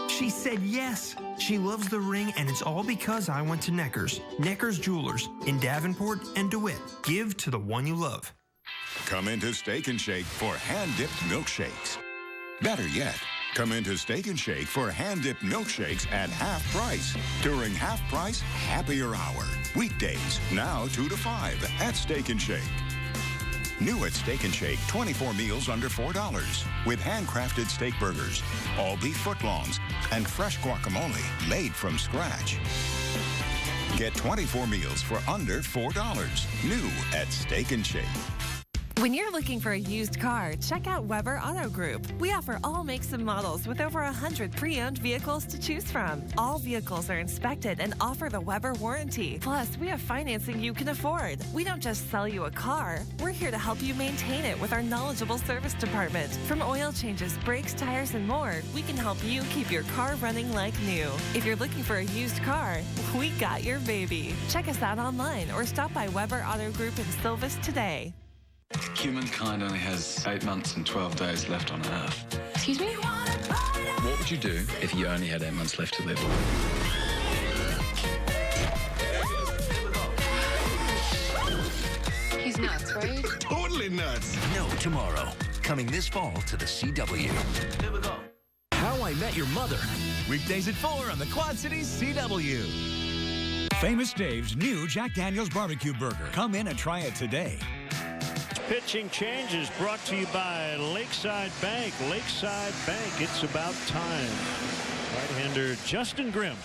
She said yes. She loves the ring, and it's all because I went to Necker's. Necker's Jewelers in Davenport and DeWitt. Give to the one you love. Come into Steak and Shake for hand-dipped milkshakes. Better yet, come into Steak and Shake for hand-dipped milkshakes at half price during Half Price Happier Hour. Weekdays, now 2 to 5 at Steak and Shake. New at Steak and Shake, 24 meals under $4 with handcrafted steak burgers, all beef footlongs, and fresh guacamole made from scratch. Get 24 meals for under $4. New at Steak and Shake. When you're looking for a used car, check out Weber Auto Group. We offer all makes and models with over 100 pre-owned vehicles to choose from. All vehicles are inspected and offer the Weber warranty. Plus, we have financing you can afford. We don't just sell you a car. We're here to help you maintain it with our knowledgeable service department. From oil changes, brakes, tires, and more, we can help you keep your car running like new. If you're looking for a used car, we got your baby. Check us out online or stop by Weber Auto Group in Silvis today. Humankind only has 8 months and 12 days left on Earth. Excuse me? What would you do if you only had 8 months left to live? He's nuts, right? Totally nuts. No Tomorrow. Coming this fall to the CW. Here we go. How I Met Your Mother. Weekdays at 4 on the Quad Cities CW. Famous Dave's new Jack Daniel's Barbecue Burger. Come in and try it today. Pitching change is brought to you by Lakeside Bank. Lakeside Bank, it's about time. Right-hander Justin Grimm.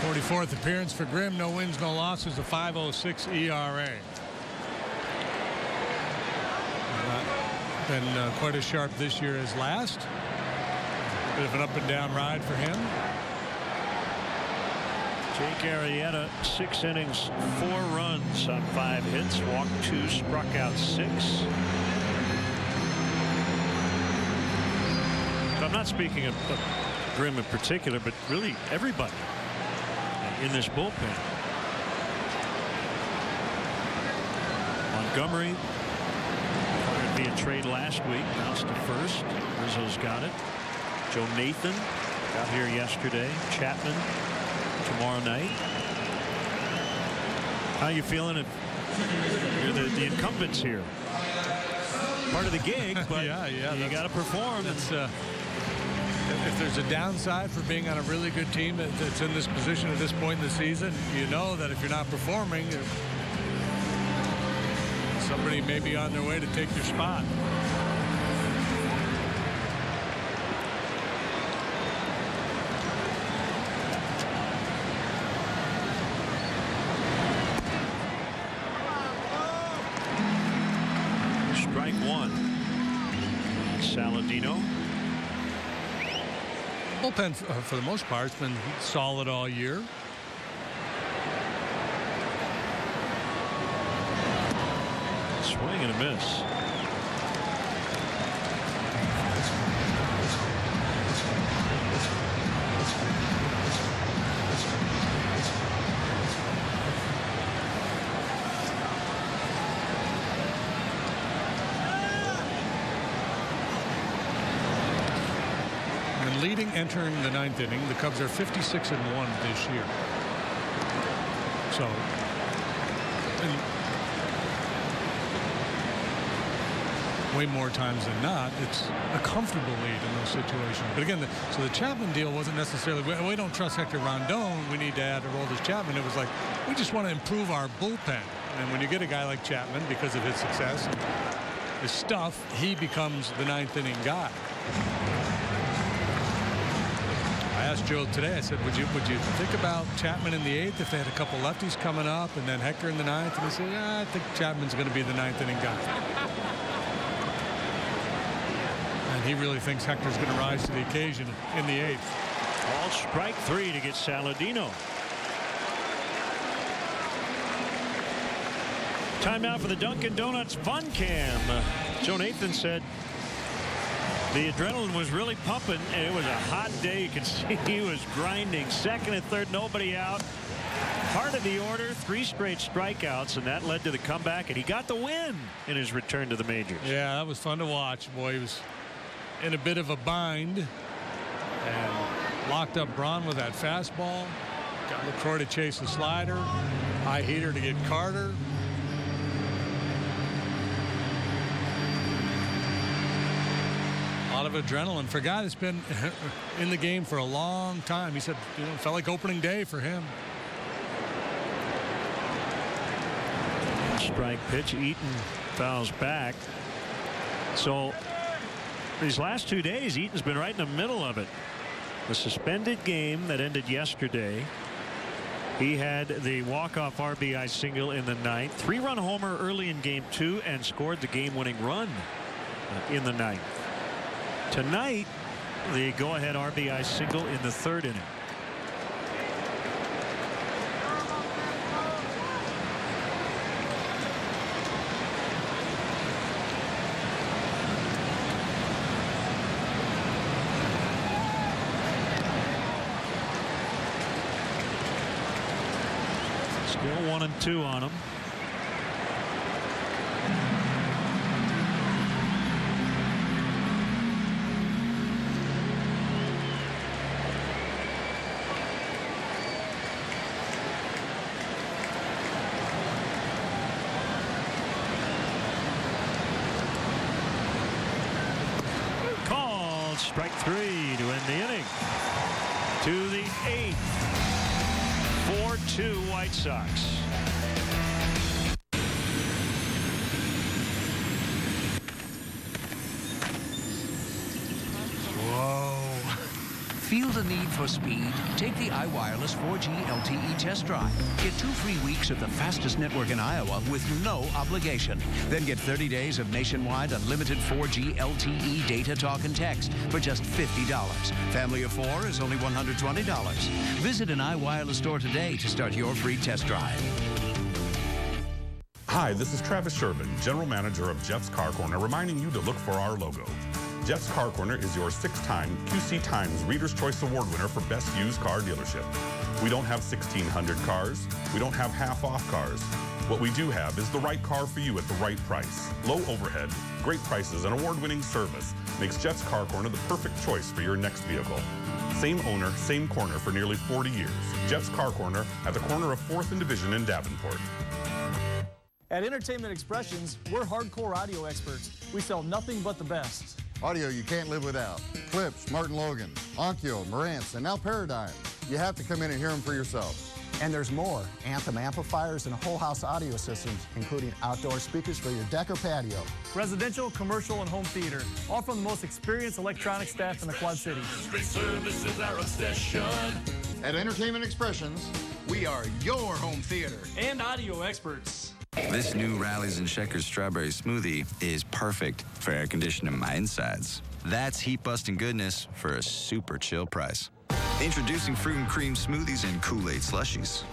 '44th appearance for Grimm. No wins, no losses. A 5.06 ERA. Been quite as sharp this year as last. Bit of an up and down ride for him. Jake Arrieta, 6 innings, 4 runs on 5 hits, walked 2, struck out 6. I'm not speaking of Grimm in particular, but really everybody in this bullpen. Montgomery, acquired via trade last week, bounced to first. Rizzo's got it. Joe Nathan got here yesterday. Chapman tomorrow night. How you feeling if you're the incumbents here? Part of the gig, but yeah, you got to perform. If there's a downside for being on a really good team that's in this position at this point in the season, you know that if you're not performing, somebody may be on their way to take your spot. Strike 1. Saladino. Bullpen, for the most part, has been solid all year. Swing and a miss. Leading entering the 9th inning, the Cubs are 56-1 this year. So, way more times than not, it's a comfortable lead in those situations. But again, so the Chapman deal wasn't necessarily, we don't trust Hector Rondon, we need to add Aroldis Chapman. It was like, we just want to improve our bullpen. And when you get a guy like Chapman, because of his success and his stuff, he becomes the ninth inning guy. I asked Joe today, I said, would you think about Chapman in the eighth if they had a couple lefties coming up and then Hector in the ninth? And he said, I think Chapman's going to be the ninth inning guy. And he really thinks Hector's going to rise to the occasion in the eighth. All strike three to get Saladino. Timeout for the Dunkin' Donuts Fun Cam. Joe Nathan said the adrenaline was really pumping, and it was a hot day. You can see he was grinding. Second and third, nobody out. Part of the order, 3 straight strikeouts, and that led to the comeback, and he got the win in his return to the majors. Yeah, that was fun to watch. Boy, he was in a bit of a bind and locked up Braun with that fastball. Got LaCroix to chase the slider. High heater to get Carter. A lot of adrenaline for a guy that's been in the game for a long time. He said, it felt like opening day for him. Strike pitch. Eaton fouls back. So these last 2 days, Eaton's been right in the middle of it. The suspended game that ended yesterday. He had the walk-off RBI single in the ninth. 3-run homer early in game 2 and scored the game-winning run in the ninth. Tonight, the go-ahead RBI single in the 3rd inning. Still 1-2 on him. Strike 3 to end the inning. To the 8th. 4-2 White Sox. Whoa. Feel the need for speed? Take the iWireless 4G LTE test drive. Get 2 free weeks of the fastest network in Iowa with no obligation. Then get 30 days of nationwide unlimited 4G LTE data, talk, and text for just $50. Family of 4 is only $120. Visit an iWireless store today to start your free test drive. Hi, this is Travis Sherman, General Manager of Jeff's Car Corner, reminding you to look for our logo. Jeff's Car Corner is your 6-time QC Times Reader's Choice Award winner for Best Used Car Dealership. We don't have 1,600 cars. We don't have half-off cars. What we do have is the right car for you at the right price. Low overhead, great prices, and award-winning service makes Jeff's Car Corner the perfect choice for your next vehicle. Same owner, same corner for nearly 40 years. Jeff's Car Corner at the corner of 4th and Division in Davenport. At Entertainment Expressions, we're hardcore audio experts. We sell nothing but the best. Audio you can't live without. Clips, Martin Logan, Onkyo, Marantz, and now Paradigm. You have to come in and hear them for yourself. And there's more. Anthem amplifiers and whole house audio systems, including outdoor speakers for your deck or patio. Residential, commercial, and home theater. All from the most experienced electronic staff in the Quad Cities. Great service is our obsession. At Entertainment Expressions, we are your home theater. And audio experts. This new Rallies and Checkers strawberry smoothie is perfect for air conditioning my insides. That's heat-busting goodness for a super chill price. Introducing fruit and cream smoothies and Kool-Aid slushies.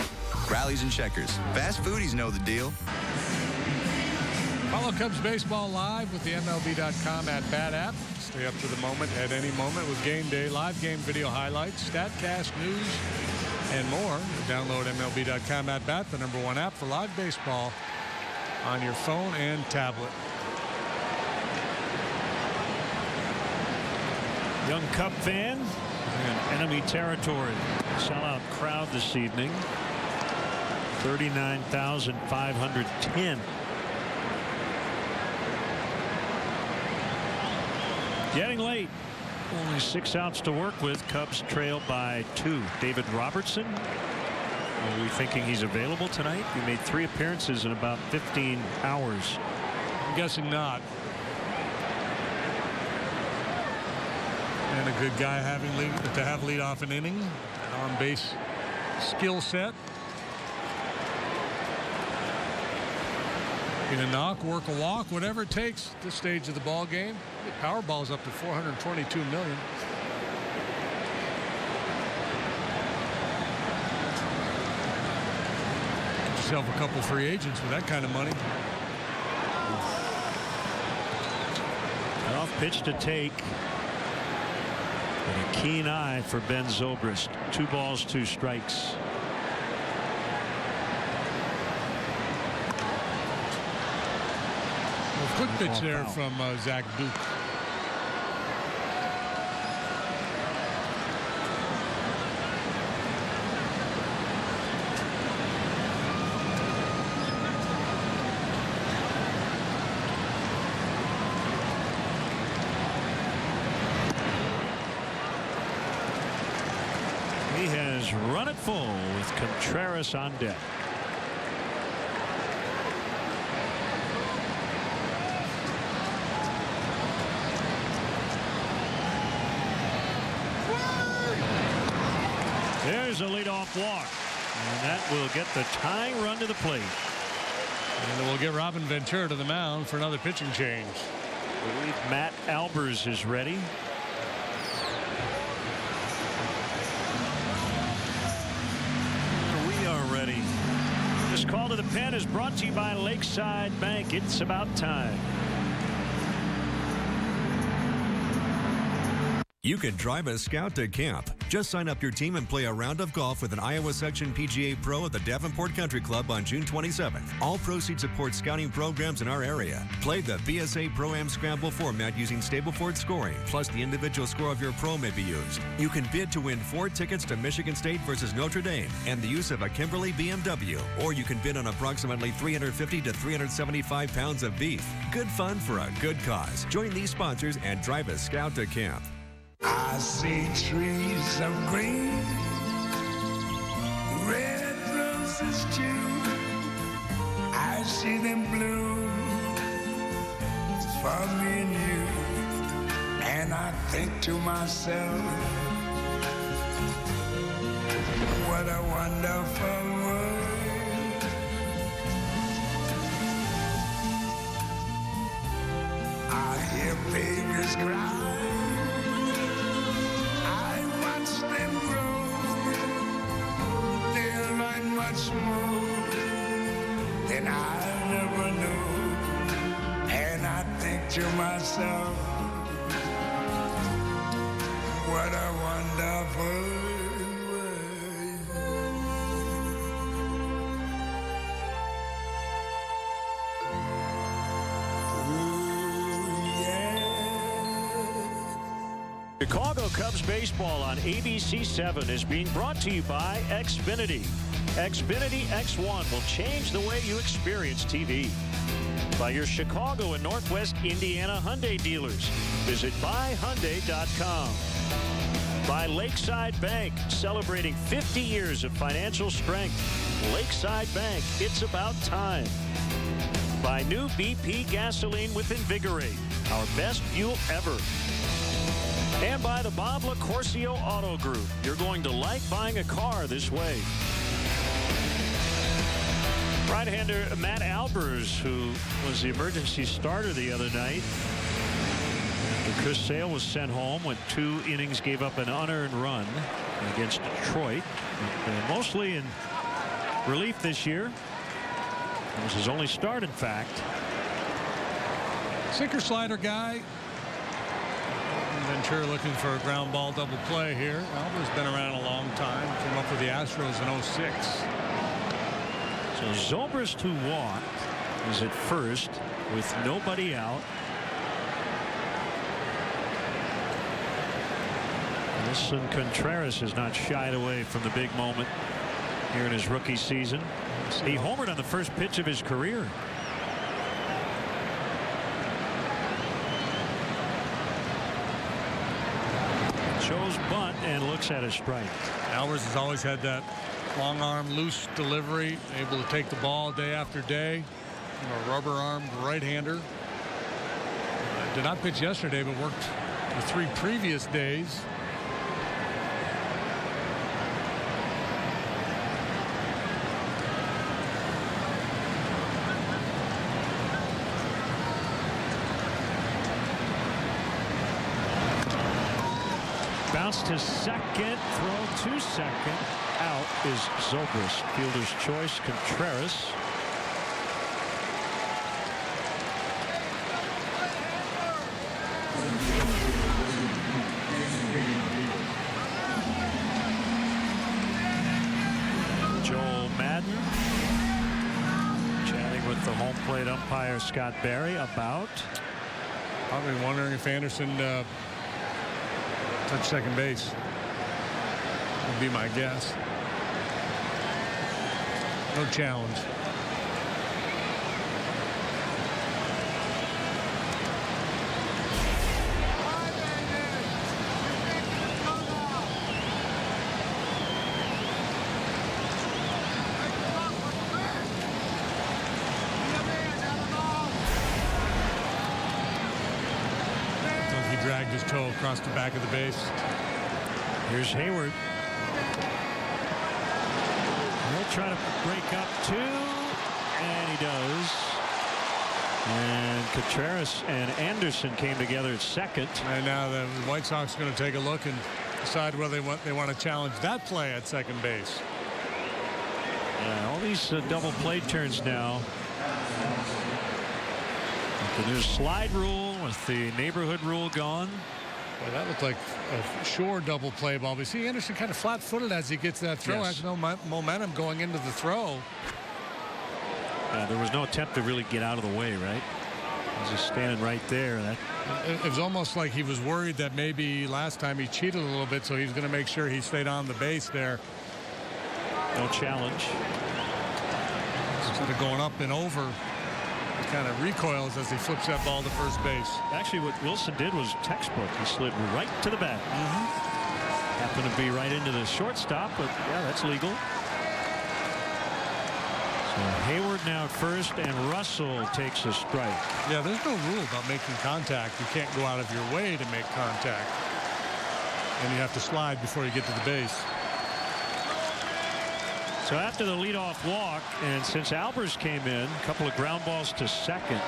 Rallies and Checkers. Fast foodies know the deal. Follow Cubs baseball live with the MLB.com at-bat app. Stay up to the moment at any moment with game day, live game video highlights, StatCast news, and more. Download MLB.com at-bat, the #1 app for live baseball on your phone and tablet. Young Cub fan in enemy territory. Sellout crowd this evening. 39,510. Getting late. Only 6 outs to work with. Cubs trail by 2. David Robertson Are we thinking he's available tonight? He made 3 appearances in about 15 hours. I'm guessing not. And a good guy to have lead off an inning. An on-base skill set. Get a knock, work a walk, whatever it takes at this stage of the ball game. The Powerball's up to $422 million. Get yourself a couple free agents with that kind of money. An off pitch to take. And a keen eye for Ben Zobrist. 2 balls, 2 strikes. Quick pitch there from Zach Duke. He has run it full with Contreras on deck. There's a leadoff walk, and that will get the tying run to the plate. And we'll get Robin Ventura to the mound for another pitching change. I believe Matt Albers is ready. We are ready. This call to the pen is brought to you by Lakeside Bank. It's about time. You can drive a Scout to camp. Just sign up your team and play a round of golf with an Iowa Section PGA Pro at the Davenport Country Club on June 27th. All proceeds support scouting programs in our area. Play the BSA Pro-Am Scramble format using Stableford scoring, plus the individual score of your pro may be used. You can bid to win 4 tickets to Michigan State versus Notre Dame and the use of a Kimberly BMW. Or you can bid on approximately 350 to 375 pounds of beef. Good fun for a good cause. Join these sponsors and drive a Scout to camp. I see trees of green, red roses too. I see them bloom for me and you. And I think to myself, what a wonderful world. I hear babies cry. Them grow, they'll learn much more than I never knew. And I think to myself, what a wonderful world. Ooh, yeah. Chicago Cubs baseball on ABC 7 is being brought to you by Xfinity. Xfinity X1 will change the way you experience TV. By your Chicago and Northwest Indiana Hyundai dealers. Visit buyhyundai.com. By Lakeside Bank, celebrating 50 years of financial strength. Lakeside Bank, it's about time. By new BP gasoline with Invigorate, our best fuel ever. And by the Bob LaCourcio Auto Group. You're going to like buying a car this way. Right-hander Matt Albers, who was the emergency starter the other night. Chris Sale was sent home when 2 innings gave up an unearned run against Detroit. And mostly in relief this year. It was his only start, in fact. Sinker slider guy. Ventura looking for a ground ball double play here. Albert's been around a long time. Came up with the Astros in 06. So Zobrist, who walked, is at first with nobody out. Listen, Contreras has not shied away from the big moment here in his rookie season. He homered on the first pitch of his career. Shows bunt and looks at a strike. Albers has always had that Long arm, loose delivery, able to take the ball day after day. A rubber-armed right-hander. Did not pitch yesterday, but worked the 3 previous days. Bounce to second, throw to second. Out is Zobrist. Fielder's choice, Contreras. Joel Madden chatting with the home plate umpire Scott Barry about. Probably wondering if Anderson touched second base. Would be my guess. No challenge. He dragged his toe across the back of the base. Here's Hayward. He'll try to break up 2, and he does. And Contreras and Anderson came together at second. And now the White Sox are going to take a look and decide whether they want to challenge that play at second base. Yeah, all these double play turns now. The new slide rule with the neighborhood rule gone. Well, that looked like a sure double play ball. But see, Anderson kind of flat-footed as he gets that throw. Yes. Has no momentum going into the throw. There was no attempt to really get out of the way, right? He's just standing right there. It was almost like he was worried that maybe last time he cheated a little bit, so he's going to make sure he stayed on the base there. No challenge. Instead of going up and over, he kind of recoils as he flips that ball to first base. Actually, what Wilson did was textbook. He slid right to the bat. Happened to be right into the shortstop, but yeah, that's legal. So Hayward now at first, and Russell takes a strike. Yeah, there's no rule about making contact. You can't go out of your way to make contact. And you have to slide before you get to the base. So after the leadoff walk, and since Albers came in, a couple of ground balls to second.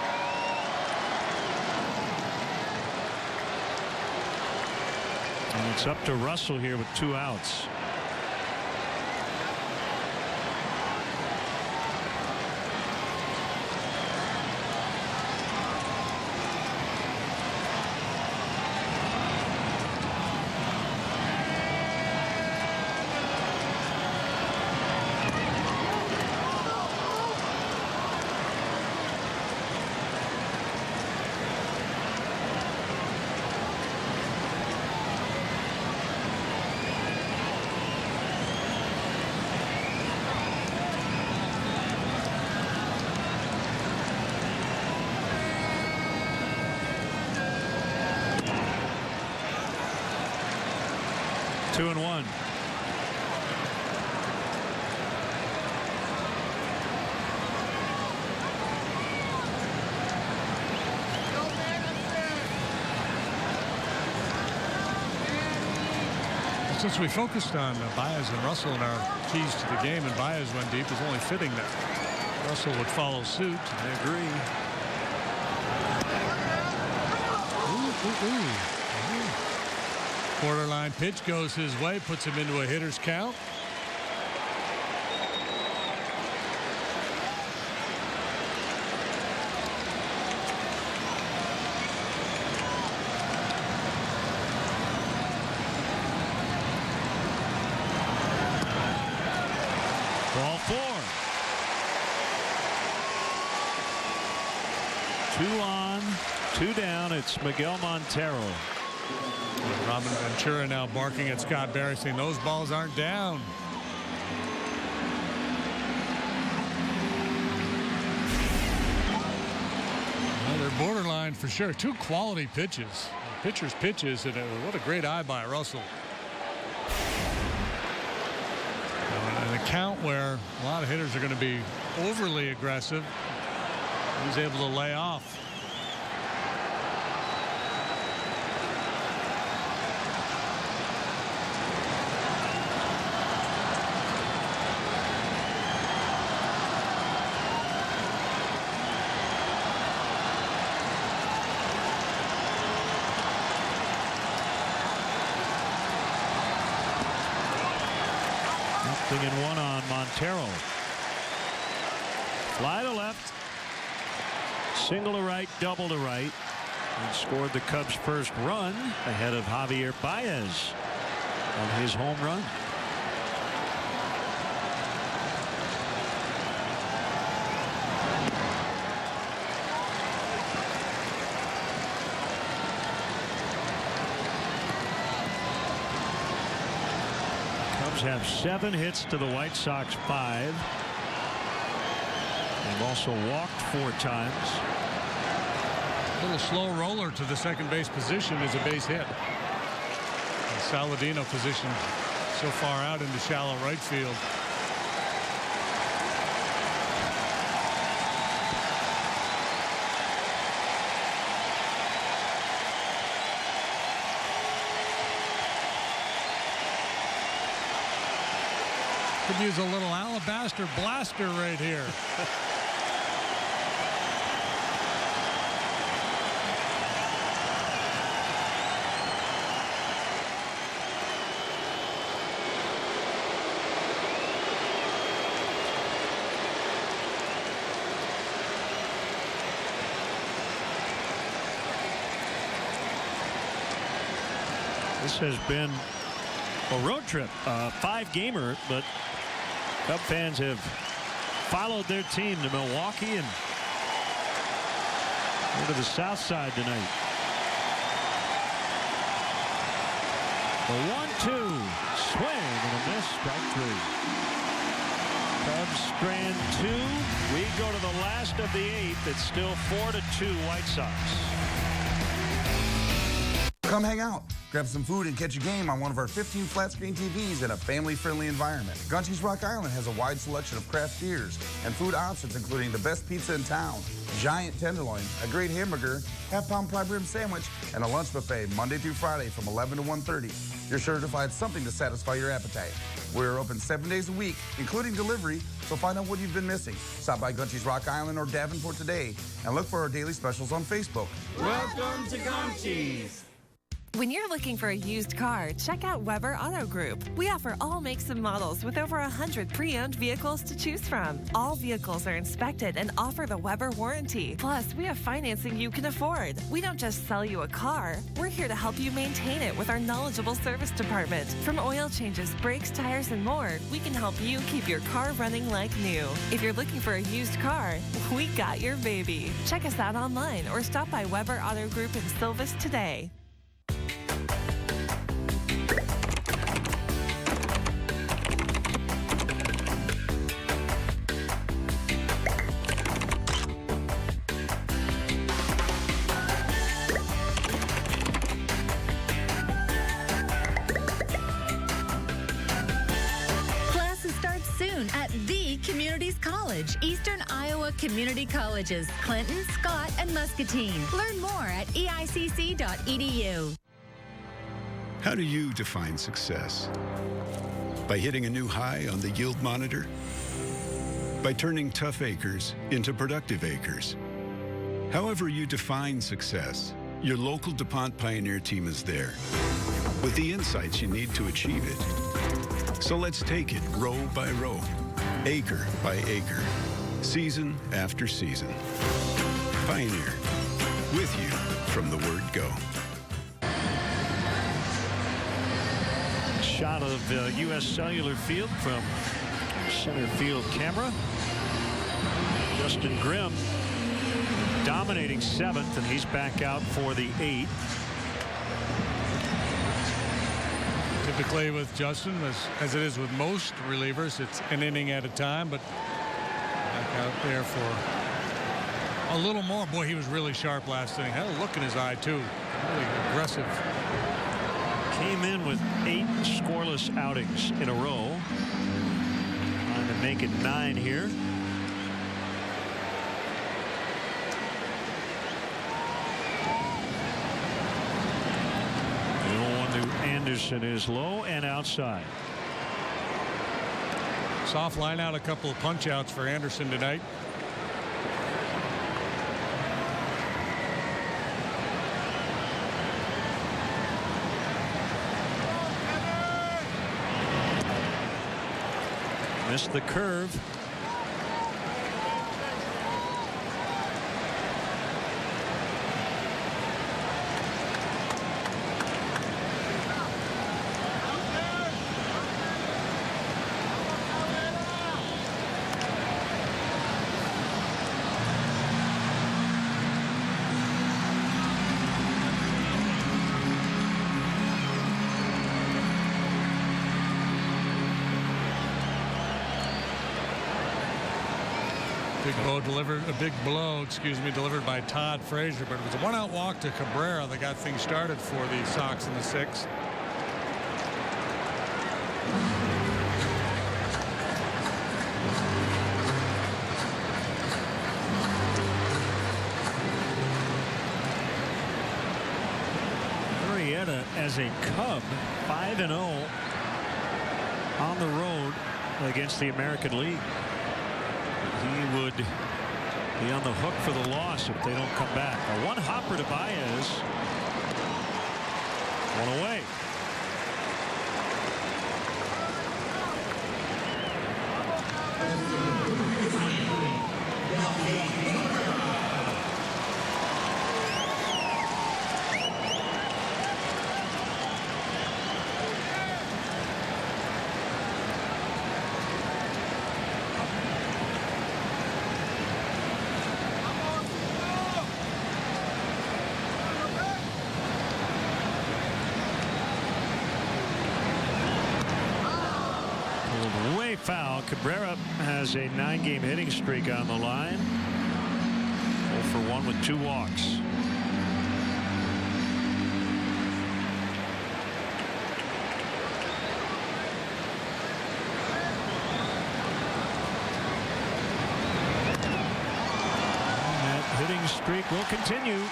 And it's up to Russell here with 2 outs. Two and one. Since we focused on Baez and Russell in our keys to the game, and Baez went deep, it's only fitting that Russell would follow suit. I agree. Borderline pitch goes his way, puts him into a hitter's count. Ball 4. 2 on, 2 down. It's Miguel Montero. Robin Ventura now barking at Scott Barry, saying those balls aren't down. Well, they're borderline for sure. 2 quality pitches. Pitcher's pitches, and what a great eye by Russell. And a count where a lot of hitters are going to be overly aggressive. He's able to lay off. Nothing in 1 on Montero. Fly to left. Single to right, double to right. And scored the Cubs' first run ahead of Javier Baez on his home run. Have 7 hits to the White Sox 5. They've also walked 4 times. A little slow roller to the second base position is a base hit. And Saladino positioned so far out into shallow right field. Could use a little alabaster blaster right here. This has been a road trip, 5-gamer, but Cub fans have followed their team to Milwaukee and go to the south side tonight. The 1-2 swing and a miss, strike 3. Cubs strand 2. We go to the last of the 8th. It's still 4-2 White Sox. Come hang out. Grab some food and catch a game on one of our 15 flat-screen TVs in a family-friendly environment. Gunty's Rock Island has a wide selection of craft beers and food options, including the best pizza in town, giant tenderloin, a great hamburger, half-pound prime rib sandwich, and a lunch buffet Monday through Friday from 11 to 1:30. You're sure to find something to satisfy your appetite. We're open 7 days a week, including delivery, so find out what you've been missing. Stop by Gunty's Rock Island or Davenport today and look for our daily specials on Facebook. Welcome to Gunty's. When you're looking for a used car, check out Weber Auto Group. We offer all makes and models with over 100 pre-owned vehicles to choose from. All vehicles are inspected and offer the Weber warranty. Plus, we have financing you can afford. We don't just sell you a car. We're here to help you maintain it with our knowledgeable service department. From oil changes, brakes, tires, and more, we can help you keep your car running like new. If you're looking for a used car, we got your baby. Check us out online or stop by Weber Auto Group in Silvis today. At the Communities College, Eastern Iowa Community Colleges, Clinton, Scott, and Muscatine. Learn more at eicc.edu. How do you define success? By hitting a new high on the yield monitor? By turning tough acres into productive acres? However you define success, your local DuPont Pioneer team is there with the insights you need to achieve it. So let's take it row by row, acre by acre, season after season. Pioneer, with you from the word go. Shot of U.S. Cellular Field from center field camera. Justin Grimm dominating 7th, and he's back out for the 8th. Typically with Justin, as it is with most relievers, it's an inning at a time, but back out there for a little more. Boy, he was really sharp last inning. Had a look in his eye, too. Really aggressive. Came in with 8 scoreless outings in a row. make it 9 here. The 0-1 to Anderson is low and outside. Soft line out, a couple of punch outs for Anderson tonight. Missed the curve. Big blow, delivered by Todd Frazier, but it was a 1-out walk to Cabrera that got things started for the Sox in the 6th. Arrieta as a Cub, 5-0 on the road against the American League. He would be on the hook for the loss if they don't come back. A one hopper to Baez. One away. Foul. Cabrera has a 9-game hitting streak on the line. 0 for 1 with 2 walks. And that hitting streak will continue.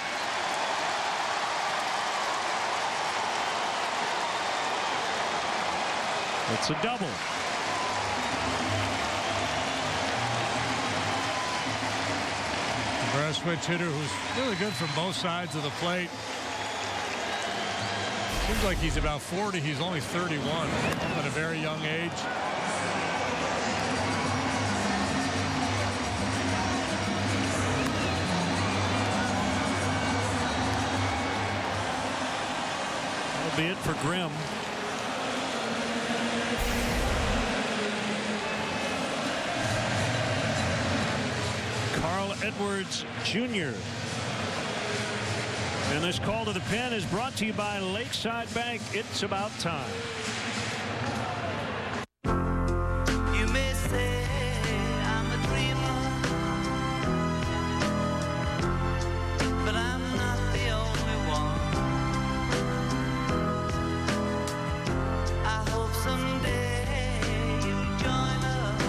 It's a double. Switch hitter who's really good from both sides of the plate. Seems like he's about 40. He's only 31 at a very young age. That'll be it for Grimm. Edwards Jr. And this call to the pen is brought to you by Lakeside Bank. It's about time. You may say I'm a dreamer, but I'm not the only one. I hope someday you'll join us.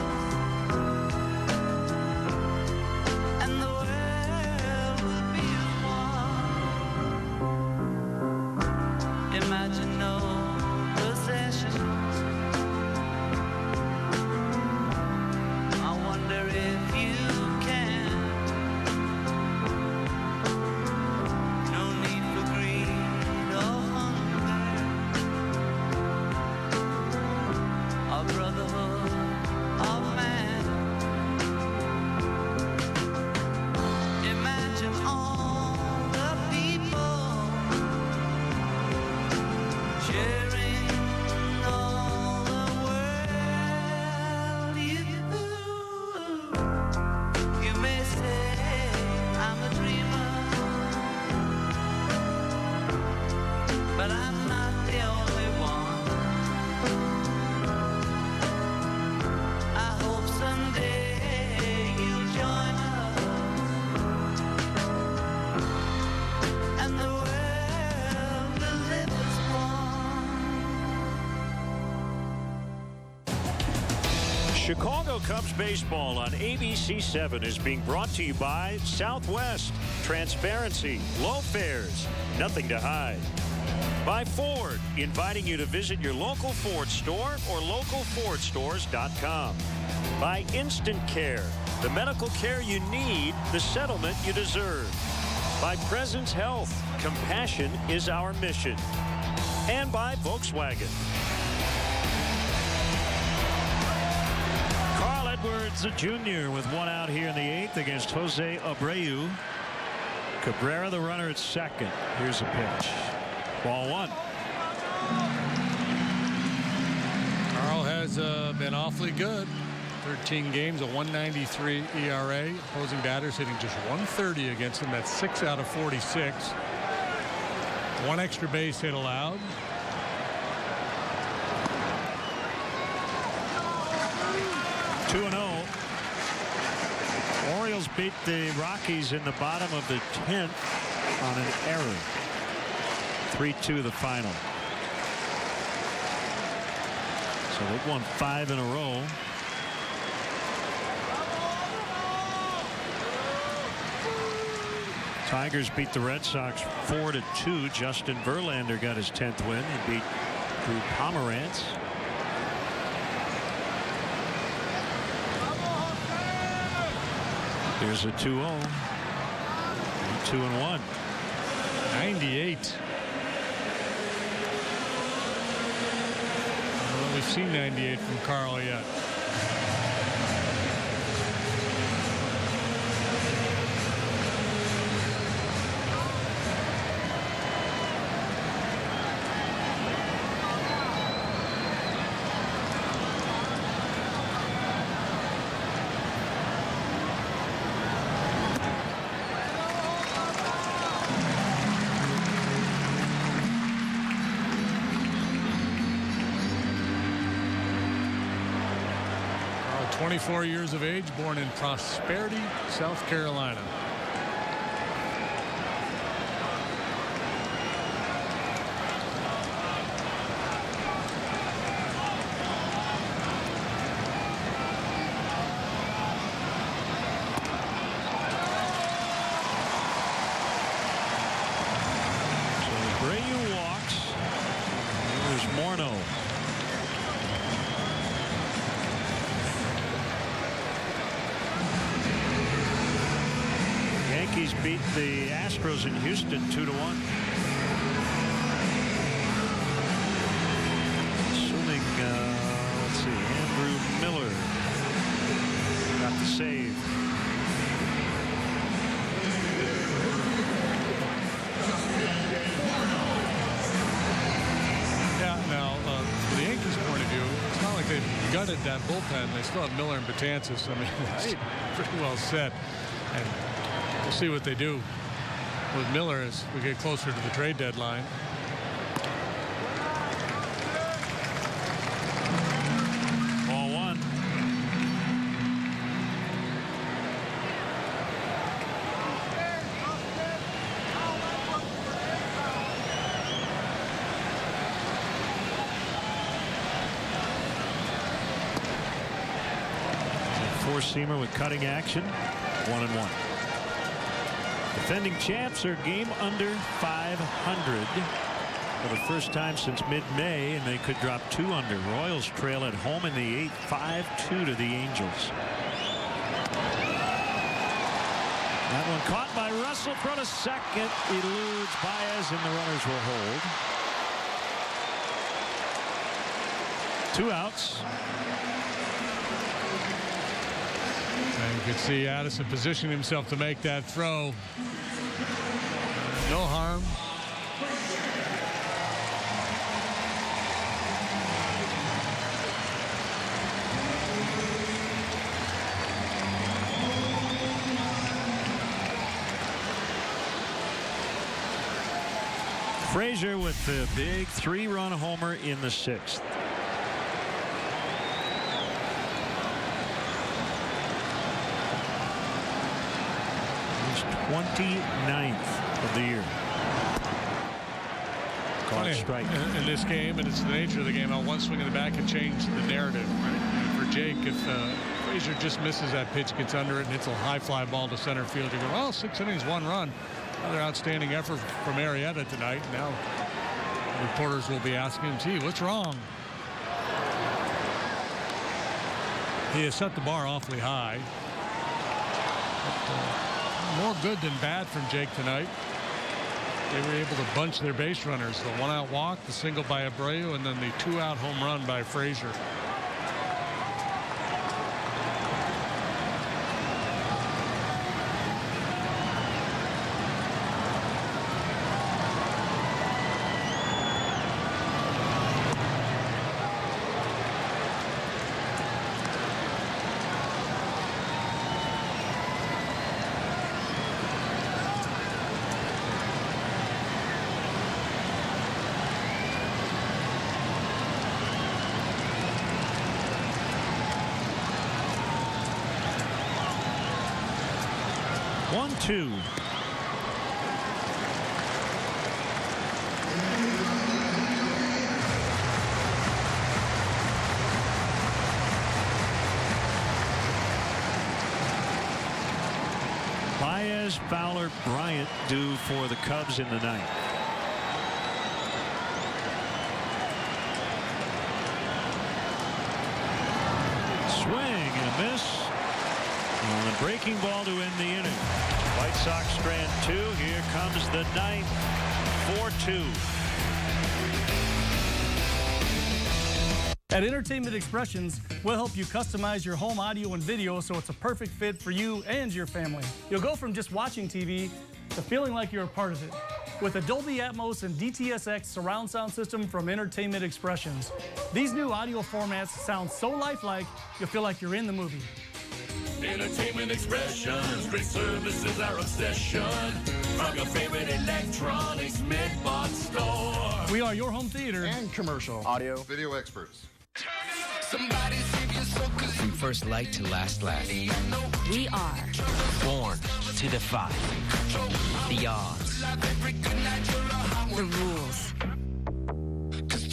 Imagine no possessions. I wonder if you can. No need for greed or hunger, or brotherhood of man. Imagine all the people sharing Chicago Cubs baseball on ABC 7 is being brought to you by Southwest. Transparency, low fares, nothing to hide. By Ford, inviting you to visit your local Ford store or localfordstores.com. By Instant Care, the medical care you need, the settlement you deserve. By Presence Health, compassion is our mission. And by Volkswagen. Carl Edwards Jr. with one out here in the 8th against Jose Abreu. Cabrera, the runner at second. Here's a pitch. Ball 1. Carl has been awfully good. 13 games, a 193 ERA. Opposing batters hitting just 130 against him. That's 6 out of 46. One extra base hit allowed. Two 2-0. Orioles beat the Rockies in the bottom of the 10th on an error. 3-2 the final. So they've won 5 in a row. Tigers beat the Red Sox 4-2. Justin Verlander got his 10th win. He beat Drew Pomeranz. Here's a 2-0. 2-1. 98. Well, we've seen 98 from Carl yet. Carl, 24 years of age, born in Prosperity, South Carolina. Abreu walks. Here's Morneau. Yankees beat the Astros in Houston 2-1. Assuming, let's see, Andrew Miller got the save. Yeah, now, from the Yankees' point of view, it's not like they've gutted that bullpen. They still have Miller and Betances. I mean, it's pretty well set. And we'll see what they do with Miller as we get closer to the trade deadline. Ball 1. Four-seamer with cutting action. 1-1. Defending champs are game under 500 for the first time since mid-May, and they could drop 2 under. Royals trail at home in the 8th, 5-2 to the Angels. That one caught by Russell. Throw to second. Eludes Baez, and the runners will hold. 2 outs. And you could see Addison position himself to make that throw. No harm. Frazier with the big 3-run homer in the 6th. He's 29th of the year. Caught Funny, strike in this game, and it's the nature of the game, how one swing in the back can change the narrative. Right? For Jake. If Frazier just misses that pitch, gets under it, and hits a high fly ball to center field, you go, well, 6 innings, 1 run. Another outstanding effort from Arrieta tonight. Now reporters will be asking him, gee, what's wrong? He has set the bar awfully high. But, more good than bad from Jake tonight. They were able to bunch their base runners. The 1-out walk, the single by Abreu, and then the 2-out home run by Frazier. Two. Baez, Fowler, Bryant due for the Cubs in the ninth. Swing and a miss. On a breaking ball to end the inning. White Sox strand 2. Here comes the ninth. 4-2. At Entertainment Expressions, we'll help you customize your home audio and video so it's a perfect fit for you and your family. You'll go from just watching TV to feeling like you're a part of it. With a Dolby Atmos and DTSX surround sound system from Entertainment Expressions. These new audio formats sound so lifelike, you'll feel like you're in the movie. Entertainment Expressions, great services, our obsession. From your favorite electronics mid-box store. We are your home theater and commercial audio video experts. From first light to last laugh. We are Born to defy the odds. the rules.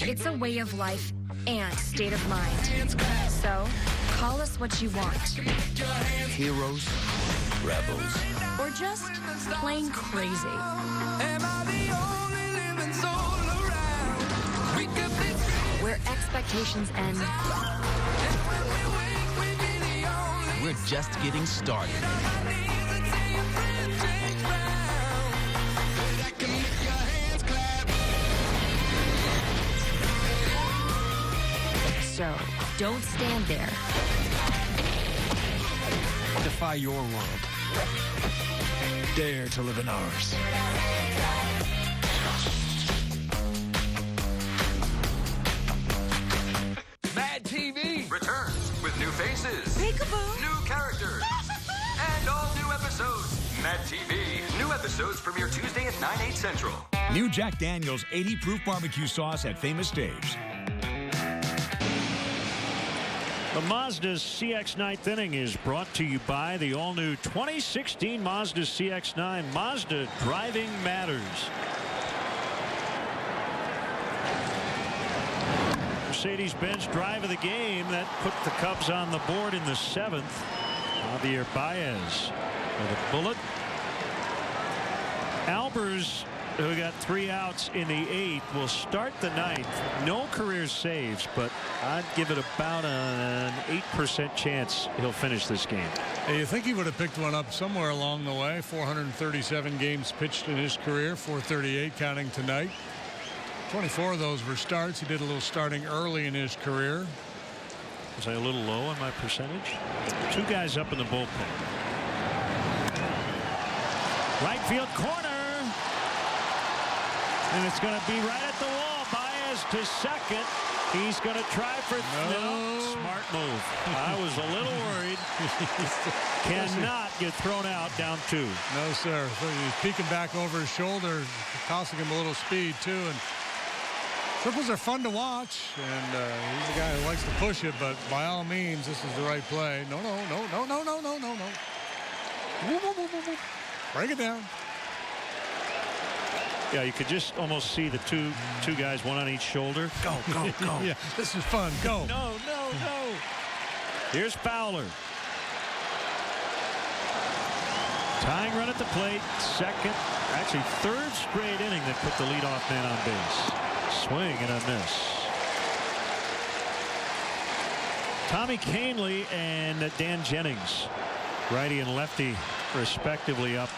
It's a way of life and state of mind. So, call us what you want. Heroes, rebels, Or just plain crazy. Where expectations end. we're just getting started. So, don't stand there. Defy your world. Dare to live in ours. Mad TV returns with new faces, Peekaboo, new characters, and all new episodes. Mad TV. New episodes premiere Tuesday at 9, 8 Central. New Jack Daniel's 80 proof barbecue sauce at Famous Dave's. The Mazda CX 9th inning is brought to you by the all-new 2016 Mazda CX-9. Mazda, driving matters. Mercedes-Benz drive of the game that put the Cubs on the board in the 7th. Javier Baez with a bullet. Albers, who got 3 outs in the 8th, will start the 9th. No career saves, but I'd give it about an 8% chance he'll finish this game. Hey, you think he would have picked one up somewhere along the way? 437 games pitched in his career, 438 counting tonight. 24 of those were starts. He did a little starting early in his career. Was I a little low on my percentage? 2 guys up in the bullpen. Right field corner. And it's going to be right at the wall. Baez to second. He's going to try for no. Smart move. I was a little worried. Cannot get thrown out down 2. No, sir. So he's peeking back over his shoulder, tossing him a little speed, too. And triples are fun to watch. And he's a guy who likes to push it, but by all means, this is the right play. No. Break it down. Yeah, you could just almost see the two guys, one on each shoulder. Go. Yeah, this is fun. Go. No. Here's Fowler. Tying run at the plate. Second, actually third straight inning that put the leadoff man on base. Swing and a miss. Tommy Kahnle and Dan Jennings, righty and lefty, respectively, up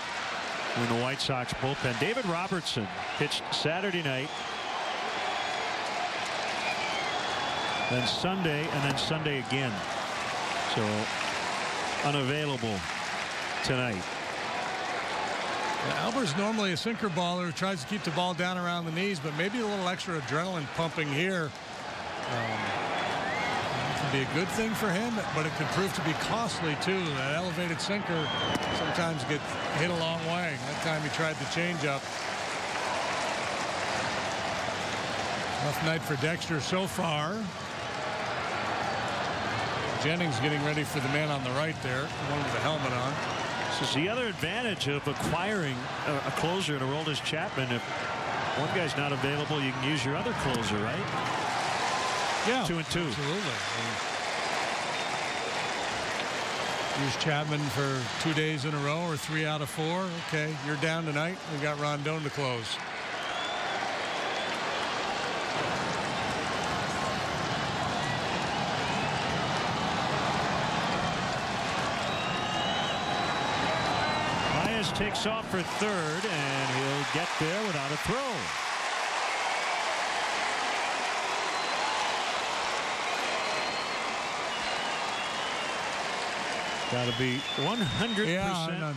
in the White Sox bullpen. David Robertson pitched Saturday night, then Sunday, and then Sunday again. So unavailable tonight. Albert's normally a sinker baller who tries to keep the ball down around the knees, but maybe a little extra adrenaline pumping here. It could be a good thing for him, but it could prove to be costly too. That elevated sinker sometimes gets hit a long way. That time he tried the changeup. Tough night for Dexter so far. Jennings getting ready for the man on the right there, the one with the helmet on. This is the other advantage of acquiring a closer in Aroldis Chapman. If one guy's not available, you can use your other closer, right? Yeah, 2 and 2. Absolutely. Use Chapman for 2 days in a row or 3 out of 4. Okay, you're down tonight. We got Rondon to close. Baez takes off for third, and he'll get there without a throw. Got to be 100%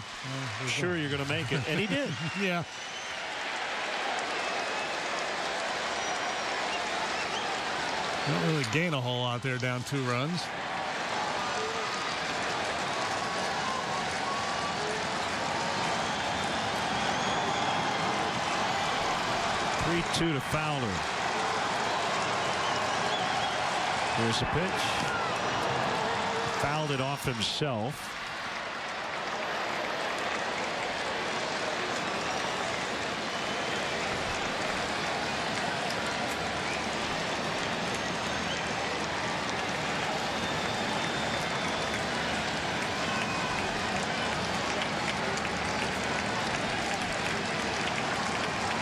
sure you're going to make it, and he did. Yeah. Don't really gain a whole lot there, down 2 runs. (3-2) to Fowler. Here's a pitch. Fouled it off himself.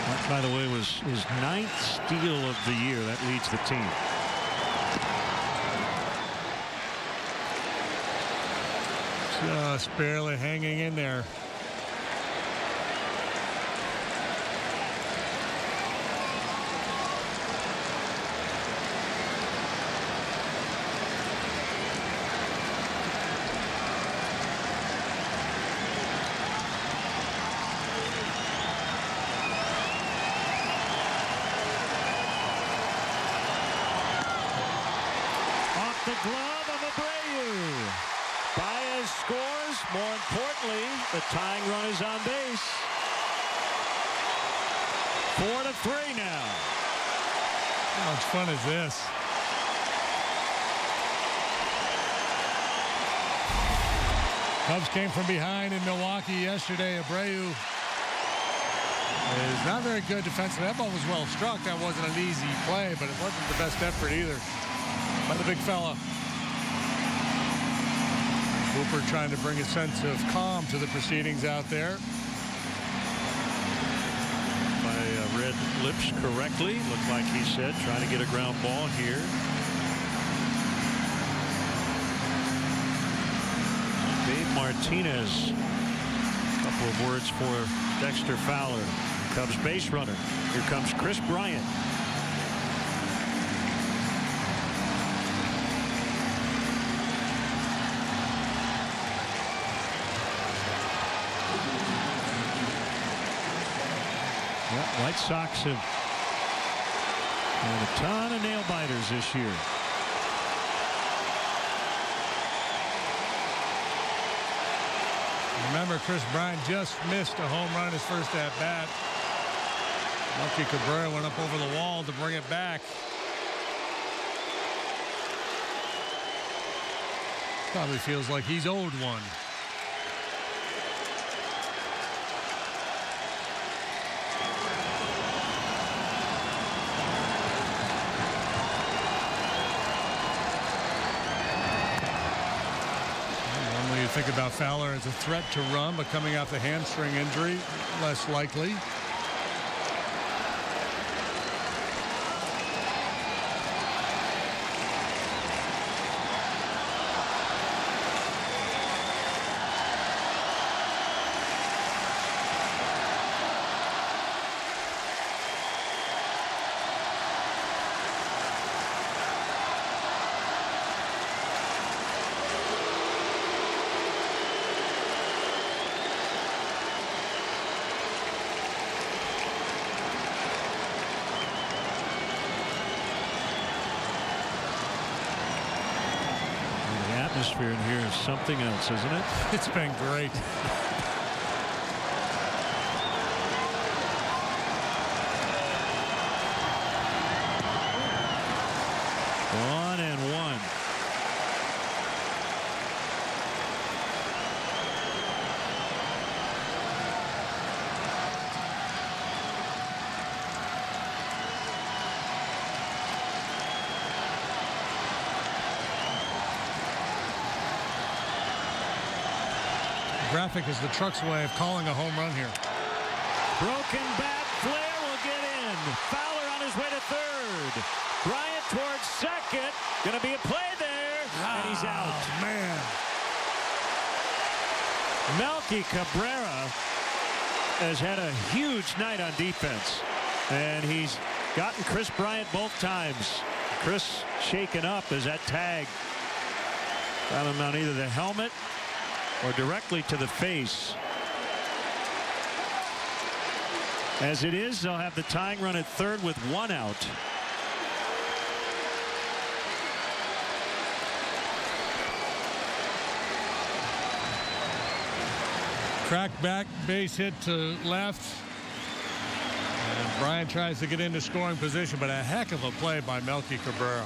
That, by the way, was his 9th steal of the year. That leads the team. Just barely hanging in there. Off the glove of Abreu. Baez scores. More importantly, the tying run is on base. 4-3 now. How much fun is this? Cubs came from behind in Milwaukee yesterday. Abreu is not very good defensively. That ball was well struck. That wasn't an easy play, but it wasn't the best effort either by the big fella. Cooper trying to bring a sense of calm to the proceedings out there. If I read lips correctly, looked like he said trying to get a ground ball here. Dave Martinez, a couple of words for Dexter Fowler, Cubs base runner. Here comes Chris Bryant. White Sox have had a ton of nail biters this year. Remember, Chris Bryant just missed a home run his first at bat. Lucky Cabrera went up over the wall to bring it back. Probably feels like he's owed one. think about Fowler as a threat to run, but coming off the hamstring injury, less likely. Atmosphere in here is something else, isn't it? It's been great. One and one. Graphic is the Trucks' way of calling a home run here. Broken bat, Flair will get in. Fowler on his way to third. Bryant towards second. Gonna be a play there, and he's out. Man. Melky Cabrera has had a huge night on defense, and he's gotten Chris Bryant both times. Chris shaken up as that tag got him on either the helmet or directly to the face. As it is, they'll have the tying run at third with one out. Cracked back, base hit to left. And Bryant tries to get into scoring position, but a heck of a play by Melky Cabrera.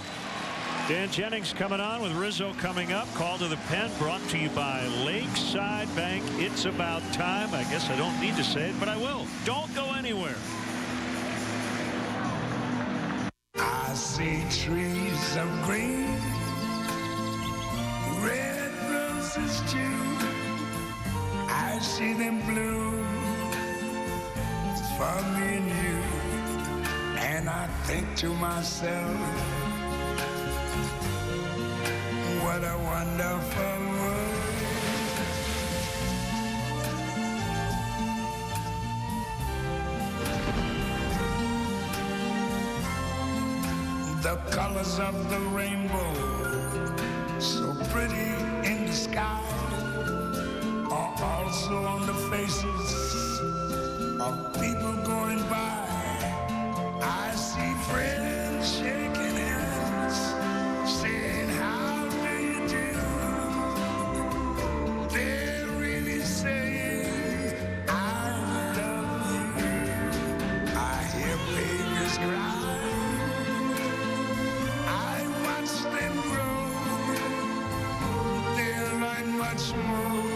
Dan Jennings coming on with Rizzo coming up. Call to the pen brought to you by Lakeside Bank. It's about time. I guess I don't need to say it, but I will. Don't go anywhere. I see trees of green, red roses too. I see them bloom for me and you. And I think to myself, what a wonderful world. The colors of the rainbow, so pretty in the sky, are also on the faces of people going by. I see friends shaking hands, saying, how do you do? They're really saying, I love you. I hear babies cry. I watch them grow. They'll learn much more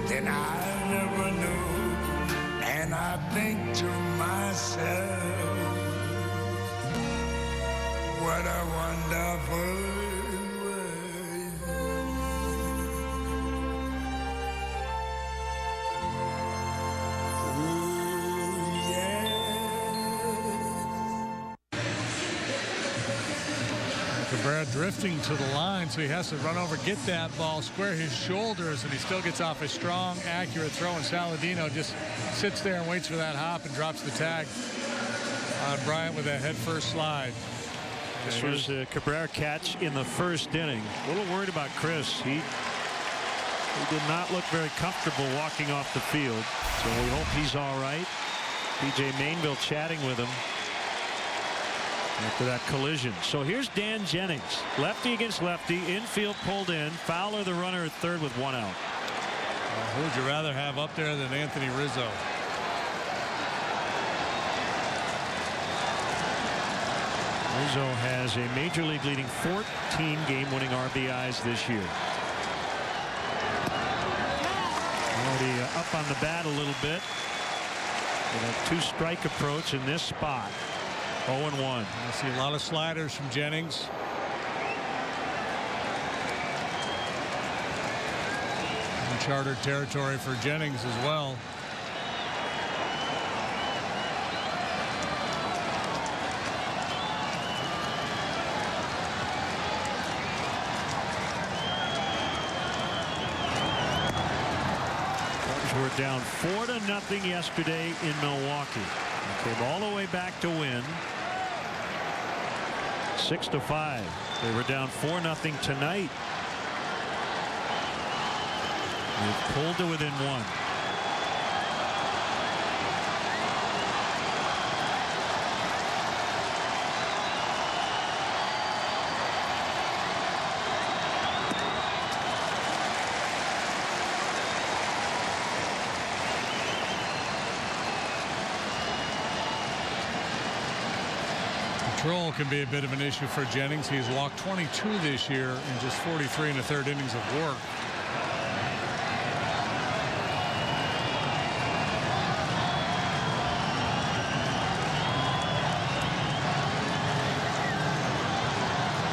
than I never knew. And I think to myself, what a wonderful Cabrera drifting to the line, so he has to run over, get that ball, square his shoulders, and he still gets off a strong, accurate throw, and Saladino just sits there and waits for that hop and drops the tag on Bryant with a head-first slide. This was a Cabrera catch in the first inning. A little worried about Chris. He did not look very comfortable walking off the field, so we hope he's all right. P.J. Mainville chatting with him after that collision. So here's Dan Jennings, lefty against lefty, infield pulled in. Fowler the runner at third with one out. Who would you rather have up there than Anthony Rizzo? Rizzo has a major league leading 14 game-winning RBIs this year. Already up on the bat a little bit. With a two-strike approach in this spot. 0-1. I see a lot of sliders from Jennings. Uncharted territory for Jennings as well. Cubs were down 4-0 yesterday in Milwaukee. They came all the way back to win. 6-5. They were down 4-0 tonight. They've pulled to within one. Control can be a bit of an issue for Jennings. He's walked 22 this year in just 43 1/3 innings of work.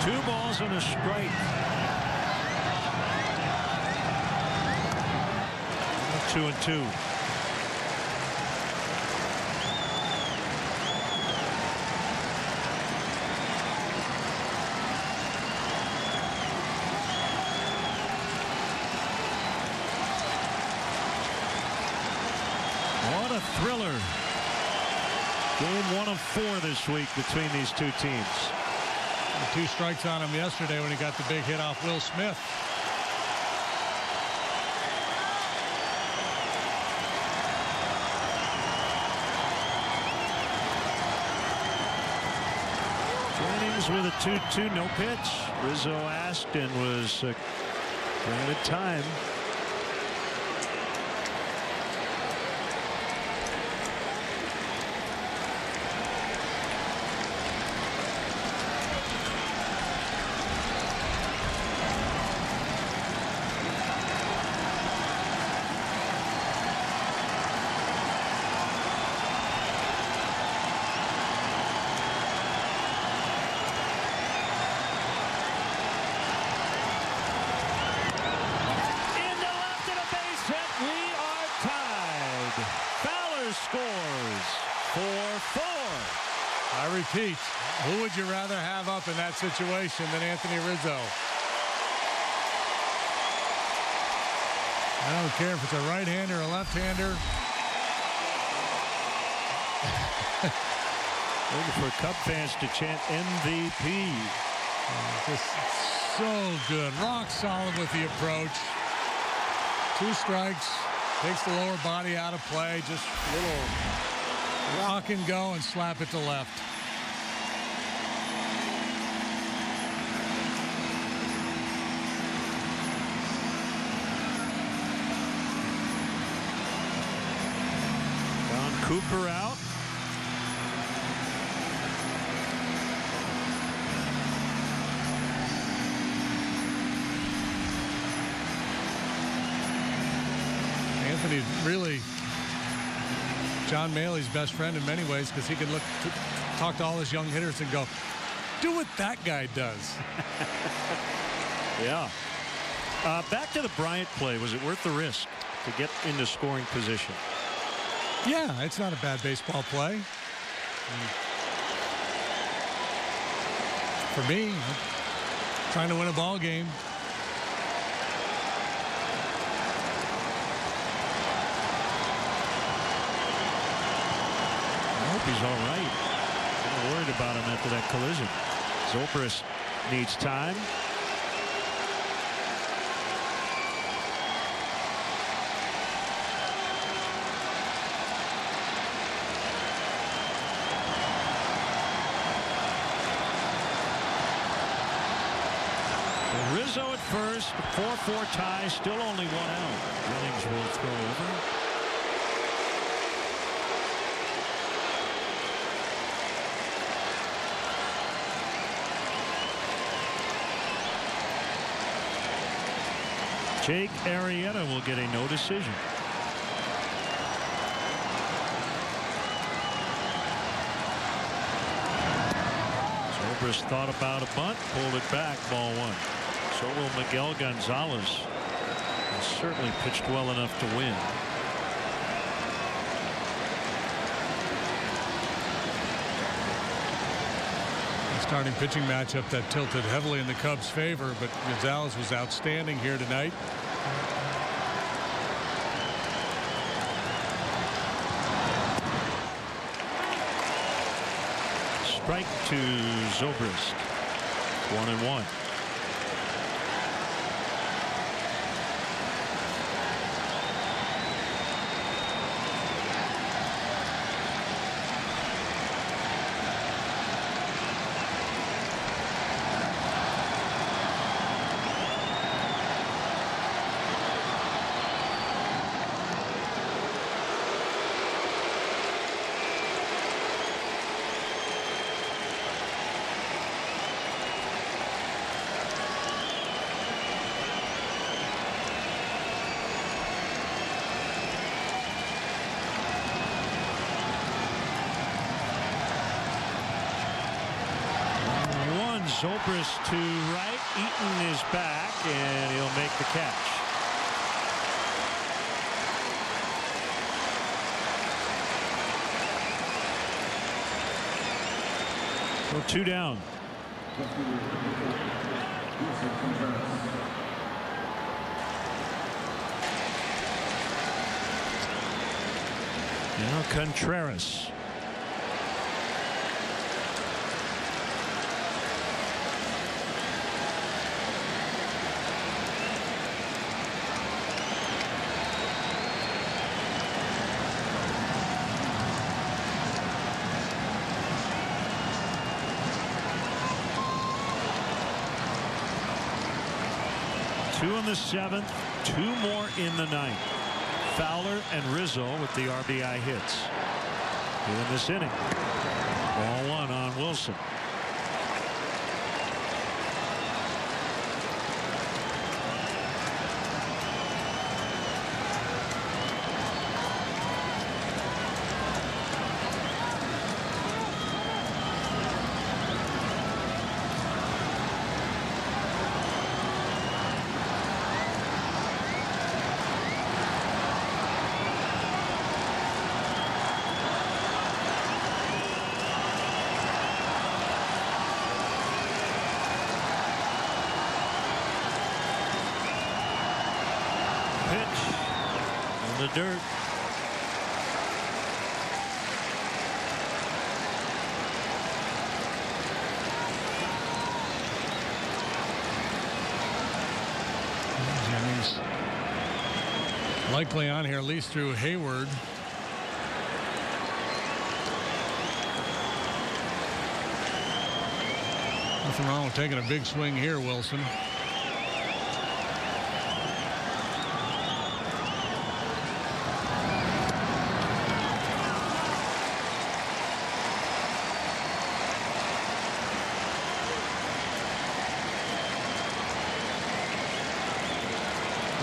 Two balls and a strike. 2-2. What a thriller. Game 1 of 4 this week between these two teams. 2 strikes on him yesterday when he got the big hit off Will Smith. Jennings with a 2-2, no pitch. Rizzo asked and was granted time. I repeat, who would you rather have up in that situation than Anthony Rizzo? I don't care if it's a right-hander or a left-hander. Looking for Cub fans to chant MVP. Just so good. Rock solid with the approach. 2 strikes. Takes the lower body out of play. Just a little rock and go and slap it to left. Don Cooper out. Anthony really John Maley's best friend in many ways because he can talk to all his young hitters and go, do what that guy does. Yeah. Back to the Bryant play. Was it worth the risk to get into scoring position? Yeah, it's not a bad baseball play. For me, I'm trying to win a ball game. He's all right. I'm worried about him after that collision. Zobrist needs time. Rizzo at first, 4-4 tie, still only 1 out. Jennings will throw over. Jake Arrieta will get a no decision. Zobrist thought about a bunt, pulled it back, ball 1. So will Miguel Gonzalez. Certainly pitched well enough to win. Starting pitching matchup that tilted heavily in the Cubs' favor, but Gonzalez was outstanding here tonight. Strike to Zobrist. 1-1. Zobrist to right. Eaton is back, and he'll make the catch. So 2 down. Now Contreras. Two in the 7th, 2 more in the 9th. Fowler and Rizzo with the RBI hits in this inning. Ball 1 on Wilson. The dirt. Jennings likely on here at least through Hayward. Nothing wrong with taking a big swing here, Wilson.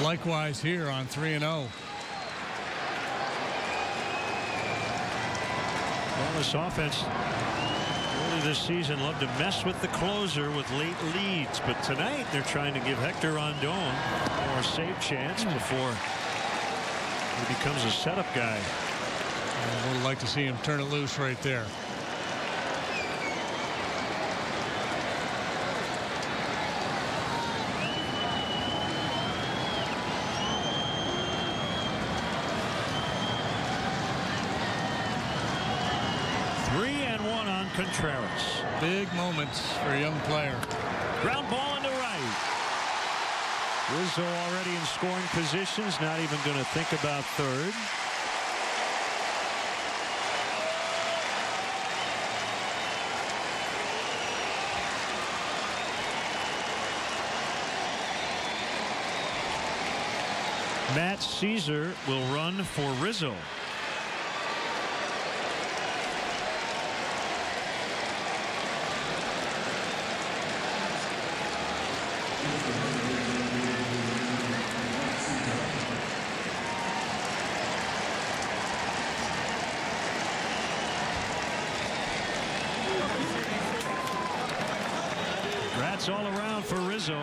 Likewise here on 3-0. Well, this offense early this season loved to mess with the closer with late leads, but tonight they're trying to give Hector Rondon a more safe chance before he becomes a setup guy. I would like to see him turn it loose right there. Contreras. Big moments for a young player. Ground ball into right. Rizzo already in scoring positions, not even going to think about third. Matt Caesar will run for Rizzo. Congrats all around for Rizzo.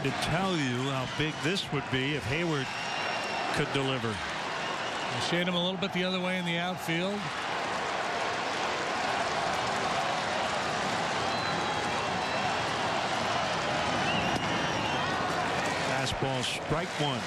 need to tell you how big this would be if Hayward could deliver. They shade him a little bit the other way in the outfield. Fastball, strike one.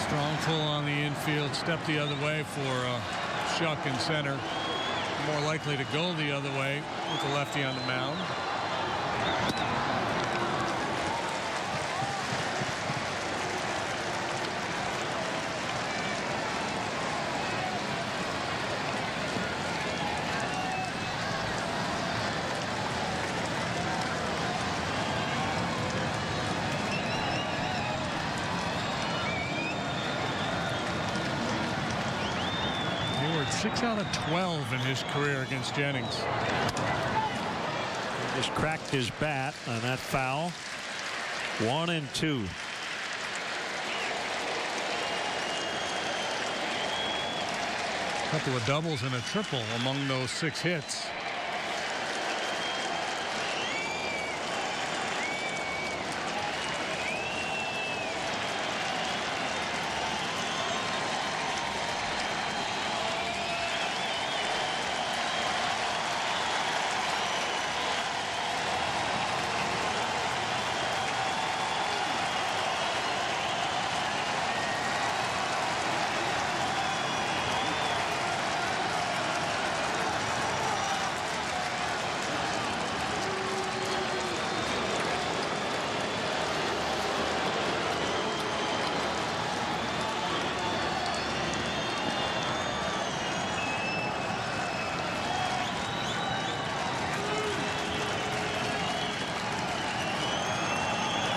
Strong pull on the infield, step the other way for Shuck in center. More likely to go the other way with the lefty on the mound. Hayward 6 out of 12 in his career against Jennings. He just cracked his bat on that foul. 1-2. A couple of doubles and a triple among those 6 hits.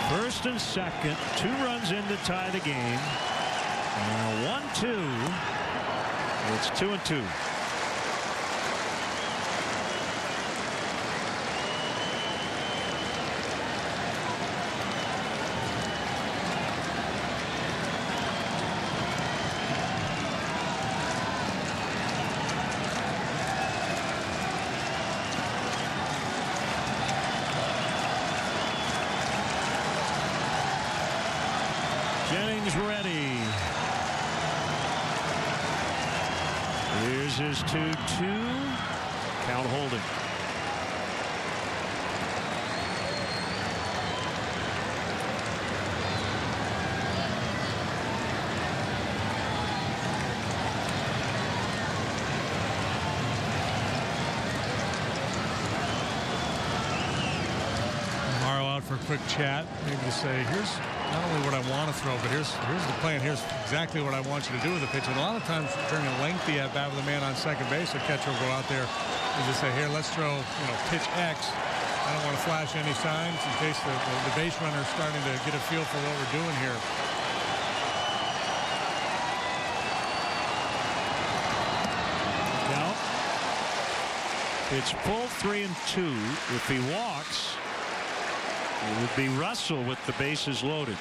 First and second, 2 runs in to tie the game. 1-2. It's 2-2. Jennings ready. Here's his 2-2. Count holding. Morrow out for a quick chat. Maybe to say, here's not only what I want to throw, but here's the plan. Here's exactly what I want you to do with the pitch. And a lot of times during a lengthy at bat with a man on second base, the catcher will go out there and just say, here, let's throw, pitch X. I don't want to flash any signs in case the base runner is starting to get a feel for what we're doing here. Now, it's full 3-2. If he walks, it would be Russell with the bases loaded.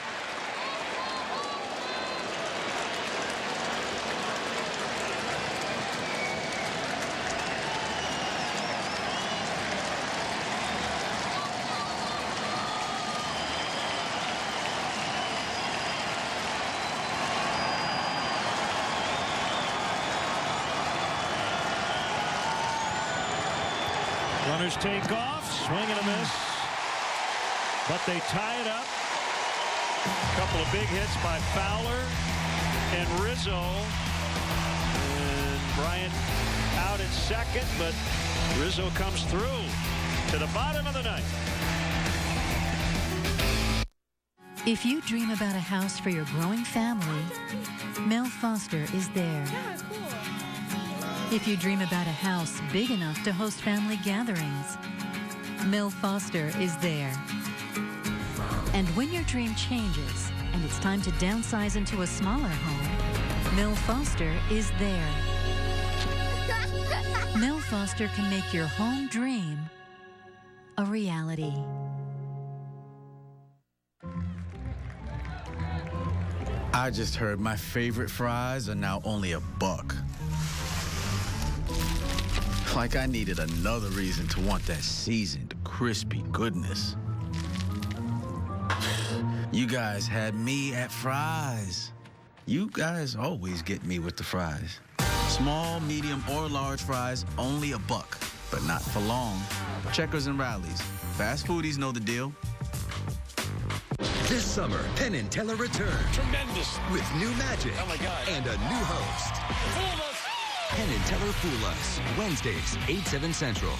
Runners take off, swing and a miss. But they tie it up. A couple of big hits by Fowler and Rizzo. And Bryant out at second, but Rizzo comes through to the bottom of the ninth. If you dream about a house for your growing family, Mel Foster is there. If you dream about a house big enough to host family gatherings, Mel Foster is there. And when your dream changes and it's time to downsize into a smaller home, Mel Foster is there. Mel Foster can make your home dream a reality. I just heard my favorite fries are now only $1. Like I needed another reason to want that seasoned, crispy goodness. You guys had me at fries. You guys always get me with the fries. Small, medium, or large fries, only $1, but not for long. Checkers and Rallies. Fast foodies know the deal. This summer, Penn and Teller return. Tremendous. With new magic. Oh, my God. And a new host. Fool us. Penn and Teller Fool Us. Wednesdays, 8, 7 Central.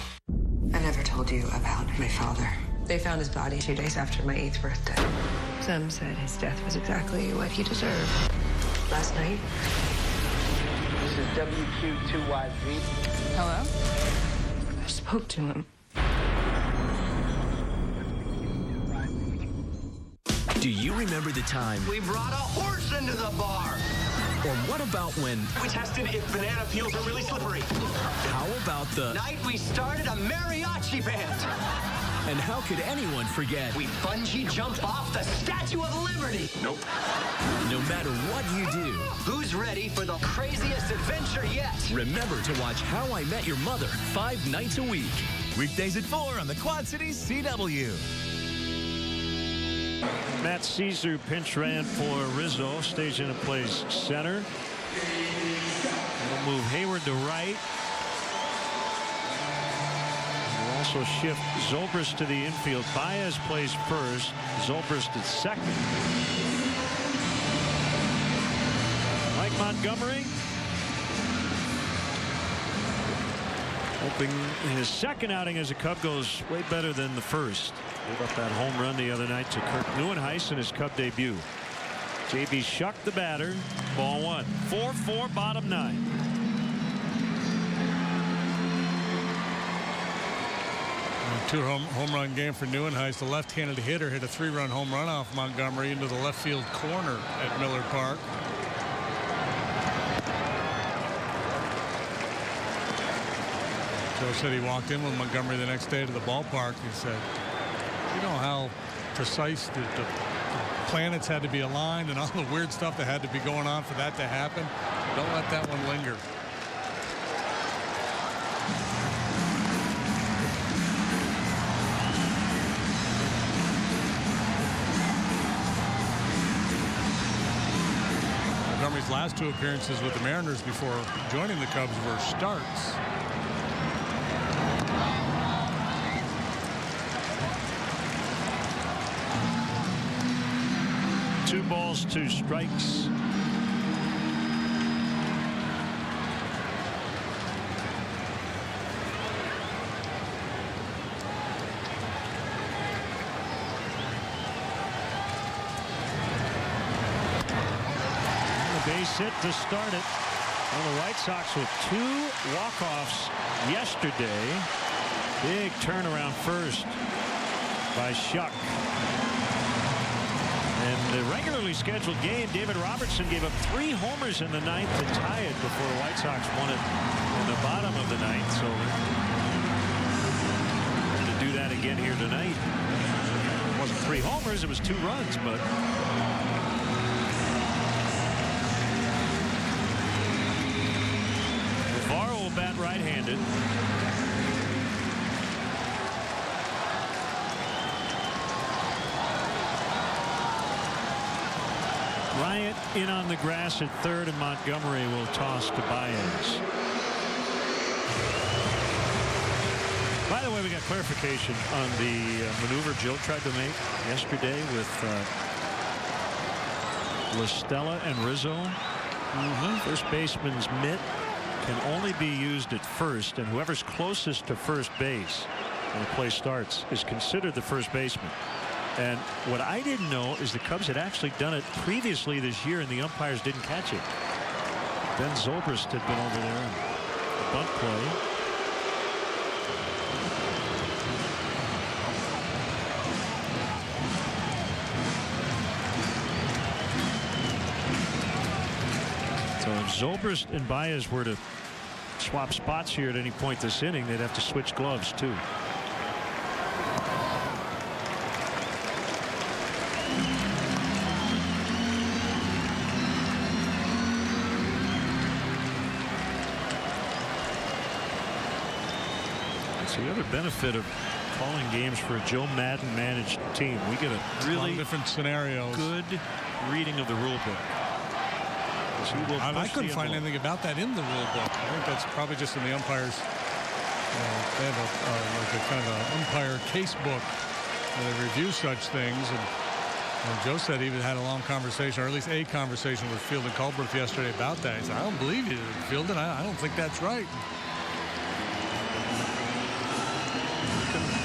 I never told you about my father. They found his body 2 days after my 8th birthday. Some said his death was exactly what he deserved. Last night. This is WQ2YZ. Hello? I spoke to him. Do you remember the time? We brought a horse into the bar. Or what about when? We tested if banana peels are really slippery. How about the Night we started a mariachi band. And how could anyone forget? We bungee jumped off the Statue of Liberty. Nope. No matter what you do, Who's ready for the craziest adventure yet? remember to watch How I Met Your Mother 5 nights a week. Weekdays at 4 on the Quad Cities CW. Matt Caesar pinch ran for Rizzo. Stays in and plays center. We'll move Hayward to right. We'll also shift Zobrist to the infield. Baez plays first. Zobrist at second. Mike Montgomery hoping his second outing as a Cub goes way better than the first. Gave up that home run the other night to Kirk Neuenhuis in his Cub debut. JB Shuck the batter. Ball 1. 4-4 bottom 9. Two home run game for Neuenhuis. The left-handed hitter hit a 3-run home run off Montgomery into the left field corner at Miller Park. Joe said he walked in with Montgomery the next day to the ballpark. He said, you know how precise the planets had to be aligned and all the weird stuff that had to be going on for that to happen. Don't let that one linger. Montgomery's last 2 appearances with the Mariners before joining the Cubs were starts. Two balls, 2 strikes. Base hit to start it. Well, the White Sox with 2 walk-offs yesterday. Big turnaround first by Shuck. In the regularly scheduled game, David Robertson gave up 3 homers in the 9th to tie it before the White Sox won it in the bottom of the 9th. So to do that again here tonight. It wasn't 3 homers, it was 2 runs, but Navarro will bat right-handed. Bryant in on the grass at third, and Montgomery will toss to Baez. By the way, we got clarification on the maneuver Joe tried to make yesterday with La Stella and Rizzo. First baseman's mitt can only be used at first, and whoever's closest to first base when the play starts is considered the first baseman. And what I didn't know is the Cubs had actually done it previously this year, and the umpires didn't catch it. Ben Zobrist had been over there and bunt play. So if Zobrist and Baez were to swap spots here at any point this inning, they'd have to switch gloves too. It's the other benefit of calling games for a Joe Madden managed team. We get a really different scenarios. Good reading of the rule book. I couldn't find anything about that in the rule book. I think that's probably just in the umpires. They have like a kind of an umpire case book where they review such things. And Joe said he even had a long conversation, or at least a conversation with Field and Colbert yesterday about that. He said, I don't believe you, Field, and I don't think that's right.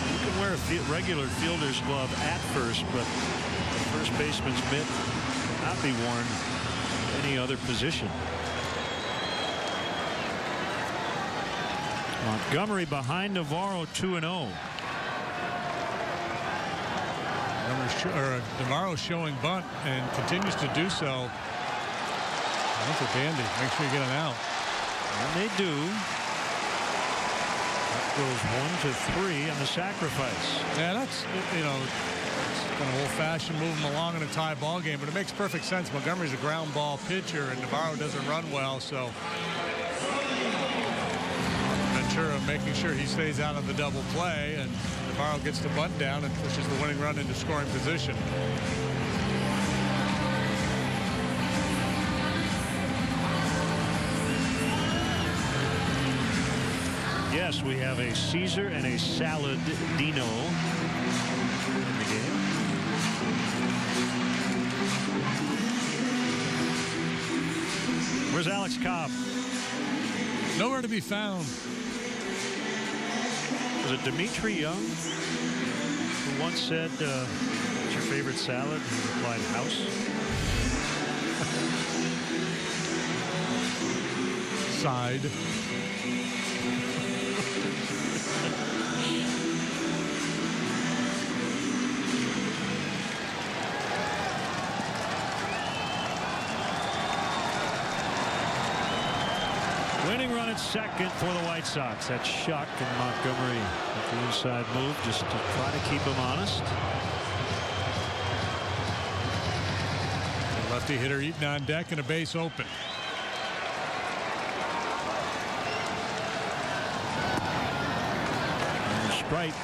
You can wear a regular fielder's glove at first, but the first baseman's mitt cannot be worn any other position. Montgomery behind Navarro 2-0. Navarro showing bunt and continues to do so. That's a dandy. Make sure you get an out. And they do. That goes 1-3 on the sacrifice. Yeah, that's, you know, it's kind of old-fashioned, move them along in a tie ball game, but it makes perfect sense. Montgomery's a ground ball pitcher, and Navarro doesn't run well, so Ventura making sure he stays out of the double play, and Navarro gets the bunt down and pushes the winning run into scoring position. Yes, we have a Caesar and a Salad Dino in the game. Where's Alex Cobb? Nowhere to be found. Was it Dimitri Young who once said, what's your favorite salad? He replied, house. Side. Winning run at second for the White Sox. That's Shuck, and Montgomery at the inside move just to try to keep him honest. Lefty hitter eating on deck and a base open. And a strike.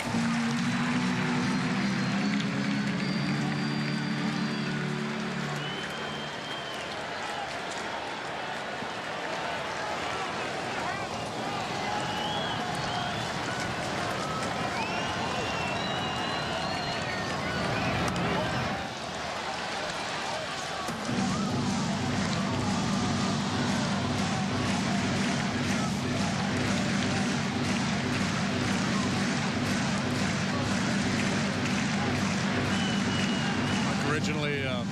Originally a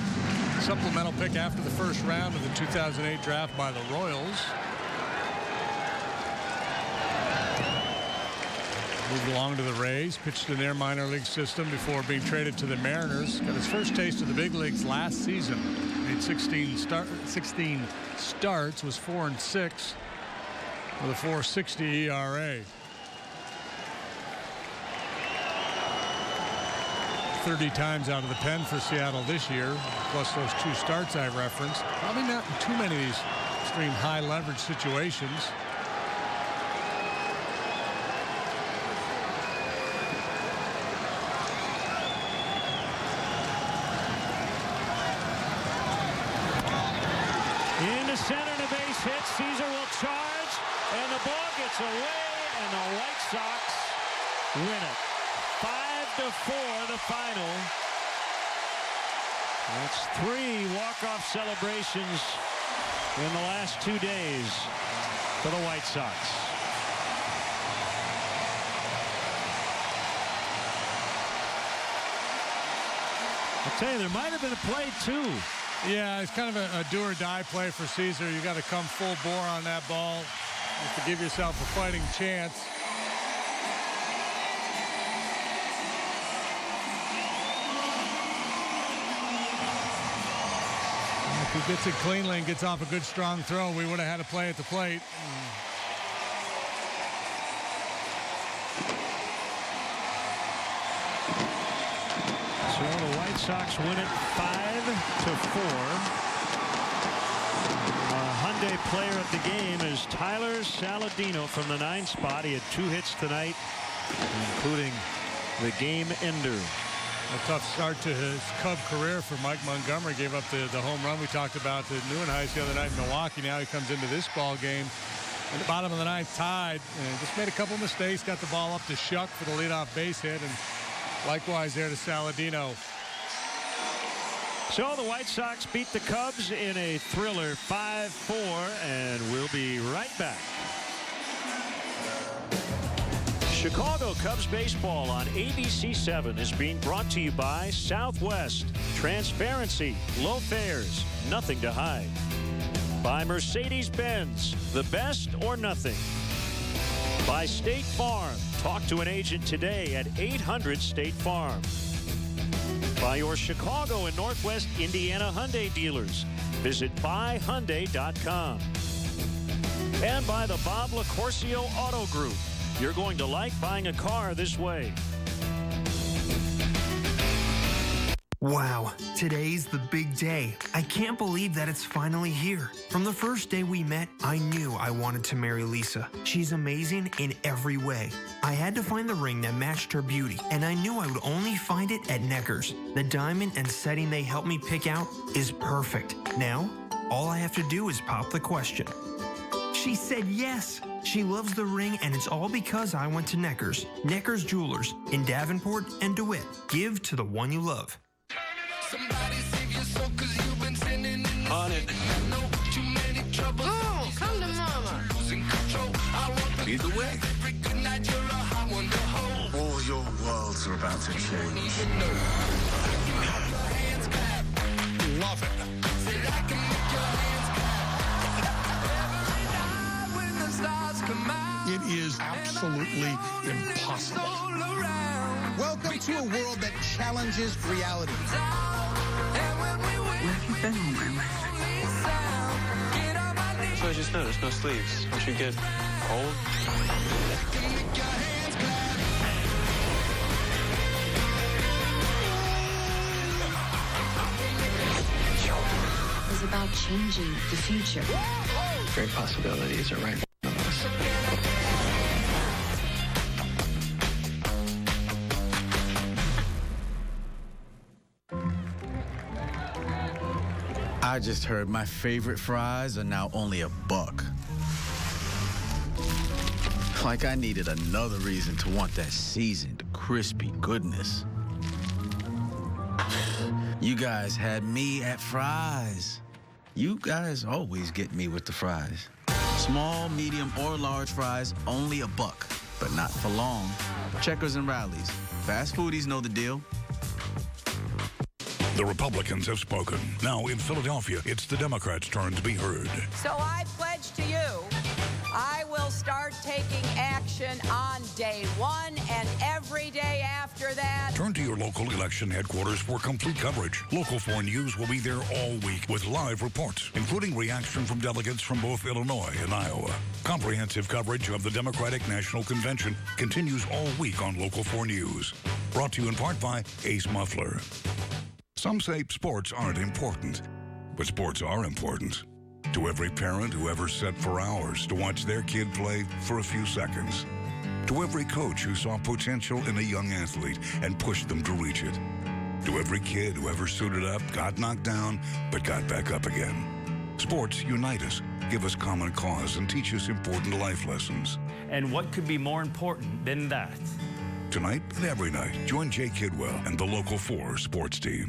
supplemental pick after the first round of the 2008 draft by the Royals. Moved along to the Rays, pitched in their minor league system before being traded to the Mariners. Got his first taste of the big leagues last season. Made 16 starts, was 4-6 with a 4.60 ERA. 30 times out of the pen for Seattle this year, plus those 2 starts I referenced. Probably not in too many of these extreme high leverage situations. Into center, the base hit. Caesar will charge, and the ball gets away, and the White Sox win it. 5-4 the final. That's 3 walk-off celebrations in the last 2 days for the White Sox. I'll tell you, there might have been a play too. Yeah, it's kind of a do-or-die play for Caesar. You got to come full bore on that ball just to give yourself a fighting chance. If he gets it cleanly and gets off a good strong throw, we would have had a play at the plate. So the White Sox win it 5-4. Hyundai player of the game is Tyler Saladino from the 9 spot. He had 2 hits tonight including the game ender. A tough start to his Cub career for Mike Montgomery. Gave up the home run we talked about to Neuenhuis the other night in Milwaukee. Now he comes into this ball game at the bottom of the ninth, tied, and just made a couple mistakes. Got the ball up to Shuck for the leadoff base hit, and likewise there to Saladino. So the White Sox beat the Cubs in a thriller 5-4, and we'll be right back. Chicago Cubs baseball on ABC7 is being brought to you by Southwest. Transparency, low fares, nothing to hide. By Mercedes-Benz, the best or nothing. By State Farm. Talk to an agent today at 800-STATE-FARM. By your Chicago and Northwest Indiana Hyundai dealers. Visit buyhyundai.com. And by the Bob LaCourcio Auto Group. You're going to like buying a car this way. Wow, today's the big day. I can't believe that it's finally here. From the first day we met, I knew I wanted to marry Lisa. She's amazing in every way. I had to find the ring that matched her beauty, and I knew I would only find it at Necker's. The diamond and setting they helped me pick out is perfect. Now, all I have to do is pop the question. She said yes. She loves the ring, and it's all because I went to Necker's. Necker's Jewelers in Davenport and DeWitt. Give to the one you love. On it. Oh, come to mama. Either way. All your worlds are about to change. Love it. It is absolutely impossible. Welcome to a world that challenges reality. Where have you been all my life? So I just noticed no sleeves. Don't you get cold? It's about changing the future. Great possibilities are right in front of us. I just heard my favorite fries are now only $1. Like I needed another reason to want that seasoned, crispy goodness. You guys had me at fries. You guys always get me with the fries. Small, medium, or large fries, only $1, but not for long. Checkers and Rallies. Fast foodies know the deal. The Republicans have spoken. Now in Philadelphia, it's the Democrats' turn to be heard. So I pledge to you, I will start taking action on day one and every day after that. Turn to your local election headquarters for complete coverage. Local 4 News will be there all week with live reports, including reaction from delegates from both Illinois and Iowa. Comprehensive coverage of the Democratic National Convention continues all week on Local 4 News. Brought to you in part by Ace Muffler. Some say sports aren't important, but sports are important. To every parent who ever sat for hours to watch their kid play for a few seconds. To every coach who saw potential in a young athlete and pushed them to reach it. To every kid who ever suited up, got knocked down, but got back up again. Sports unite us, give us common cause, and teach us important life lessons. And what could be more important than that? Tonight and every night, join Jay Kidwell and the Local 4 sports team.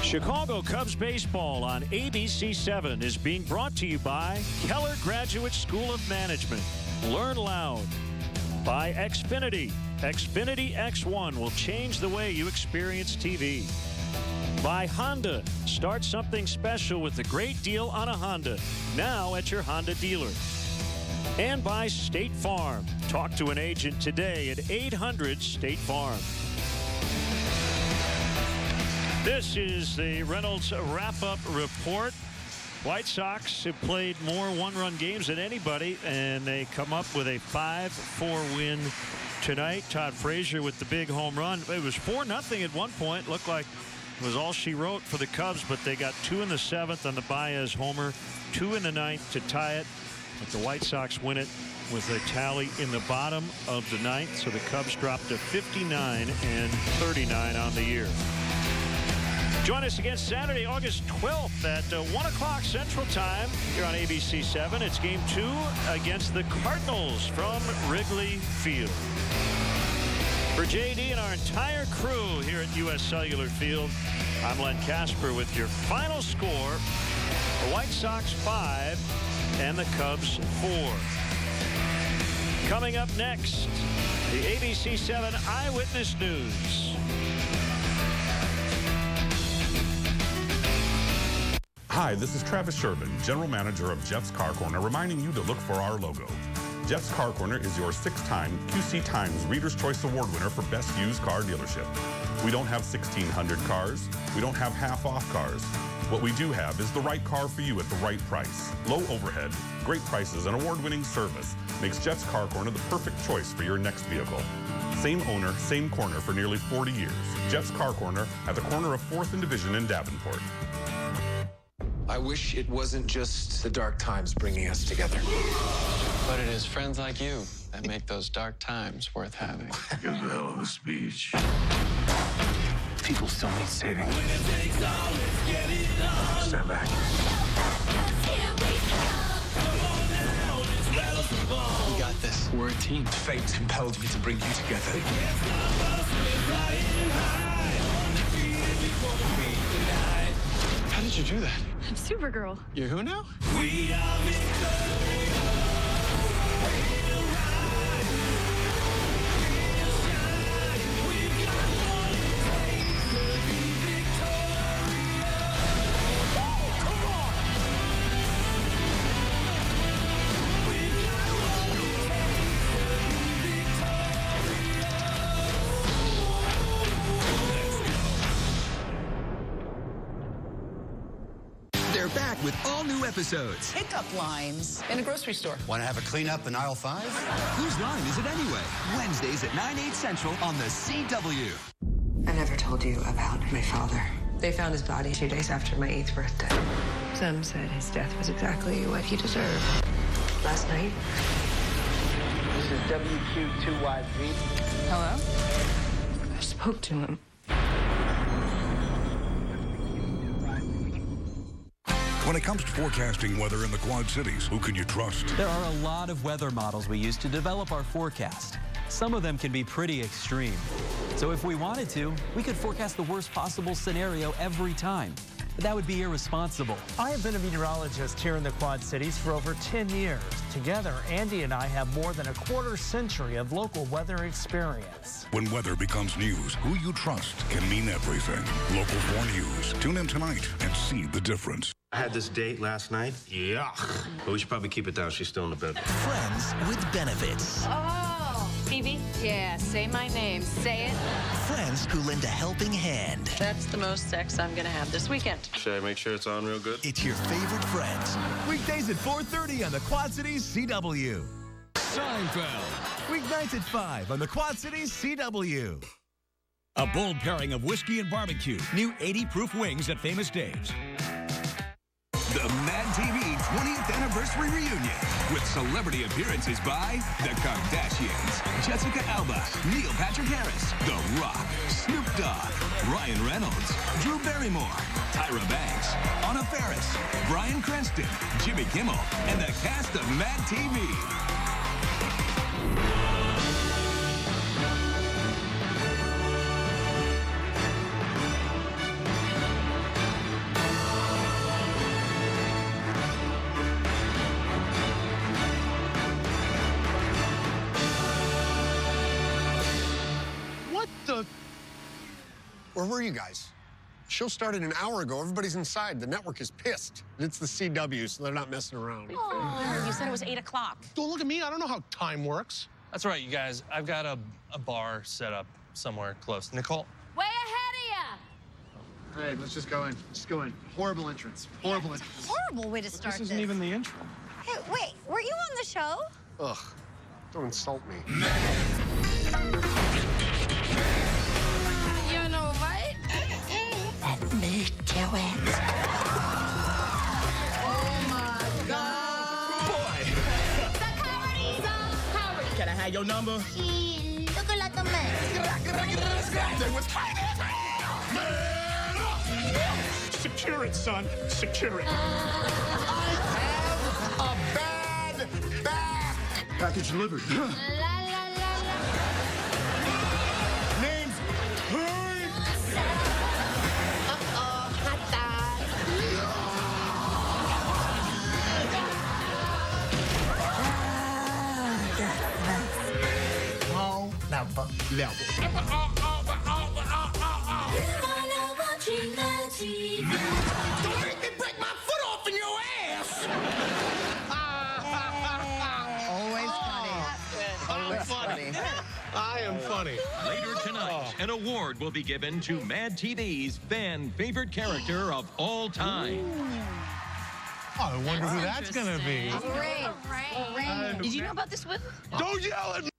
Chicago Cubs baseball on ABC7 is being brought to you by Keller Graduate School of Management. Learn loud. By Xfinity. Xfinity X1 will change the way you experience TV. By Honda. Start something special with a great deal on a Honda. Now at your Honda dealer. And by State Farm. Talk to an agent today at 800-STATE-FARM. This is the Reynolds wrap-up report. White Sox have played more one-run games than anybody, and they come up with a 5-4 win tonight. Todd Frazier with the big home run. It was 4-0 at one point. Looked like it was all she wrote for the Cubs, but they got 2 in the 7th on the Baez homer, 2 in the 9th to tie it. But the White Sox win it with a tally in the bottom of the ninth. So the Cubs drop to 59-39 on the year. Join us again Saturday, August 12th at 1 o'clock Central Time here on ABC 7. It's Game 2 against the Cardinals from Wrigley Field. For JD and our entire crew here at U.S. Cellular Field, I'm Len Casper with your final score. The White Sox 5 and the Cubs 4. Coming up next, the ABC 7 Eyewitness News. Hi, this is Travis Shervin, General Manager of Jeff's Car Corner, reminding you to look for our logo. Jeff's Car Corner is your 6-time QC Times Reader's Choice Award winner for Best Used Car Dealership. We don't have 1,600 cars. We don't have half-off cars. What we do have is the right car for you at the right price. Low overhead, great prices, and award-winning service makes Jeff's Car Corner the perfect choice for your next vehicle. Same owner, same corner for nearly 40 years. Jeff's Car Corner at the corner of 4th and Division in Davenport. I wish it wasn't just the dark times bringing us together. But it is friends like you that make those dark times worth having. That was a hell of a speech. People still need saving. Stand back. We got this. We're a team. Fate compelled me to bring you together. How did you do that? I'm Supergirl. You're who now? We are victorious. They're back with all new episodes. Pickup lines in a grocery store. Want to have a cleanup in aisle 5? Whose line is it anyway? Wednesdays at 9/8 Central on the CW. I never told you about my father. They found his body 2 days after my 8th birthday. Some said his death was exactly what he deserved. Last night. This is WQ2YZ. Hello? I spoke to him. When it comes to forecasting weather in the Quad Cities, who can you trust? There are a lot of weather models we use to develop our forecast. Some of them can be pretty extreme. So if we wanted to, we could forecast the worst possible scenario every time. But that would be irresponsible. I have been a meteorologist here in the Quad Cities for over 10 years. Together, Andy and I have more than a quarter century of local weather experience. When weather becomes news, who you trust can mean everything. Local 4 News. Tune in tonight and see the difference. I had this date last night. Yuck. But we should probably keep it down. She's still in the bed. Friends with benefits. Oh, Phoebe? Yeah, say my name. Say it. Friends who lend a helping hand. That's the most sex I'm gonna have this weekend. Should I make sure it's on real good? It's your favorite friends. Weekdays at 4:30 on the Quad Cities CW. Seinfeld. Weeknights at 5 on the Quad Cities CW. A bold pairing of whiskey and barbecue. New 80-proof wings at Famous Dave's. The Mad TV 20th Anniversary Reunion with celebrity appearances by the Kardashians, Jessica Alba, Neil Patrick Harris, The Rock, Snoop Dogg, Ryan Reynolds, Drew Barrymore, Tyra Banks, Anna Faris, Bryan Cranston, Jimmy Kimmel, and the cast of Mad TV. Where were you guys? Show started an hour ago. Everybody's inside. The network is pissed. It's the CW, so they're not messing around. Oh, you said it was 8 o'clock. Don't look at me. I don't know how time works. That's right, you guys. I've got a bar set up somewhere close. Nicole? Way ahead of All right, let's just go in. Just go in. Horrible entrance. Horrible entrance. Horrible way to start This isn't even the intro. Hey, wait, were you on the show? Ugh. Don't insult me. You know what? Let me do it. Oh, my God. Boy, your number? Look at the man. They was fighting. Man up! Secure it, son. Secure it. I have a bad back. Package delivered. Name's Hank. Hot dog. Whole number level. Don't make me break my foot off in your ass. Always funny. I am funny. Later tonight, an award will be given to Mad TV's fan favorite character of all time. Oh, I wonder who that's going to be. Great. Did you know about this one? Don't yell at me.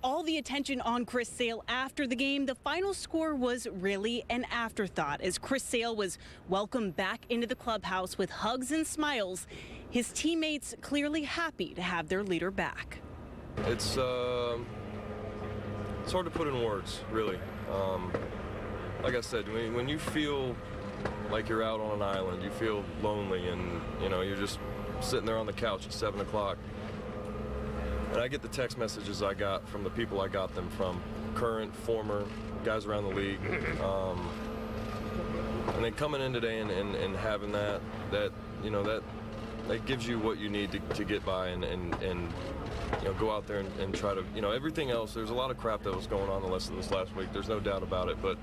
all the attention on Chris Sale after the game, the final score was really an afterthought as Chris Sale was welcomed back into the clubhouse with hugs and smiles. His teammates clearly happy to have their leader back. It's hard to put in words, really. Like I said, when you feel like you're out on an island, you feel lonely, and you're just sitting there on the couch at 7 o'clock. And I get the text messages I got from the people I got them from, current, former guys around the league. And then coming in today and having that gives you what you need to get by and go out there and try to, everything else. There's a lot of crap that was going on the rest of this last week. There's no doubt about it. But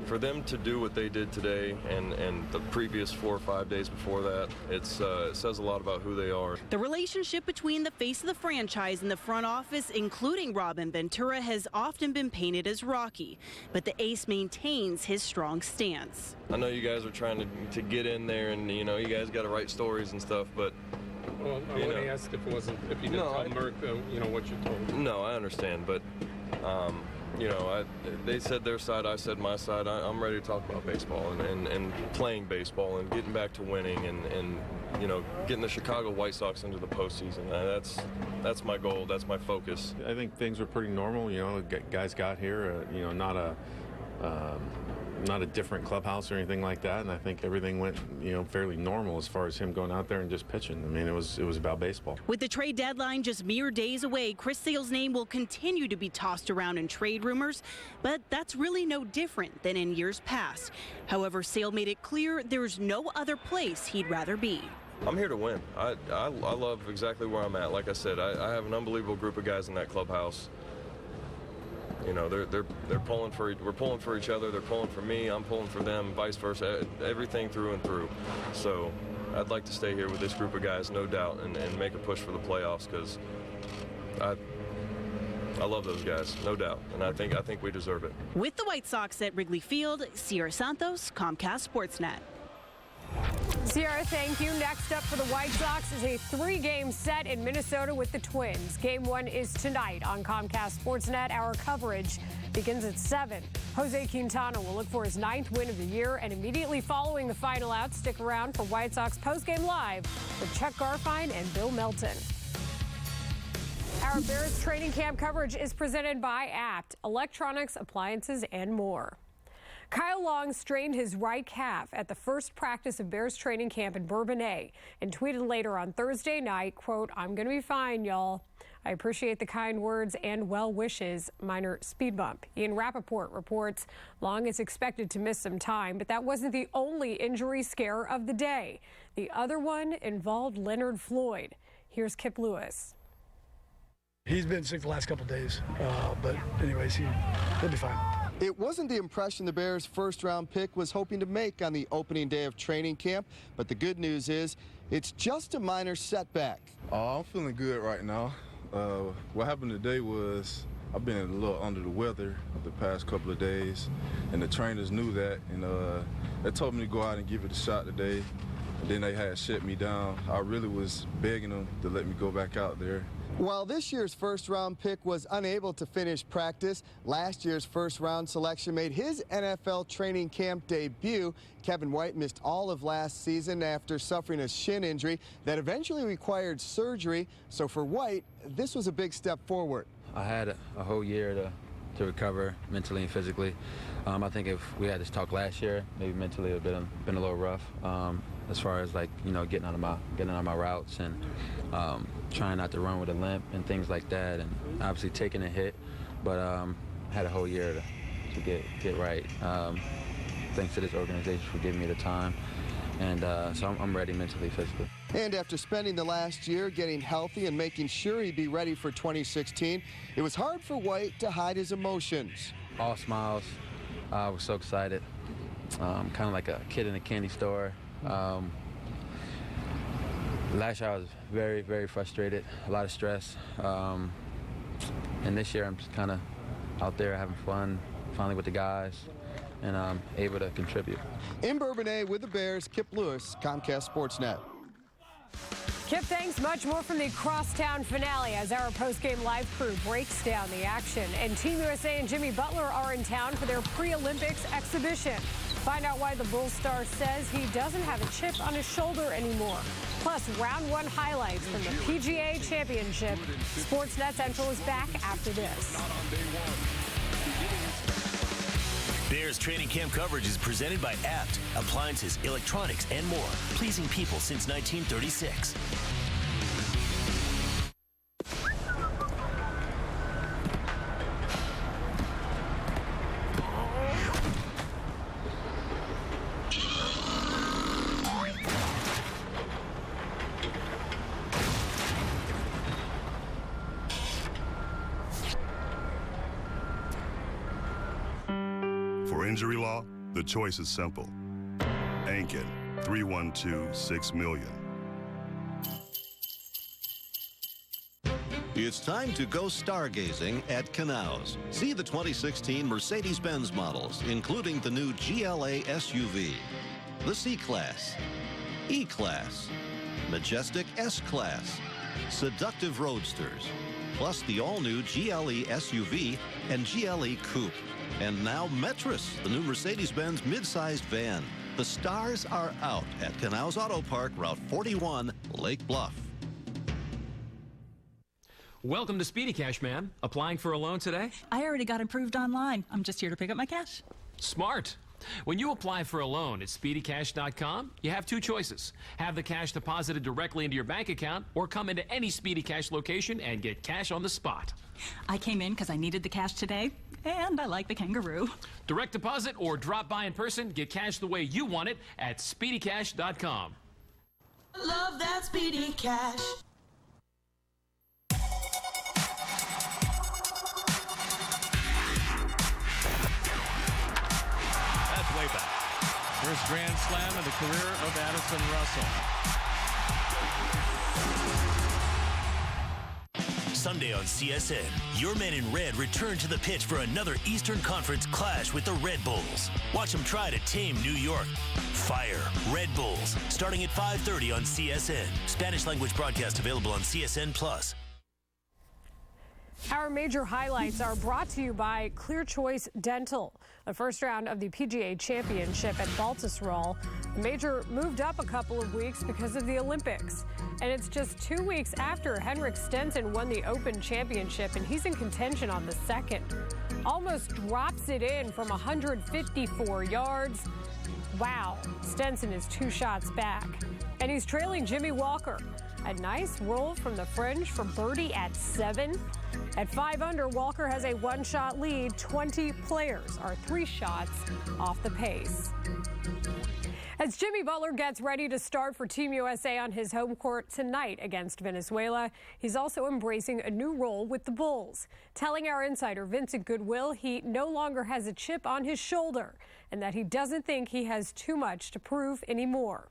for them to do what they did today and the previous 4 or 5 days before that, it says a lot about who they are. The relationship between the face of the franchise and the front office, including Robin Ventura, has often been painted as rocky, but the ace maintains his strong stance. I know you guys are trying to get in there, and you guys got to write stories and stuff, but when he asked if you didn't tell Merck, what you told him. No, I understand, but they said their side, I said my side. I'm ready to talk about baseball and playing baseball and getting back to winning and getting the Chicago White Sox into the postseason. That's my goal. That's my focus. I think things were pretty normal. Guys got here. Not a different clubhouse or anything like that, and I think everything went, fairly normal as far as him going out there and just pitching. I mean, it was about baseball. With the trade deadline just mere days away, Chris Sale's name will continue to be tossed around in trade rumors, but that's really no different than in years past. However, Sale made it clear there's no other place he'd rather be. I'm here to win. I love exactly where I'm at. Like I said, I have an unbelievable group of guys in that clubhouse. They're pulling for, we're pulling for each other. They're pulling for me. I'm pulling for them. Vice versa. Everything through and through. So I'd like to stay here with this group of guys, no doubt, and make a push for the playoffs because I love those guys, no doubt, and I think we deserve it. With the White Sox at Wrigley Field, Sierra Santos, Comcast Sportsnet. Sierra, thank you. Next up for the White Sox is a 3-game set in Minnesota with the Twins. Game 1 is tonight on Comcast Sportsnet. Our coverage begins at 7. Jose Quintana will look for his 9th win of the year, and immediately following the final out, stick around for White Sox postgame live with Chuck Garfien and Bill Melton. Our Bears training camp coverage is presented by Apt, electronics, appliances, and more. Kyle Long strained his right calf at the first practice of Bears training camp in Bourbonnais and tweeted later on Thursday night, quote, "I'm going to be fine, y'all. I appreciate the kind words and well wishes. Minor speed bump." Ian Rappaport reports Long is expected to miss some time, but that wasn't the only injury scare of the day. The other one involved Leonard Floyd. Here's Kip Lewis. He's been sick the last couple of days, but anyways, he'll be fine. It wasn't the impression the Bears' first-round pick was hoping to make on the opening day of training camp, but the good news is it's just a minor setback. I'm feeling good right now. What happened today was I've been a little under the weather the past couple of days, and the trainers knew that, and they told me to go out and give it a shot today, and then they had shut me down. I really was begging them to let me go back out there. While this year's first-round pick was unable to finish practice, last year's first-round selection made his NFL training camp debut. Kevin White missed all of last season after suffering a shin injury that eventually required surgery. So for White, this was a big step forward. I had a whole year to recover mentally and physically. I think if we had this talk last year, maybe mentally it would have been a little rough. As far as getting out of my routes and trying not to run with a limp and things like that, and obviously taking a hit, but had a whole year to get right. Thanks to this organization for giving me the time, and so I'm ready mentally, physically. And after spending the last year getting healthy and making sure he'd be ready for 2016, it was hard for White to hide his emotions. All smiles. I was so excited, kind of like a kid in a candy store. Last year I was very, very frustrated, a lot of stress. And this year I'm just kind of out there having fun, finally with the guys, and able to contribute. In Bourbonnais with the Bears, Kip Lewis, Comcast Sportsnet. Kip, thanks. Much more from the crosstown finale as our post-game live crew breaks down the action. And Team USA and Jimmy Butler are in town for their pre-Olympics exhibition. Find out why the Bulls star says he doesn't have a chip on his shoulder anymore. Plus, round one highlights from the PGA Championship. Sportsnet Central is back after this. Bears training camp coverage is presented by Apt. Appliances, electronics, and more. Pleasing people since 1936. For injury law, the choice is simple. Ankin, 312-6 million. It's time to go stargazing at Canals. See the 2016 Mercedes-Benz models, including the new GLA SUV, the C-Class, E-Class, Majestic S-Class, seductive roadsters, plus the all-new GLE SUV and GLE Coupe. And now Metris, the new Mercedes-Benz mid-sized van. The stars are out at Canals Auto Park, Route 41, Lake Bluff. Welcome to Speedy Cash, ma'am. Applying for a loan today? I already got approved online. I'm just here to pick up my cash. Smart. When you apply for a loan at SpeedyCash.com, you have two choices. Have the cash deposited directly into your bank account or come into any Speedy Cash location and get cash on the spot. I came in because I needed the cash today, and I like the kangaroo. Direct deposit or drop by in person, get cash the way you want it at SpeedyCash.com. Love that Speedy Cash. That's way back. First grand slam of the career of Addison Russell. Sunday on CSN, your men in red return to the pitch for another Eastern Conference clash with the Red Bulls. Watch them try to tame New York. Fire Red Bulls, starting at 5:30 on CSN. Spanish language broadcast available on CSN+. Our major highlights are brought to you by Clear Choice Dental. The first round of the PGA Championship at Baltusrol. The major moved up a couple of weeks because of the Olympics. And it's just 2 weeks after Henrik Stenson won the Open Championship, and he's in contention on the second. Almost drops it in from 154 yards. Wow, Stenson is 2 shots back. And he's trailing Jimmy Walker. A nice roll from the fringe for birdie at 7. At 5 under, Walker has a 1-shot lead. 20 players are 3 shots off the pace. As Jimmy Butler gets ready to start for Team USA on his home court tonight against Venezuela, he's also embracing a new role with the Bulls, telling our insider Vincent Goodwill he no longer has a chip on his shoulder and that he doesn't think he has too much to prove anymore.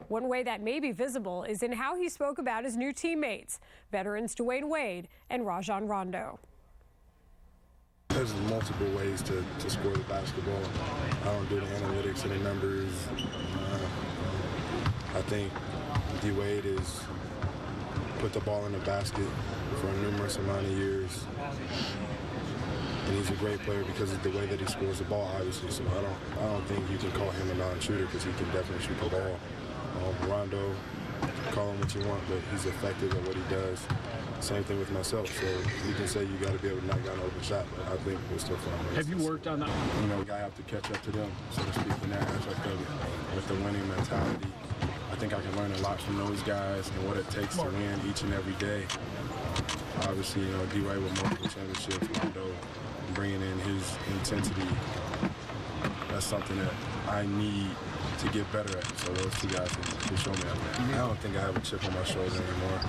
One way that may be visible is in how he spoke about his new teammates, veterans Dwayne Wade and Rajon Rondo. There's multiple ways to score the basketball. I don't do the analytics and the numbers. I think D-Wade has put the ball in the basket for a numerous amount of years. And he's a great player because of the way that he scores the ball, obviously. So I don't think you can call him a non-shooter because he can definitely shoot the ball. Rondo, call him what you want, but he's effective at what he does. Same thing with myself. So you can say you got to be able to knock down an open shot, but I think we'll still find ways. Have you worked on that? You know, I have to catch up to them, so to speak, in that aspect of it. With the winning mentality, I think I can learn a lot from those guys and what it takes to win each and every day. Obviously, you know, D-Wade with multiple championships, Rondo bringing in his intensity. That's something that I need to get better at. So those two guys can show me that. I don't think I have a chip on my shoulder anymore.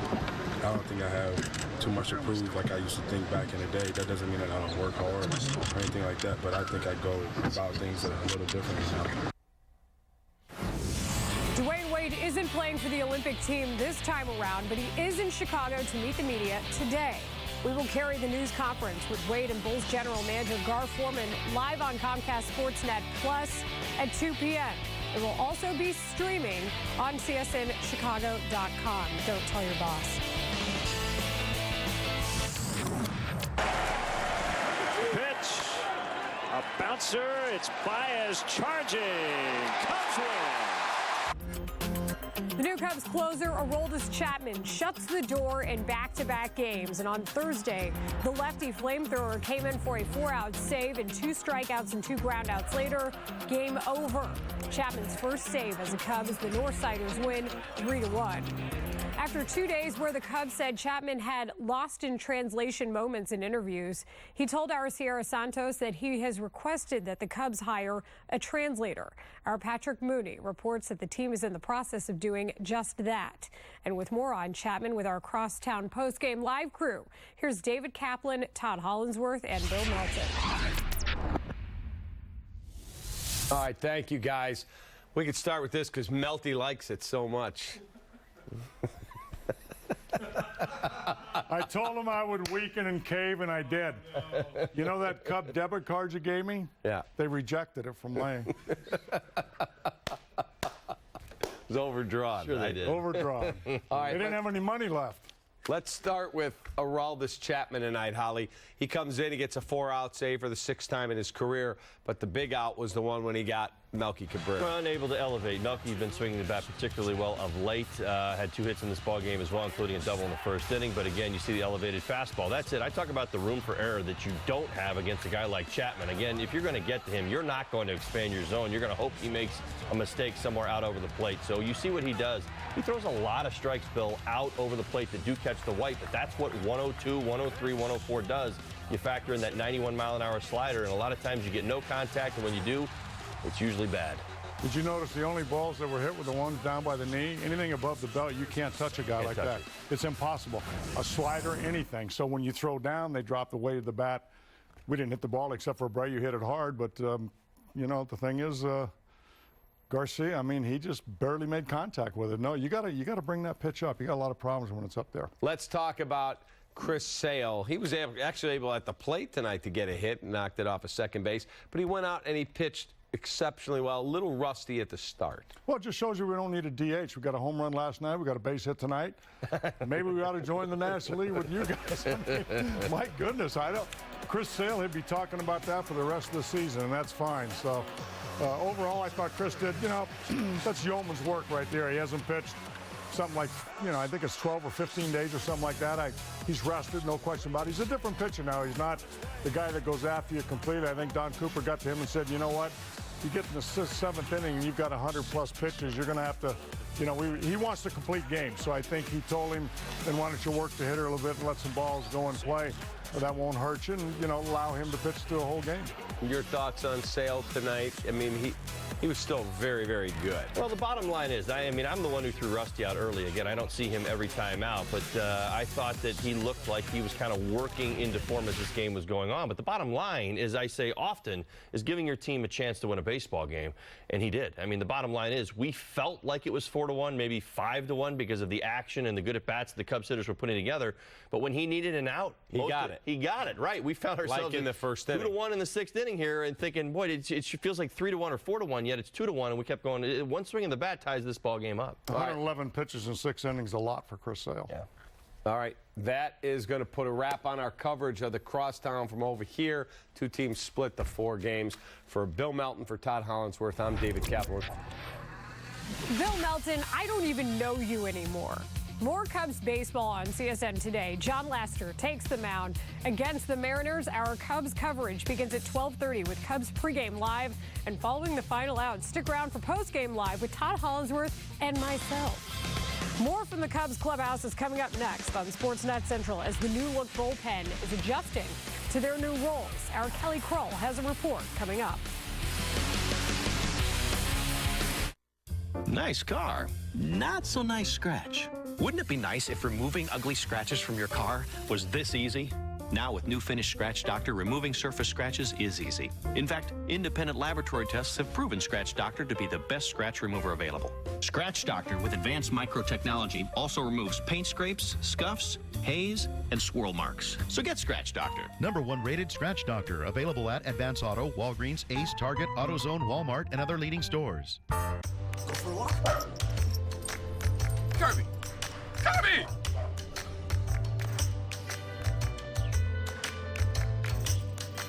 I don't think I have too much to prove like I used to think back in the day. That doesn't mean that I don't work hard or anything like that, but I think I go about things a little differently now. Dwayne Wade isn't playing for the Olympic team this time around, but he is in Chicago to meet the media today. We will carry the news conference with Wade and Bulls General Manager Gar Forman live on Comcast Sportsnet Plus at 2 p.m. It will also be streaming on csnchicago.com. Don't tell your boss. Pitch. A bouncer. It's Baez charging. Cubs win. The new Cubs closer, Aroldis Chapman, shuts the door in back-to-back games. And on Thursday, the lefty flamethrower came in for a 4-out save and 2 strikeouts and 2 groundouts later. Game over. Chapman's first save as a Cub as the Northsiders win 3-1. After 2 days where the Cubs said Chapman had lost in translation moments in interviews, he told our Sierra Santos that he has requested that the Cubs hire a translator. Our Patrick Mooney reports that the team is in the process of doing just that. And with more on Chapman with our Crosstown postgame live crew, here's David Kaplan, Todd Hollinsworth, and Bill Melton. All right, thank you, guys. We could start with this because Melty likes it so much. I told him I would weaken and cave, and I did. You know that Cub debit card you gave me? Yeah. They rejected it from Lane. It was overdrawn. Sure they did. Overdrawn. All right, they didn't have any money left. Let's start with Aroldis Chapman tonight, Holly. He comes in, he gets a 4-out save for the 6th time in his career, but the big out was the one when he got Melky Cabrera. Unable to elevate. Melky's been swinging the bat particularly well of late. Had 2 hits in this ball game as well, including a double in the first inning. But again, you see the elevated fastball. That's it. I talk about the room for error that you don't have against a guy like Chapman. Again, if you're going to get to him, you're not going to expand your zone. You're going to hope he makes a mistake somewhere out over the plate. So you see what he does. He throws a lot of strikes, Bill, out over the plate that do catch the white. But that's what 102, 103, 104 does. You factor in that 91-mile-an-hour slider, and a lot of times you get no contact, and when you do, it's usually bad. Did you notice the only balls that were hit were the ones down by the knee? Anything above the belt, you can't touch a guy like that. It's impossible. A slider, anything. So when you throw down, they drop the weight of the bat. We didn't hit the ball except for Bray. You hit it hard, but, you know, the thing is, Garcia, I mean, he just barely made contact with it. No, you gotta bring that pitch up. You got a lot of problems when it's up there. Let's talk about Chris Sale. He was actually able at the plate tonight to get a hit and knocked it off of second base, but he went out and he pitched exceptionally well, a little rusty at the start. Well, it just shows you we don't need a DH. We got a home run last night. We got a base hit tonight. Maybe we ought to join the National League with you guys. I mean, my goodness, Chris Sale, he'd be talking about that for the rest of the season, and that's fine. So overall, I thought Chris did, you know, that's yeoman's work right there. He hasn't pitched something like, you know, I think it's 12 or 15 days or something like that. He's rested, no question about it. He's a different pitcher now. He's not the guy that goes after you completely. I think Don Cooper got to him and said, you know what, you get in the 6th, 7th inning and you've got 100-plus pitches, you're going to have to, you know, he wants to complete games. So I think he told him, then why don't you work the hitter a little bit and let some balls go and play. That won't hurt you and, you know, allow him to pitch through a whole game. Your thoughts on Sale tonight? I mean, he was still very, very good. Well, the bottom line is, I mean, I'm the one who threw Rusty out early. Again, I don't see him every time out, but I thought that he looked like he was kind of working into form as this game was going on. But the bottom line, as I say often, is giving your team a chance to win a baseball game, and he did. I mean, the bottom line is we felt like it was 4-1, maybe 5-1 because of the action and the good at-bats the Cubs hitters were putting together. But when he needed an out, he got it. He got it, right. We found ourselves like in the first inning. 2-1 in the 6th inning here and thinking, boy, it feels like 3-1 or 4-1, yet it's 2-1, and we kept going. One swing in the bat ties this ball game up. 111 pitches in 6 innings, a lot for Chris Sale. Yeah. All right, that is going to put a wrap on our coverage of the Crosstown from over here. 2 teams split the 4 games. For Bill Melton, for Todd Hollinsworth, I'm David Kaplan. Bill Melton, I don't even know you anymore. More Cubs baseball on CSN today. John Lester takes the mound against the Mariners. Our Cubs coverage begins at 12:30 with Cubs pregame live. And following the final out, stick around for postgame live with Todd Hollinsworth and myself. More from the Cubs clubhouse is coming up next on Sportsnet Central as the new look bullpen is adjusting to their new roles. Our Kelly Kroll has a report coming up. Nice car. Not so nice scratch. Wouldn't it be nice if removing ugly scratches from your car was this easy? Now with new Finish Scratch Doctor, removing surface scratches is easy. In fact, independent laboratory tests have proven Scratch Doctor to be the best scratch remover available. Scratch Doctor with advanced microtechnology also removes paint scrapes, scuffs, haze, and swirl marks. So get Scratch Doctor. #1 rated Scratch Doctor, available at Advance Auto, Walgreens, Ace, Target, AutoZone, Walmart, and other leading stores. Go for a walk. Kirby! Kirby!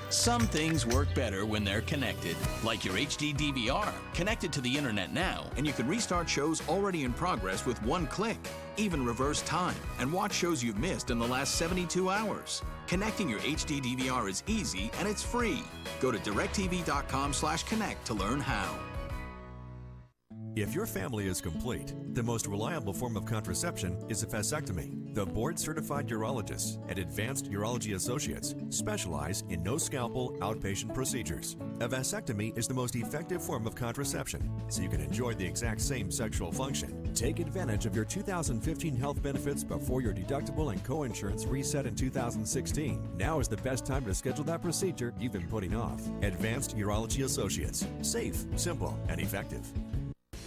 Some things work better when they're connected, like your HD DVR, connected to the internet now, and you can restart shows already in progress with one click, even reverse time, and watch shows you've missed in the last 72 hours. Connecting your HD DVR is easy and it's free. Go to directtv.com/connect to learn how. If your family is complete, the most reliable form of contraception is a vasectomy. The board-certified urologists at Advanced Urology Associates specialize in no-scalpel outpatient procedures. A vasectomy is the most effective form of contraception, so you can enjoy the exact same sexual function. Take advantage of your 2015 health benefits before your deductible and co-insurance reset in 2016. Now is the best time to schedule that procedure you've been putting off. Advanced Urology Associates. Safe, simple, and effective.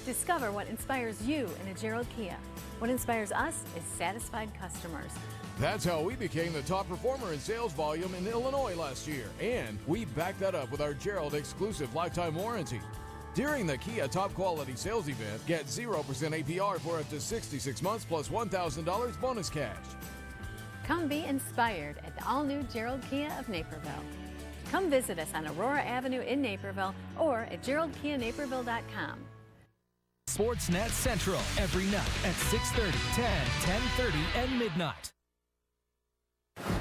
Discover what inspires you in a Gerald Kia. What inspires us is satisfied customers. That's how we became the top performer in sales volume in Illinois last year. And we backed that up with our Gerald exclusive lifetime warranty. During the Kia Top Quality Sales Event, get 0% APR for up to 66 months plus $1,000 bonus cash. Come be inspired at the all-new Gerald Kia of Naperville. Come visit us on Aurora Avenue in Naperville or at GeraldKiaNaperville.com. Sportsnet Central every night at 6:30, 10, 10:30, and midnight. Up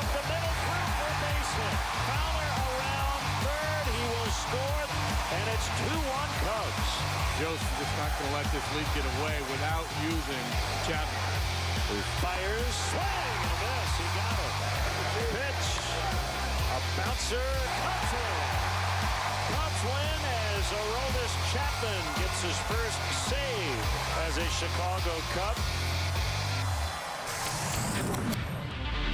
the middle through for baseman. Fowler around third. He will score, and it's 2-1 Cubs. Joe's just not going to let this lead get away without using Chapman. Who fires, swing, and a miss. He got it. Pitch. A bouncer. Cubs win. Cubs win as Aroldis Chapman gets his first save as a Chicago Cub.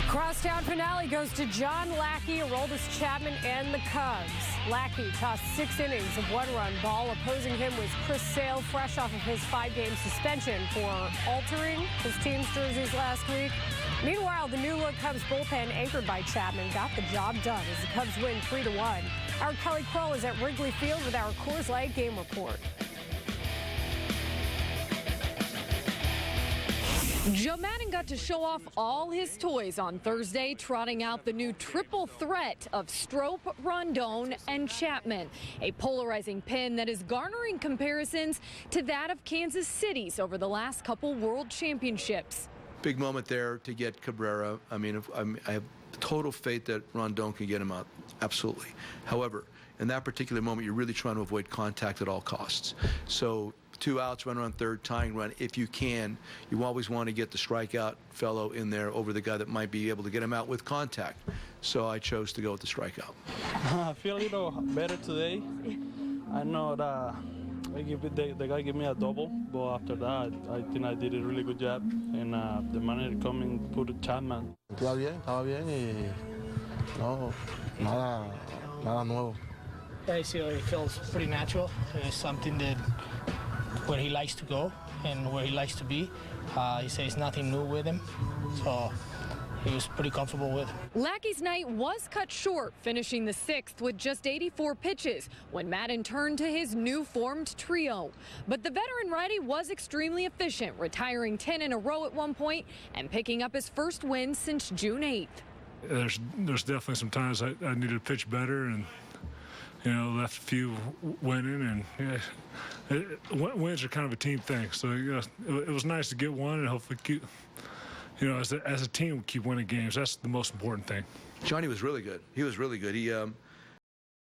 Crosstown finale goes to John Lackey, Aroldis Chapman, and the Cubs. Lackey tossed 6 innings of one-run ball. Opposing him was Chris Sale, fresh off of his 5-game suspension for altering his team's jerseys last week. Meanwhile, the new-look Cubs bullpen, anchored by Chapman, got the job done as the Cubs win 3-1. Our Kelly Crow is at Wrigley Field with our Coors Light game report. Joe Madden got to show off all his toys on Thursday, trotting out the new triple threat of Strop, Rondon, and Chapman, a polarizing pin that is garnering comparisons to that of Kansas City's over the last couple World Championships. Big moment there to get Cabrera. I mean, I have total faith that Rondon can get him out, absolutely. However, in that particular moment, you're really trying to avoid contact at all costs. So 2 outs, runner on third, tying run. If you can, you always want to get the strikeout fellow in there over the guy that might be able to get him out with contact. So I chose to go with the strikeout. I feel a little better today. I know that the guy gave me a double, but after that, I think I did a really good job. And the manager come and put a Chapman. Estaba bien y no, nada nuevo. Basically, it feels pretty natural. It's something that where he likes to go and where he likes to be. He says nothing new with him, so he was pretty comfortable with. Lackey's night was cut short, finishing the 6th with just 84 pitches when Madden turned to his new formed trio. But the veteran righty was extremely efficient, retiring 10 in a row at one point and picking up his first win since June 8th. There's definitely some times I needed to pitch better and, you know, left a few winning, and wins are kind of a team thing. So it was nice to get one, and hopefully keep, you know, as a team, keep winning games. That's the most important thing. Johnny was really good. He was really good. He